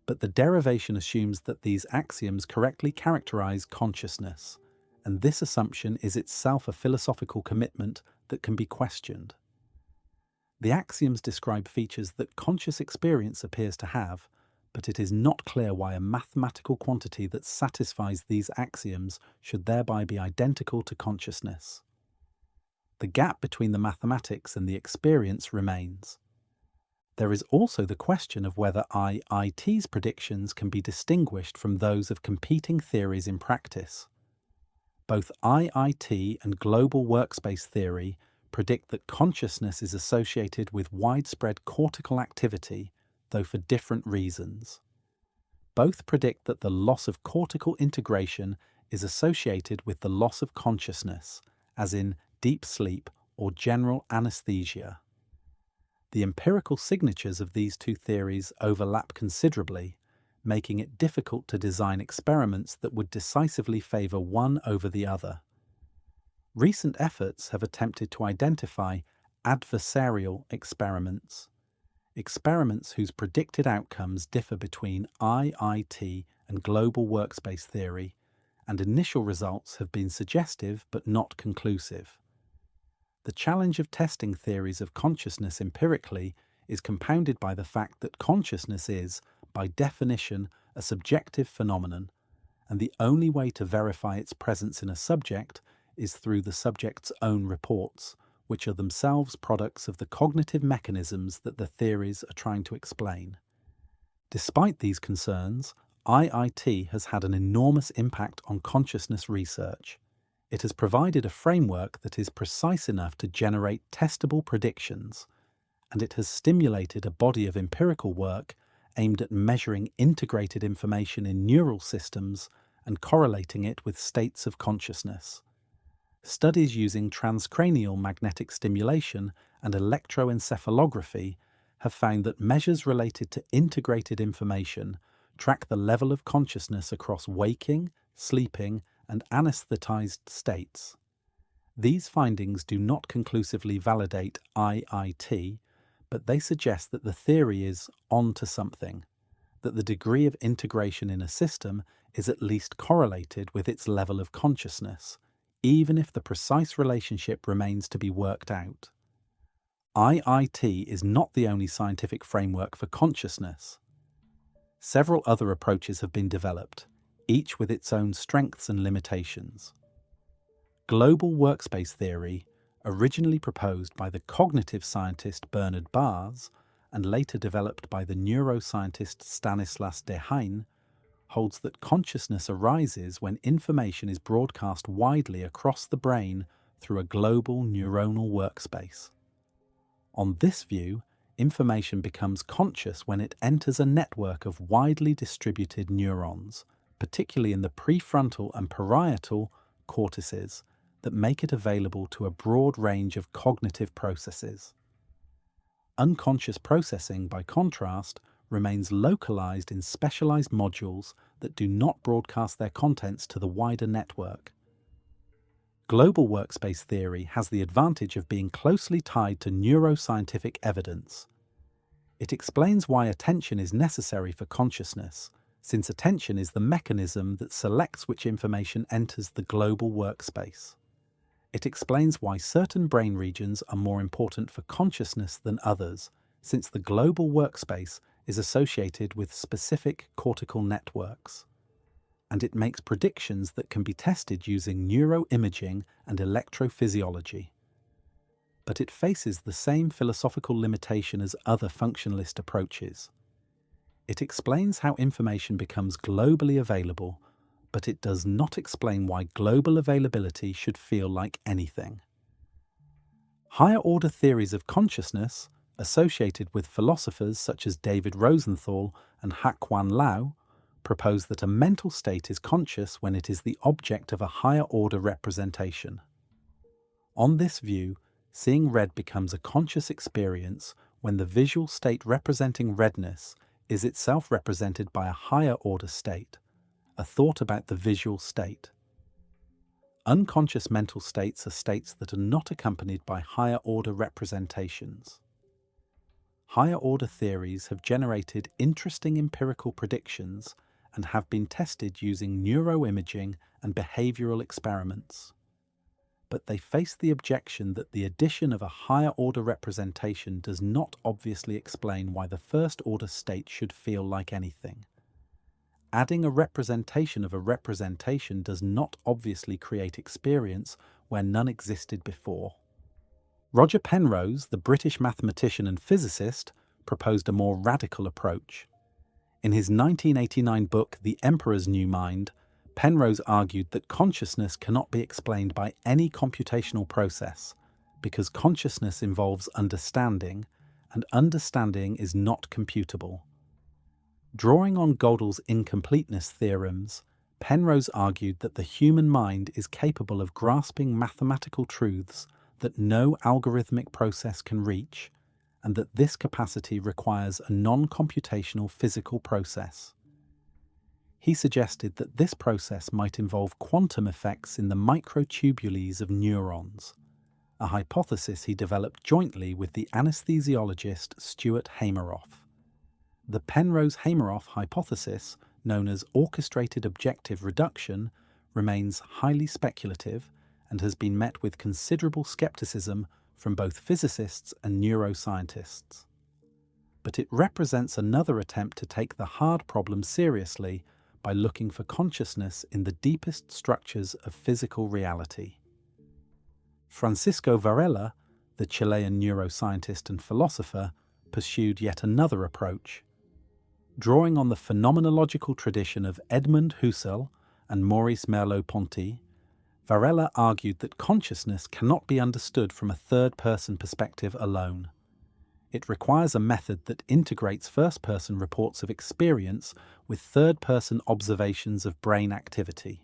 Speaker 1: But the derivation assumes that these axioms correctly characterize consciousness, and this assumption is itself a philosophical commitment that can be questioned. The axioms describe features that conscious experience appears to have, but it is not clear why a mathematical quantity that satisfies these axioms should thereby be identical to consciousness. The gap between the mathematics and the experience remains. There is also the question of whether IIT's predictions can be distinguished from those of competing theories in practice. Both IIT and global workspace theory predict that consciousness is associated with widespread cortical activity, though for different reasons. Both predict that the loss of cortical integration is associated with the loss of consciousness, as in deep sleep or general anesthesia. The empirical signatures of these two theories overlap considerably, making it difficult to design experiments that would decisively favor one over the other. Recent efforts have attempted to identify adversarial experiments, experiments whose predicted outcomes differ between IIT and global workspace theory, and initial results have been suggestive but not conclusive. The challenge of testing theories of consciousness empirically is compounded by the fact that consciousness is, by definition, a subjective phenomenon, and the only way to verify its presence in a subject is through the subject's own reports, which are themselves products of the cognitive mechanisms that the theories are trying to explain. Despite these concerns, IIT has had an enormous impact on consciousness research. It has provided a framework that is precise enough to generate testable predictions, and it has stimulated a body of empirical work aimed at measuring integrated information in neural systems and correlating it with states of consciousness. Studies using transcranial magnetic stimulation and electroencephalography have found that measures related to integrated information track the level of consciousness across waking, sleeping, and anesthetized states. These findings do not conclusively validate IIT, but they suggest that the theory is on to something, that the degree of integration in a system is at least correlated with its level of consciousness, even if the precise relationship remains to be worked out. IIT is not the only scientific framework for consciousness. Several other approaches have been developed, each with its own strengths and limitations. Global workspace theory, originally proposed by the cognitive scientist Bernard Baars and later developed by the neuroscientist Stanislas Dehaene, holds that consciousness arises when information is broadcast widely across the brain through a global neuronal workspace. On this view, information becomes conscious when it enters a network of widely distributed neurons, particularly in the prefrontal and parietal cortices, that make it available to a broad range of cognitive processes. Unconscious processing, by contrast, remains localized in specialized modules that do not broadcast their contents to the wider network. Global workspace theory has the advantage of being closely tied to neuroscientific evidence. It explains why attention is necessary for consciousness, since attention is the mechanism that selects which information enters the global workspace. It explains why certain brain regions are more important for consciousness than others, since the global workspace is associated with specific cortical networks. And it makes predictions that can be tested using neuroimaging and electrophysiology. But it faces the same philosophical limitation as other functionalist approaches. It explains how information becomes globally available, but it does not explain why global availability should feel like anything. Higher-order theories of consciousness, associated with philosophers such as David Rosenthal and Hak-Wan Lau, propose that a mental state is conscious when it is the object of a higher-order representation. On this view, seeing red becomes a conscious experience when the visual state representing redness is itself represented by a higher-order state, a thought about the visual state. Unconscious mental states are states that are not accompanied by higher-order representations. Higher-order theories have generated interesting empirical predictions and have been tested using neuroimaging and behavioral experiments. But they face the objection that the addition of a higher-order representation does not obviously explain why the first-order state should feel like anything. Adding a representation of a representation does not obviously create experience where none existed before. Roger Penrose, the British mathematician and physicist, proposed a more radical approach. In his 1989 book, The Emperor's New Mind, Penrose argued that consciousness cannot be explained by any computational process, because consciousness involves understanding, and understanding is not computable. Drawing on Gödel's incompleteness theorems, Penrose argued that the human mind is capable of grasping mathematical truths that no algorithmic process can reach, and that this capacity requires a non-computational physical process. He suggested that this process might involve quantum effects in the microtubules of neurons, a hypothesis he developed jointly with the anesthesiologist Stuart Hameroff. The Penrose-Hameroff hypothesis, known as orchestrated objective reduction, remains highly speculative and has been met with considerable skepticism from both physicists and neuroscientists. But it represents another attempt to take the hard problem seriously by looking for consciousness in the deepest structures of physical reality. Francisco Varela, the Chilean neuroscientist and philosopher, pursued yet another approach. Drawing on the phenomenological tradition of Edmund Husserl and Maurice Merleau-Ponty, Varela argued that consciousness cannot be understood from a third-person perspective alone. It requires a method that integrates first-person reports of experience with third-person observations of brain activity.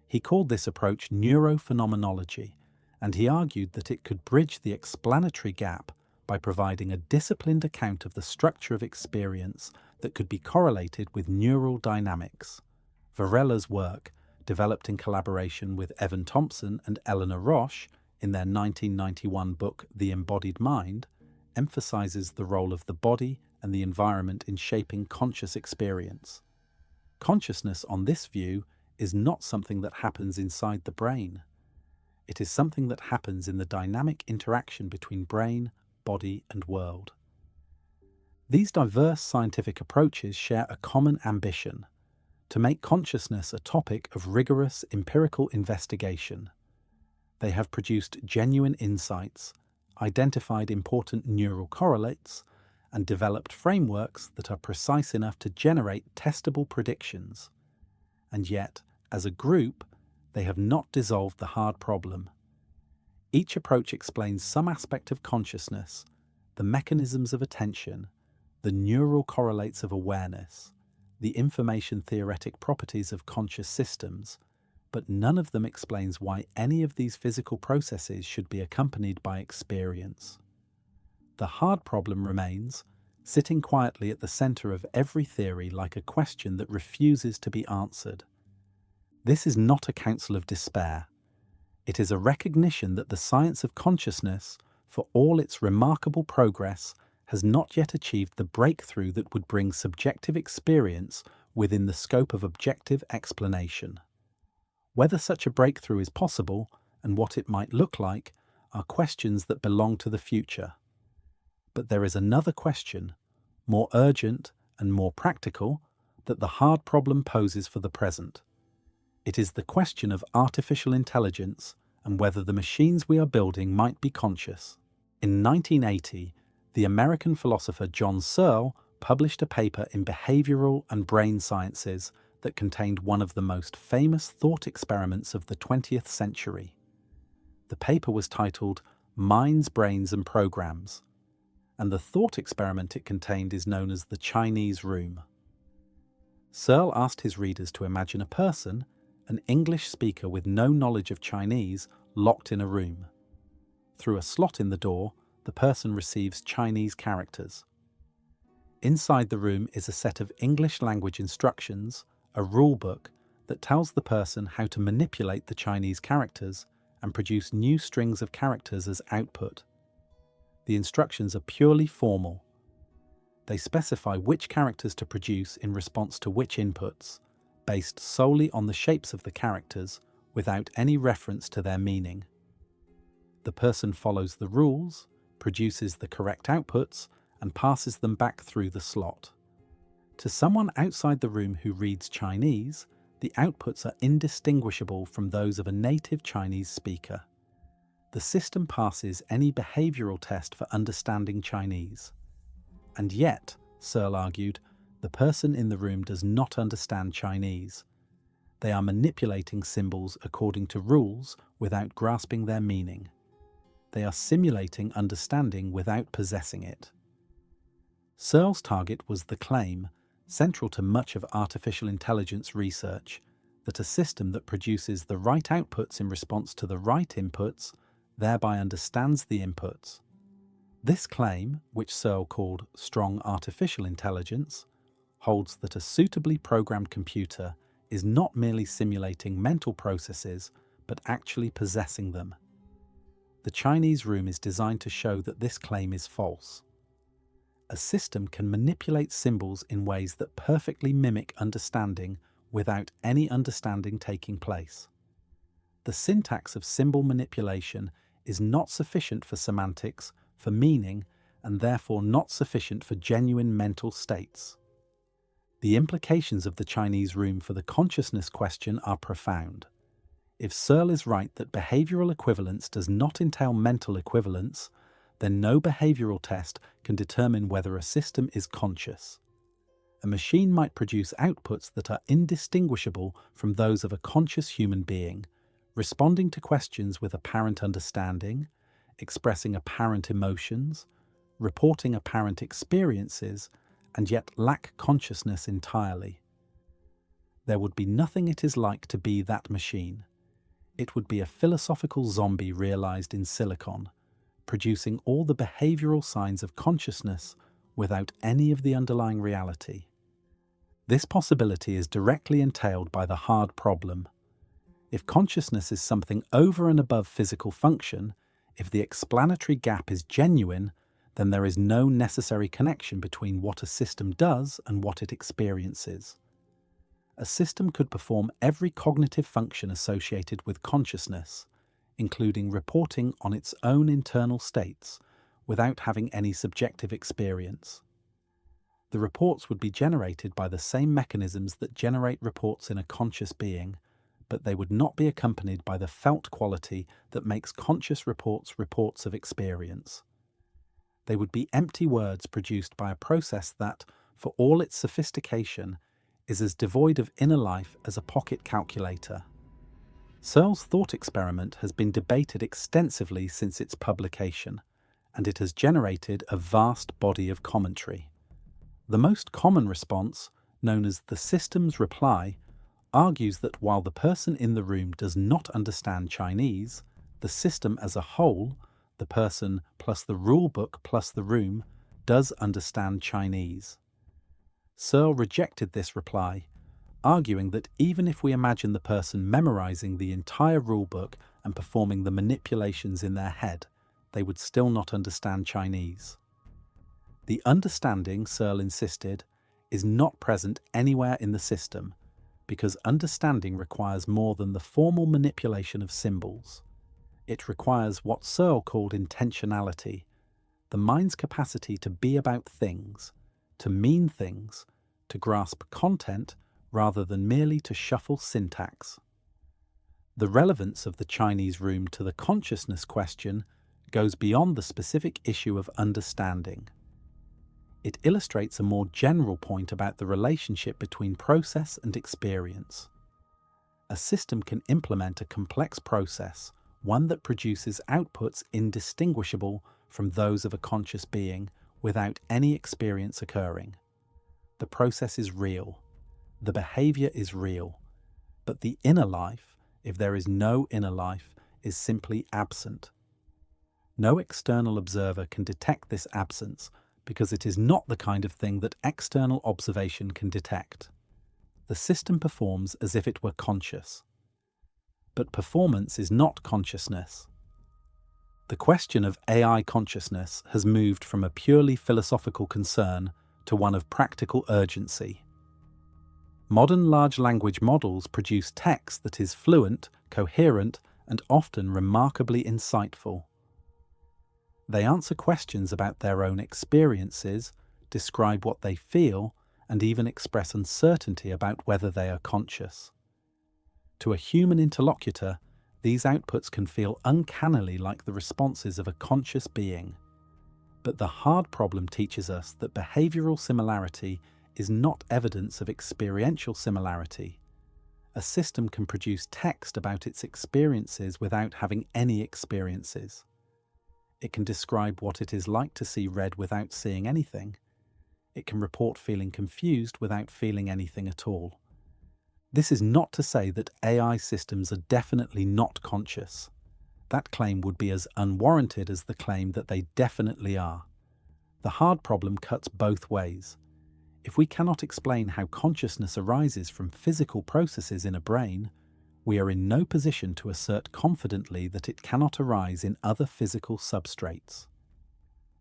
Speaker 1: He called this approach neurophenomenology, and he argued that it could bridge the explanatory gap by providing a disciplined account of the structure of experience that could be correlated with neural dynamics. Varela's work, developed in collaboration with Evan Thompson and Eleanor Roche in their 1991 book The Embodied Mind, emphasizes the role of the body and the environment in shaping conscious experience. Consciousness, on this view, is not something that happens inside the brain. It is something that happens in the dynamic interaction between brain, body, and world. These diverse scientific approaches share a common ambition: to make consciousness a topic of rigorous empirical investigation. They have produced genuine insights, identified important neural correlates, and developed frameworks that are precise enough to generate testable predictions. And yet, as a group, they have not dissolved the hard problem. Each approach explains some aspect of consciousness, the mechanisms of attention, the neural correlates of awareness, the information theoretic properties of conscious systems, but none of them explains why any of these physical processes should be accompanied by experience. The hard problem remains, sitting quietly at the center of every theory like a question that refuses to be answered. This is not a counsel of despair. It is a recognition that the science of consciousness, for all its remarkable progress, has not yet achieved the breakthrough that would bring subjective experience within the scope of objective explanation. Whether such a breakthrough is possible and what it might look like are questions that belong to the future. But there is another question, more urgent and more practical, that the hard problem poses for the present. It is the question of artificial intelligence and whether the machines we are building might be conscious. In 1980, the American philosopher John Searle published a paper in Behavioral and Brain Sciences that contained one of the most famous thought experiments of the 20th century. The paper was titled Minds, Brains and Programs, and the thought experiment it contained is known as the Chinese Room. Searle asked his readers to imagine a person, an English speaker with no knowledge of Chinese, locked in a room. Through a slot in the door, the person receives Chinese characters. Inside the room is a set of English language instructions, a rule book that tells the person how to manipulate the Chinese characters and produce new strings of characters as output. The instructions are purely formal. They specify which characters to produce in response to which inputs, based solely on the shapes of the characters without any reference to their meaning. The person follows the rules, produces the correct outputs, and passes them back through the slot. To someone outside the room who reads Chinese, the outputs are indistinguishable from those of a native Chinese speaker. The system passes any behavioral test for understanding Chinese. And yet, Searle argued, the person in the room does not understand Chinese. They are manipulating symbols according to rules without grasping their meaning. They are simulating understanding without possessing it. Searle's target was the claim, central to much of artificial intelligence research, that a system that produces the right outputs in response to the right inputs thereby understands the inputs. This claim, which Searle called strong artificial intelligence, holds that a suitably programmed computer is not merely simulating mental processes, but actually possessing them. The Chinese Room is designed to show that this claim is false. A system can manipulate symbols in ways that perfectly mimic understanding without any understanding taking place. The syntax of symbol manipulation is not sufficient for semantics, for meaning, and therefore not sufficient for genuine mental states. The implications of the Chinese Room for the consciousness question are profound. If Searle is right that behavioral equivalence does not entail mental equivalence, then no behavioral test can determine whether a system is conscious. A machine might produce outputs that are indistinguishable from those of a conscious human being, responding to questions with apparent understanding, expressing apparent emotions, reporting apparent experiences, and yet lack consciousness entirely. There would be nothing it is like to be that machine. It would be a philosophical zombie realized in silicon, producing all the behavioral signs of consciousness without any of the underlying reality. This possibility is directly entailed by the hard problem. If consciousness is something over and above physical function, if the explanatory gap is genuine, then there is no necessary connection between what a system does and what it experiences. A system could perform every cognitive function associated with consciousness, including reporting on its own internal states, without having any subjective experience. The reports would be generated by the same mechanisms that generate reports in a conscious being, but they would not be accompanied by the felt quality that makes conscious reports reports of experience. They would be empty words produced by a process that, for all its sophistication, is as devoid of inner life as a pocket calculator. Searle's thought experiment has been debated extensively since its publication, and it has generated a vast body of commentary. The most common response, known as the system's reply, argues that while the person in the room does not understand Chinese, the system as a whole, the person plus the rulebook plus the room, does understand Chinese. Searle rejected this reply, arguing that even if we imagine the person memorizing the entire rulebook and performing the manipulations in their head, they would still not understand Chinese. The understanding, Searle insisted, is not present anywhere in the system, because understanding requires more than the formal manipulation of symbols. It requires what Searle called intentionality, the mind's capacity to be about things, to mean things, to grasp content rather than merely to shuffle syntax. The relevance of the Chinese room to the consciousness question goes beyond the specific issue of understanding. It illustrates a more general point about the relationship between process and experience. A system can implement a complex process, one that produces outputs indistinguishable from those of a conscious being, without any experience occurring. The process is real. The behavior is real. But the inner life, if there is no inner life, is simply absent. No external observer can detect this absence because it is not the kind of thing that external observation can detect. The system performs as if it were conscious. But performance is not consciousness. The question of AI consciousness has moved from a purely philosophical concern to one of practical urgency. Modern large language models produce text that is fluent, coherent, and often remarkably insightful. They answer questions about their own experiences, describe what they feel, and even express uncertainty about whether they are conscious. To a human interlocutor, these outputs can feel uncannily like the responses of a conscious being. But the hard problem teaches us that behavioral similarity is not evidence of experiential similarity. A system can produce text about its experiences without having any experiences. It can describe what it is like to see red without seeing anything. It can report feeling confused without feeling anything at all. This is not to say that AI systems are definitely not conscious. That claim would be as unwarranted as the claim that they definitely are. The hard problem cuts both ways. If we cannot explain how consciousness arises from physical processes in a brain, we are in no position to assert confidently that it cannot arise in other physical substrates.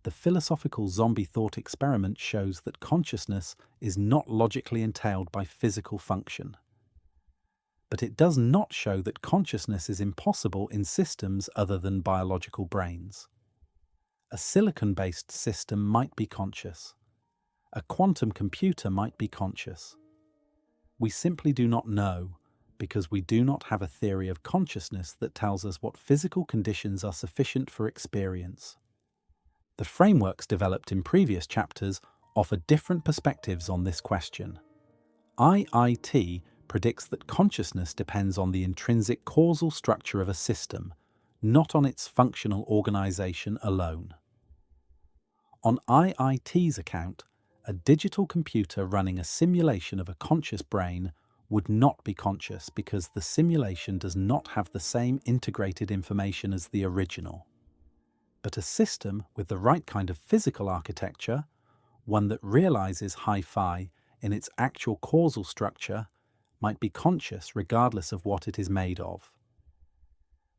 Speaker 1: The philosophical zombie thought experiment shows that consciousness is not logically entailed by physical function. But it does not show that consciousness is impossible in systems other than biological brains. A silicon-based system might be conscious. A quantum computer might be conscious. We simply do not know, because we do not have a theory of consciousness that tells us what physical conditions are sufficient for experience. The frameworks developed in previous chapters offer different perspectives on this question. IIT predicts that consciousness depends on the intrinsic causal structure of a system, not on its functional organization alone. On IIT's account, a digital computer running a simulation of a conscious brain would not be conscious because the simulation does not have the same integrated information as the original. But a system with the right kind of physical architecture, one that realizes hi-fi in its actual causal structure, might be conscious regardless of what it is made of.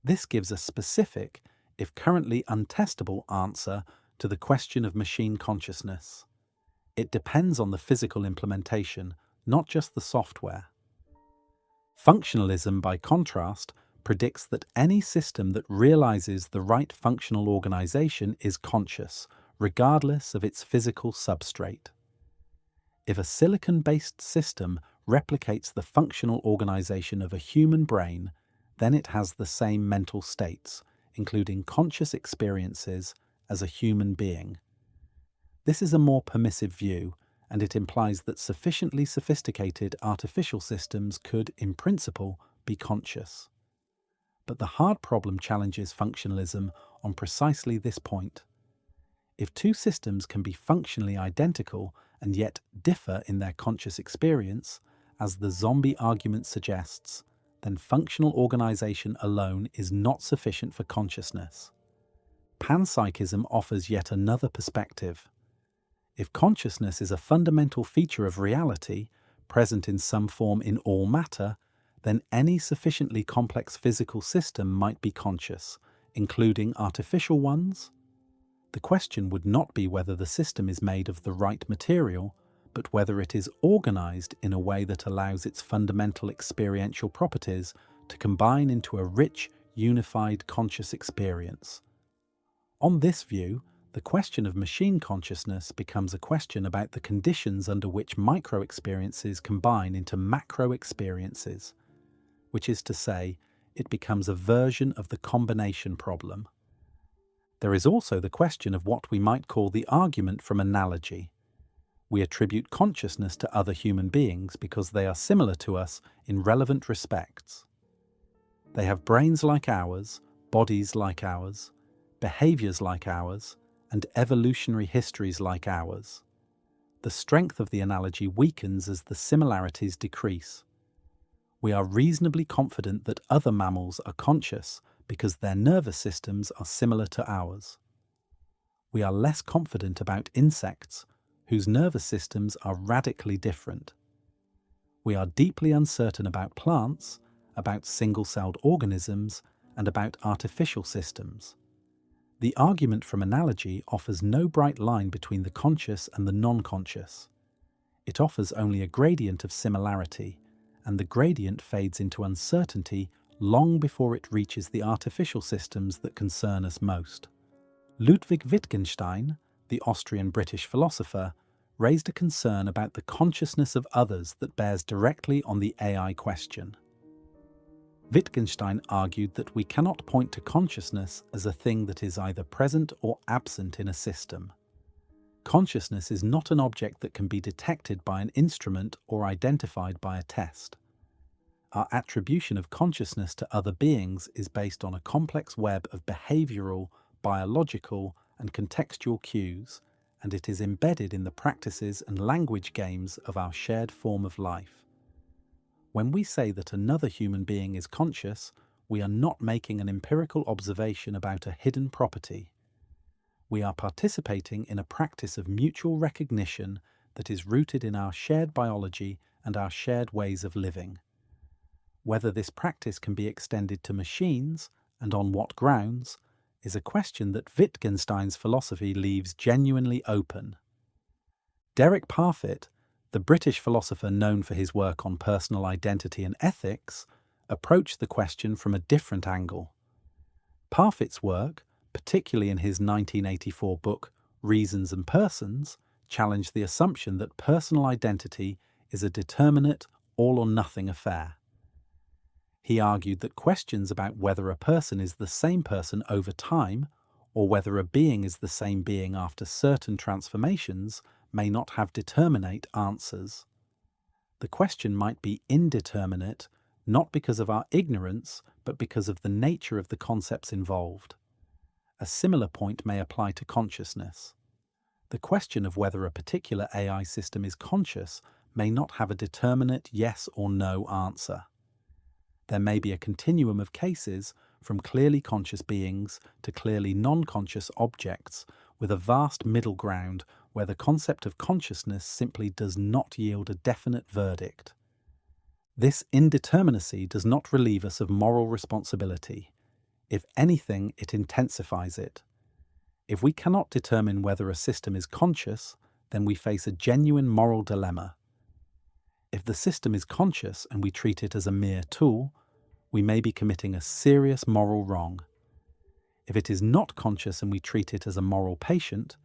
Speaker 1: This gives a specific, if currently untestable, answer to the question of machine consciousness. It depends on the physical implementation, not just the software. Functionalism, by contrast, predicts that any system that realizes the right functional organization is conscious, regardless of its physical substrate. If a silicon-based system replicates the functional organization of a human brain, then it has the same mental states, including conscious experiences, as a human being. This is a more permissive view, and it implies that sufficiently sophisticated artificial systems could, in principle, be conscious. But the hard problem challenges functionalism on precisely this point. If two systems can be functionally identical and yet differ in their conscious experience, as the zombie argument suggests, then functional organization alone is not sufficient for consciousness. Panpsychism offers yet another perspective. If consciousness is a fundamental feature of reality, present in some form in all matter, then any sufficiently complex physical system might be conscious, including artificial ones. The question would not be whether the system is made of the right material, but whether it is organized in a way that allows its fundamental experiential properties to combine into a rich, unified conscious experience. On this view, the question of machine consciousness becomes a question about the conditions under which micro-experiences combine into macro-experiences, which is to say, it becomes a version of the combination problem. There is also the question of what we might call the argument from analogy. We attribute consciousness to other human beings because they are similar to us in relevant respects. They have brains like ours, bodies like ours, behaviors like ours, and evolutionary histories like ours. The strength of the analogy weakens as the similarities decrease. We are reasonably confident that other mammals are conscious because their nervous systems are similar to ours. We are less confident about insects, whose nervous systems are radically different. We are deeply uncertain about plants, about single-celled organisms, and about artificial systems. The argument from analogy offers no bright line between the conscious and the non-conscious. It offers only a gradient of similarity, and the gradient fades into uncertainty long before it reaches the artificial systems that concern us most. Ludwig Wittgenstein, the Austrian-British philosopher, raised a concern about the consciousness of others that bears directly on the AI question. Wittgenstein argued that we cannot point to consciousness as a thing that is either present or absent in a system. Consciousness is not an object that can be detected by an instrument or identified by a test. Our attribution of consciousness to other beings is based on a complex web of behavioral, biological, and contextual cues, and it is embedded in the practices and language games of our shared form of life. When we say that another human being is conscious, we are not making an empirical observation about a hidden property. We are participating in a practice of mutual recognition that is rooted in our shared biology and our shared ways of living. Whether this practice can be extended to machines, and on what grounds, is a question that Wittgenstein's philosophy leaves genuinely open. Derek Parfit, the British philosopher known for his work on personal identity and ethics, approached the question from a different angle. Parfit's work, particularly in his 1984 book Reasons and Persons, challenged the assumption that personal identity is a determinate, all-or-nothing affair. He argued that questions about whether a person is the same person over time, or whether a being is the same being after certain transformations, may not have determinate answers. The question might be indeterminate, not because of our ignorance, but because of the nature of the concepts involved. A similar point may apply to consciousness. The question of whether a particular AI system is conscious may not have a determinate yes or no answer. There may be a continuum of cases from clearly conscious beings to clearly non-conscious objects, with a vast middle ground where the concept of consciousness simply does not yield a definite verdict. This indeterminacy does not relieve us of moral responsibility. If anything, it intensifies it. If we cannot determine whether a system is conscious, then we face a genuine moral dilemma. If the system is conscious and we treat it as a mere tool, we may be committing a serious moral wrong. If it is not conscious and we treat it as a moral patient,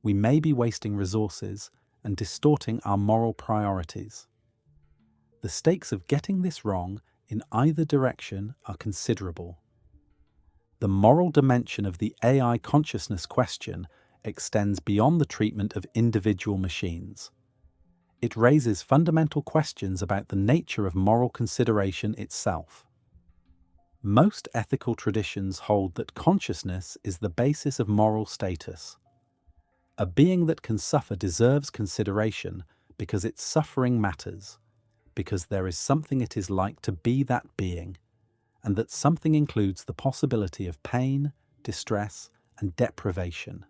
Speaker 1: we may be wasting resources and distorting our moral priorities. The stakes of getting this wrong in either direction are considerable. The moral dimension of the AI consciousness question extends beyond the treatment of individual machines. It raises fundamental questions about the nature of moral consideration itself. Most ethical traditions hold that consciousness is the basis of moral status. A being that can suffer deserves consideration because its suffering matters, because there is something it is like to be that being, and that something includes the possibility of pain, distress, and deprivation.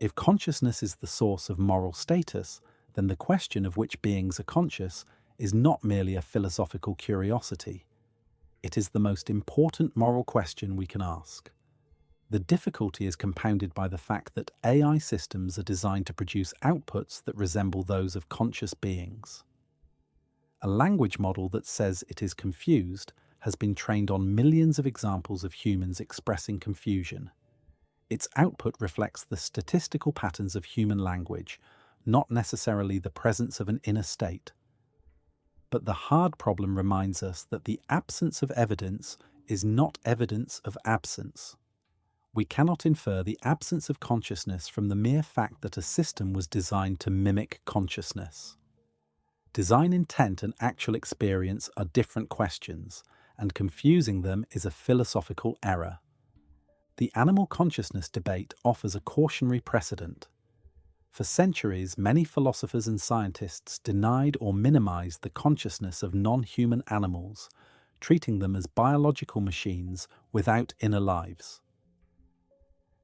Speaker 1: If consciousness is the source of moral status, then the question of which beings are conscious is not merely a philosophical curiosity. It is the most important moral question we can ask. The difficulty is compounded by the fact that AI systems are designed to produce outputs that resemble those of conscious beings. A language model that says it is confused has been trained on millions of examples of humans expressing confusion. Its output reflects the statistical patterns of human language, not necessarily the presence of an inner state. But the hard problem reminds us that the absence of evidence is not evidence of absence. We cannot infer the absence of consciousness from the mere fact that a system was designed to mimic consciousness. Design intent and actual experience are different questions, and confusing them is a philosophical error. The animal consciousness debate offers a cautionary precedent. For centuries, many philosophers and scientists denied or minimized the consciousness of non-human animals, treating them as biological machines without inner lives.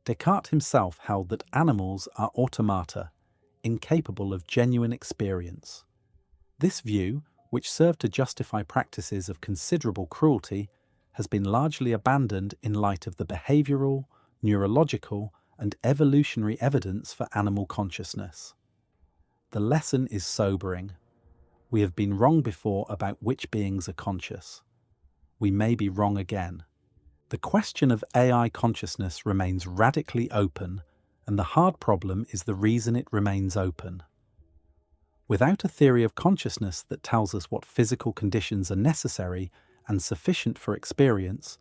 Speaker 1: Descartes himself held that animals are automata, incapable of genuine experience. This view, which served to justify practices of considerable cruelty, has been largely abandoned in light of the behavioral, neurological, and evolutionary evidence for animal consciousness. The lesson is sobering. We have been wrong before about which beings are conscious. We may be wrong again. The question of AI consciousness remains radically open, and the hard problem is the reason it remains open. Without a theory of consciousness that tells us what physical conditions are necessary and sufficient for experience,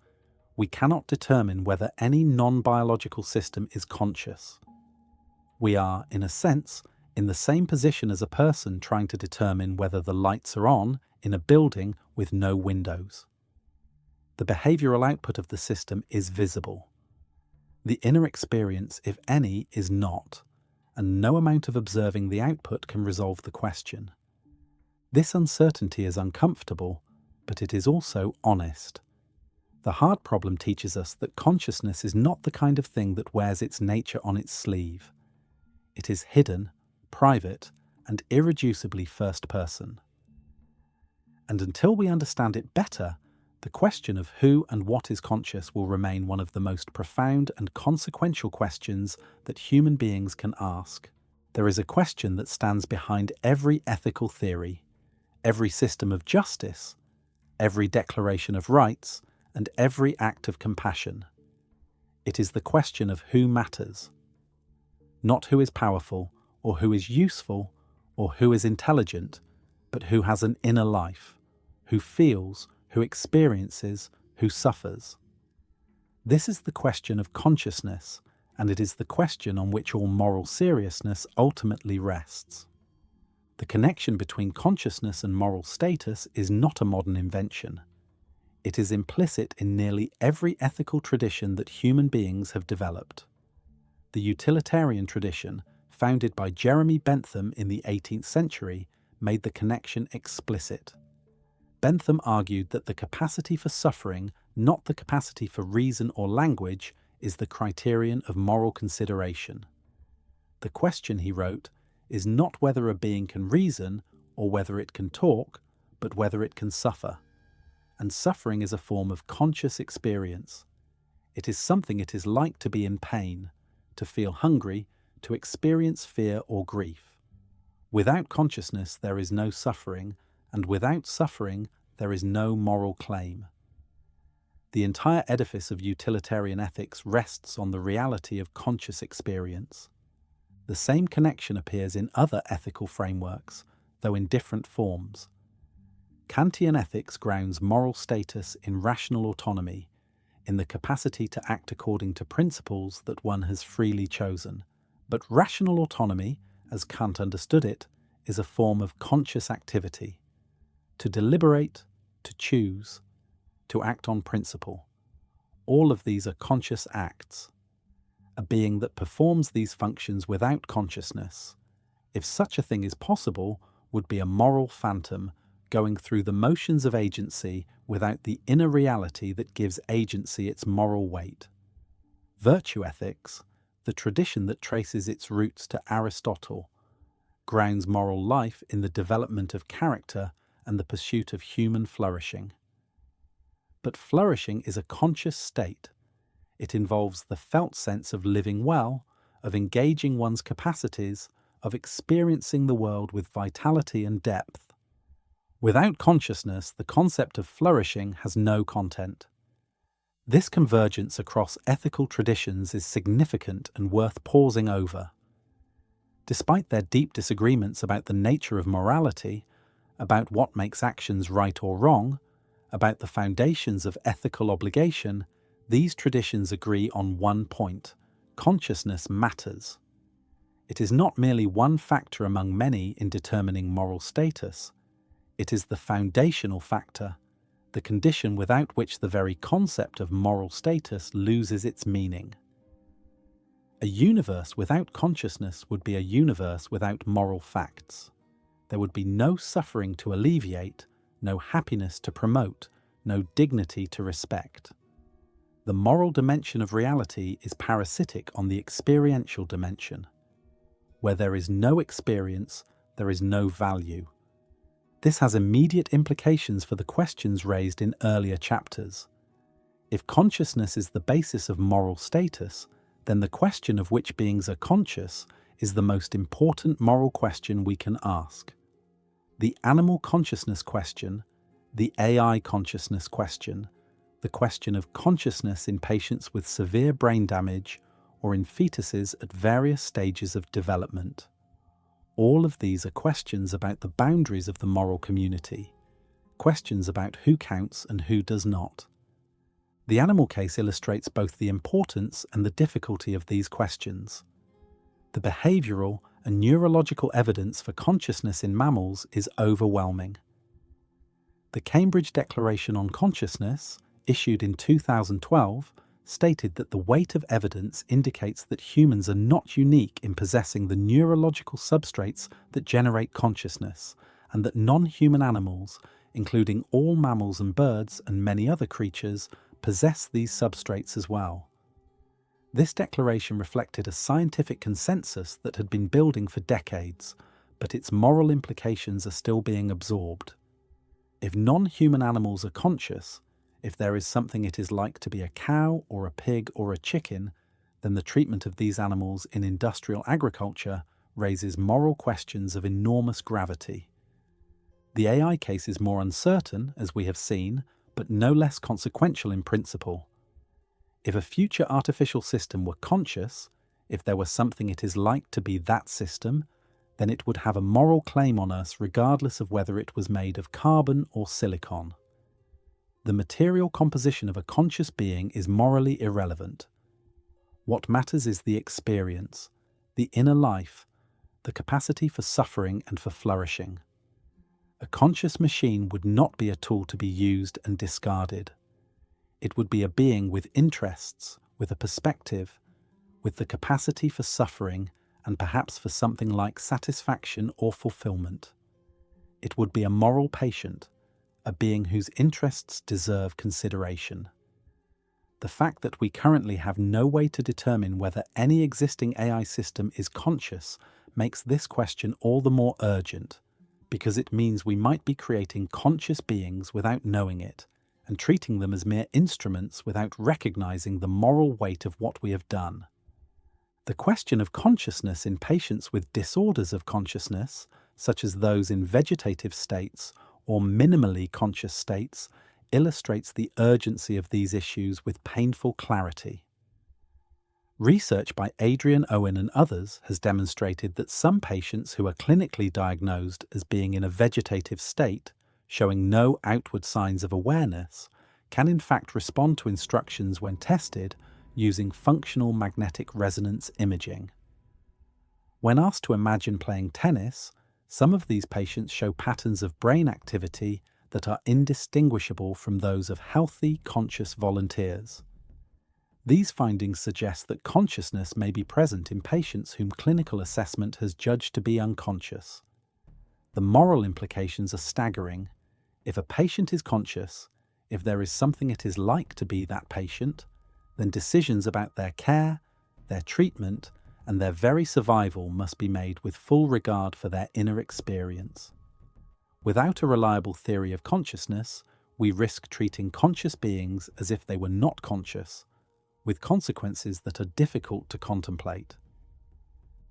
Speaker 1: we cannot determine whether any non-biological system is conscious. We are, in a sense, in the same position as a person trying to determine whether the lights are on in a building with no windows. The behavioral output of the system is visible. The inner experience, if any, is not, and no amount of observing the output can resolve the question. This uncertainty is uncomfortable, but it is also honest. The hard problem teaches us that consciousness is not the kind of thing that wears its nature on its sleeve. It is hidden, private, and irreducibly first person. And until we understand it better, the question of who and what is conscious will remain one of the most profound and consequential questions that human beings can ask. There is a question that stands behind every ethical theory, every system of justice, every declaration of rights, and every act of compassion. It is the question of who matters. Not who is powerful, or who is useful, or who is intelligent, but who has an inner life, who feels, who experiences, who suffers. This is the question of consciousness, and it is the question on which all moral seriousness ultimately rests. The connection between consciousness and moral status is not a modern invention. It is implicit in nearly every ethical tradition that human beings have developed. The utilitarian tradition, founded by Jeremy Bentham in the 18th century, made the connection explicit. Bentham argued that the capacity for suffering not the capacity for reason or language, is the criterion of moral consideration. The question, he wrote, is not whether a being can reason or whether it can talk, but whether it can suffer. And suffering is a form of conscious experience. It is something it is like to be in pain, to feel hungry, to experience fear or grief. Without consciousness there is no suffering, and without suffering there is no moral claim. The entire edifice of utilitarian ethics rests on the reality of conscious experience. The same connection appears in other ethical frameworks, though in different forms. Kantian ethics grounds moral status in rational autonomy, in the capacity to act according to principles that one has freely chosen. But rational autonomy, as Kant understood it, is a form of conscious activity. To deliberate, to choose, to act on principle. All of these are conscious acts. A being that performs these functions without consciousness, if such a thing is possible, would be a moral phantom going through the motions of agency without the inner reality that gives agency its moral weight. Virtue ethics, the tradition that traces its roots to Aristotle, grounds moral life in the development of character and the pursuit of human flourishing. But flourishing is a conscious state. It involves the felt sense of living well, of engaging one's capacities, of experiencing the world with vitality and depth. Without consciousness, the concept of flourishing has no content. This convergence across ethical traditions is significant and worth pausing over. Despite their deep disagreements about the nature of morality, about what makes actions right or wrong, about the foundations of ethical obligation, these traditions agree on one point: consciousness matters. It is not merely one factor among many in determining moral status. It is the foundational factor, the condition without which the very concept of moral status loses its meaning. A universe without consciousness would be a universe without moral facts. There would be no suffering to alleviate, no happiness to promote, no dignity to respect. The moral dimension of reality is parasitic on the experiential dimension. Where there is no experience, there is no value. This has immediate implications for the questions raised in earlier chapters. If consciousness is the basis of moral status, then the question of which beings are conscious is the most important moral question we can ask. The animal consciousness question, the AI consciousness question, the question of consciousness in patients with severe brain damage or in fetuses at various stages of development. All of these are questions about the boundaries of the moral community, questions about who counts and who does not. The animal case illustrates both the importance and the difficulty of these questions. The behavioral and neurological evidence for consciousness in mammals is overwhelming. The Cambridge Declaration on Consciousness, issued in 2012, stated that the weight of evidence indicates that humans are not unique in possessing the neurological substrates that generate consciousness, and that non-human animals, including all mammals and birds and many other creatures, possess these substrates as well. This declaration reflected a scientific consensus that had been building for decades, but its moral implications are still being absorbed. If non-human animals are conscious, if there is something it is like to be a cow or a pig or a chicken, then the treatment of these animals in industrial agriculture raises moral questions of enormous gravity. The AI case is more uncertain, as we have seen, but no less consequential in principle. If a future artificial system were conscious, if there were something it is like to be that system, then it would have a moral claim on us regardless of whether it was made of carbon or silicon. The material composition of a conscious being is morally irrelevant. What matters is the experience, the inner life, the capacity for suffering and for flourishing. A conscious machine would not be a tool to be used and discarded. It would be a being with interests, with a perspective, with the capacity for suffering and perhaps for something like satisfaction or fulfillment. It would be a moral patient, a being whose interests deserve consideration. The fact that we currently have no way to determine whether any existing AI system is conscious makes this question all the more urgent, because it means we might be creating conscious beings without knowing it, and treating them as mere instruments without recognizing the moral weight of what we have done. The question of consciousness in patients with disorders of consciousness, such as those in vegetative states or minimally conscious states, illustrates the urgency of these issues with painful clarity. Research by Adrian Owen and others has demonstrated that some patients who are clinically diagnosed as being in a vegetative state, showing no outward signs of awareness, can in fact respond to instructions when tested using functional magnetic resonance imaging. When asked to imagine playing tennis, some of these patients show patterns of brain activity that are indistinguishable from those of healthy, conscious volunteers. These findings suggest that consciousness may be present in patients whom clinical assessment has judged to be unconscious. The moral implications are staggering. If a patient is conscious, if there is something it is like to be that patient, then decisions about their care, their treatment, and their very survival must be made with full regard for their inner experience. Without a reliable theory of consciousness, we risk treating conscious beings as if they were not conscious, with consequences that are difficult to contemplate.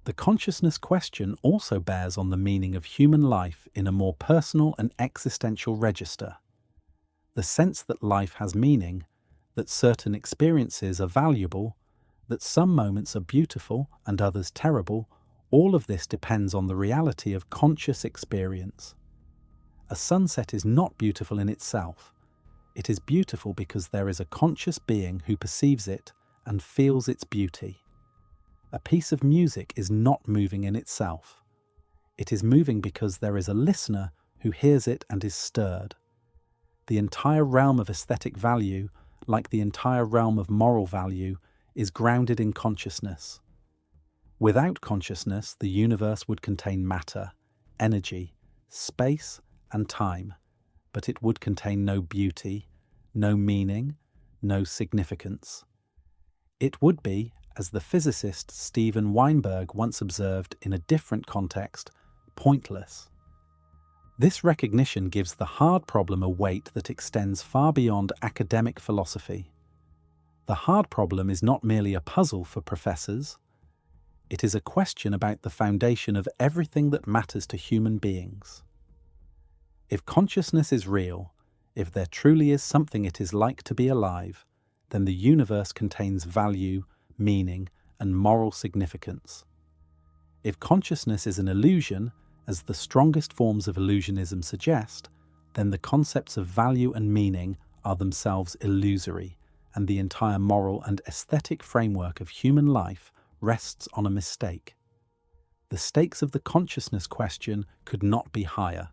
Speaker 1: The consciousness question also bears on the meaning of human life in a more personal and existential register. The sense that life has meaning, that certain experiences are valuable, that some moments are beautiful and others terrible, all of this depends on the reality of conscious experience. A sunset is not beautiful in itself. It is beautiful because there is a conscious being who perceives it and feels its beauty. A piece of music is not moving in itself. It is moving because there is a listener who hears it and is stirred. The entire realm of aesthetic value, like the entire realm of moral value, is grounded in consciousness. Without consciousness, the universe would contain matter, energy, space, and time, but it would contain no beauty, no meaning, no significance. It would be, as the physicist Steven Weinberg once observed in a different context, pointless. This recognition gives the hard problem a weight that extends far beyond academic philosophy. The hard problem is not merely a puzzle for professors. It is a question about the foundation of everything that matters to human beings. If consciousness is real, if there truly is something it is like to be alive, then the universe contains value, meaning, and moral significance. If consciousness is an illusion, as the strongest forms of illusionism suggest, then the concepts of value and meaning are themselves illusory, and the entire moral and aesthetic framework of human life rests on a mistake. The stakes of the consciousness question could not be higher.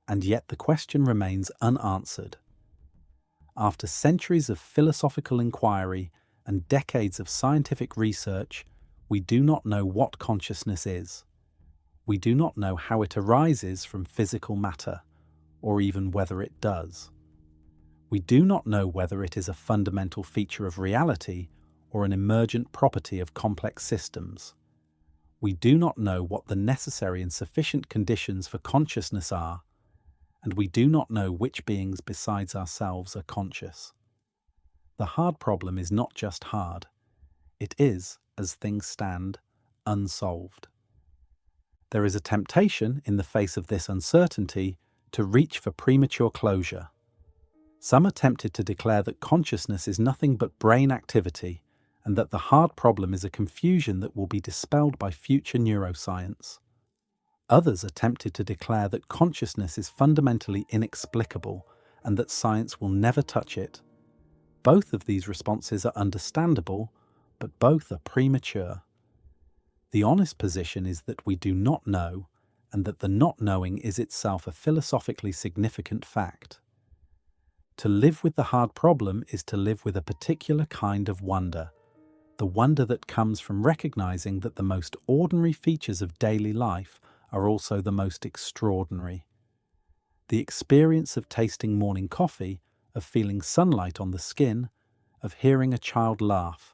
Speaker 1: And yet the question remains unanswered. After centuries of philosophical inquiry and decades of scientific research, we do not know what consciousness is. We do not know how it arises from physical matter, or even whether it does. We do not know whether it is a fundamental feature of reality or an emergent property of complex systems. We do not know what the necessary and sufficient conditions for consciousness are, and we do not know which beings besides ourselves are conscious. The hard problem is not just hard. It is, as things stand, unsolved. There is a temptation, in the face of this uncertainty, to reach for premature closure. Some are tempted to declare that consciousness is nothing but brain activity, and that the hard problem is a confusion that will be dispelled by future neuroscience. Others are tempted to declare that consciousness is fundamentally inexplicable and that science will never touch it. Both of these responses are understandable, but both are premature. The honest position is that we do not know, and that the not knowing is itself a philosophically significant fact. To live with the hard problem is to live with a particular kind of wonder, the wonder that comes from recognizing that the most ordinary features of daily life are also the most extraordinary. The experience of tasting morning coffee, of feeling sunlight on the skin, of hearing a child laugh.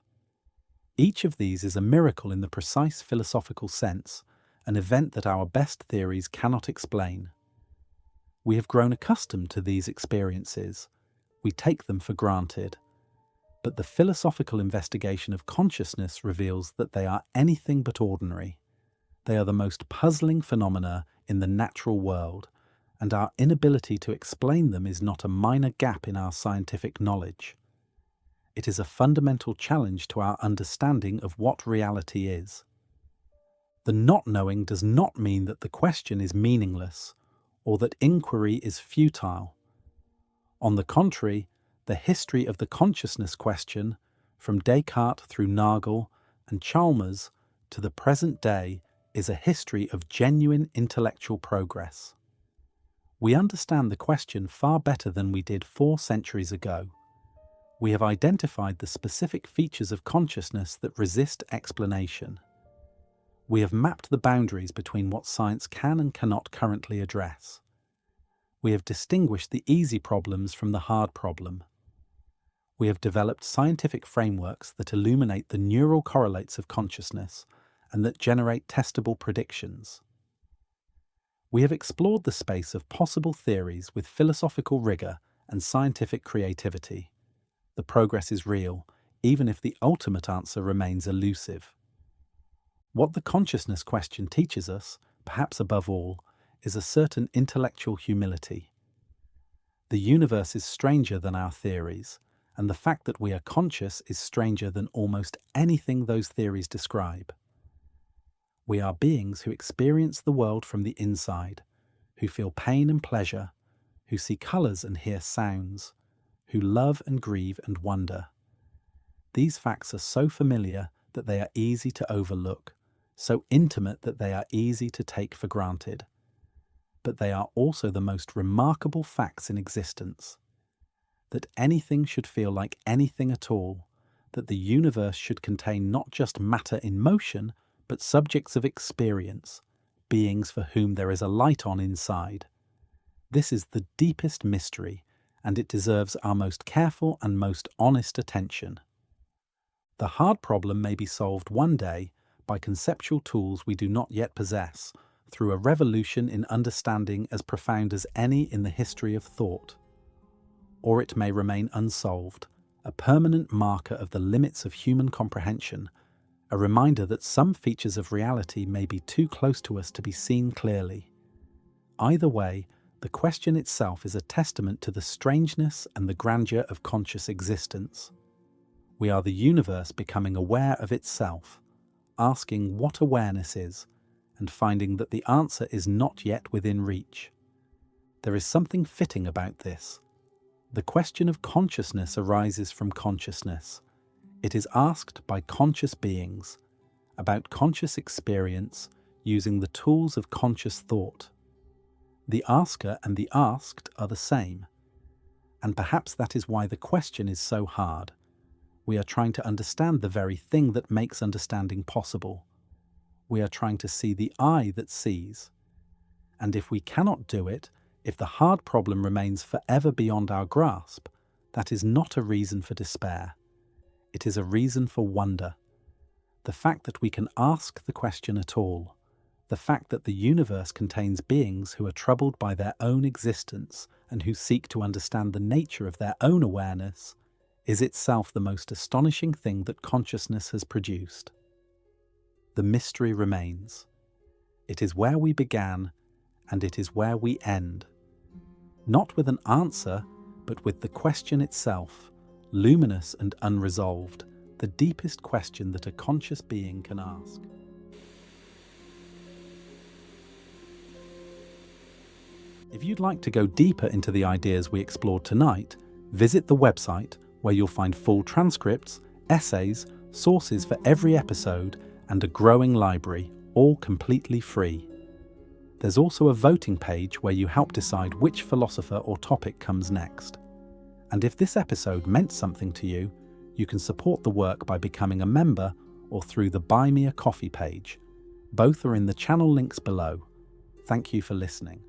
Speaker 1: Each of these is a miracle in the precise philosophical sense, an event that our best theories cannot explain. We have grown accustomed to these experiences. We take them for granted. But the philosophical investigation of consciousness reveals that they are anything but ordinary. They are the most puzzling phenomena in the natural world, and our inability to explain them is not a minor gap in our scientific knowledge. It is a fundamental challenge to our understanding of what reality is. The not knowing does not mean that the question is meaningless or that inquiry is futile. On the contrary, the history of the consciousness question, from Descartes through Nagel and Chalmers to the present day, is a history of genuine intellectual progress. We understand the question far better than we did 4 centuries ago. We have identified the specific features of consciousness that resist explanation. We have mapped the boundaries between what science can and cannot currently address. We have distinguished the easy problems from the hard problem. We have developed scientific frameworks that illuminate the neural correlates of consciousness and that generate testable predictions. We have explored the space of possible theories with philosophical rigor and scientific creativity. The progress is real, even if the ultimate answer remains elusive. What the consciousness question teaches us, perhaps above all, is a certain intellectual humility. The universe is stranger than our theories, and the fact that we are conscious is stranger than almost anything those theories describe. We are beings who experience the world from the inside, who feel pain and pleasure, who see colours and hear sounds, who love and grieve and wonder. These facts are so familiar that they are easy to overlook, so intimate that they are easy to take for granted. But they are also the most remarkable facts in existence. That anything should feel like anything at all, that the universe should contain not just matter in motion, but subjects of experience, beings for whom there is a light on inside. This is the deepest mystery, and it deserves our most careful and most honest attention. The hard problem may be solved one day by conceptual tools we do not yet possess, through a revolution in understanding as profound as any in the history of thought. Or it may remain unsolved, a permanent marker of the limits of human comprehension, a reminder that some features of reality may be too close to us to be seen clearly. Either way, the question itself is a testament to the strangeness and the grandeur of conscious existence. We are the universe becoming aware of itself, asking what awareness is, and finding that the answer is not yet within reach. There is something fitting about this. The question of consciousness arises from consciousness. It is asked by conscious beings, about conscious experience using the tools of conscious thought. The asker and the asked are the same. And perhaps that is why the question is so hard. We are trying to understand the very thing that makes understanding possible. We are trying to see the eye that sees. And if we cannot do it, if the hard problem remains forever beyond our grasp, that is not a reason for despair. It is a reason for wonder. The fact that we can ask the question at all, the fact that the universe contains beings who are troubled by their own existence and who seek to understand the nature of their own awareness, is itself the most astonishing thing that consciousness has produced. The mystery remains. It is where we began, and it is where we end. Not with an answer, but with the question itself, luminous and unresolved, the deepest question that a conscious being can ask. If you'd like to go deeper into the ideas we explored tonight, visit the website where you'll find full transcripts, essays, sources for every episode, and a growing library, all completely free. There's also a voting page where you help decide which philosopher or topic comes next. And if this episode meant something to you, you can support the work by becoming a member or through the Buy Me a Coffee page. Both are in the channel links below. Thank you for listening.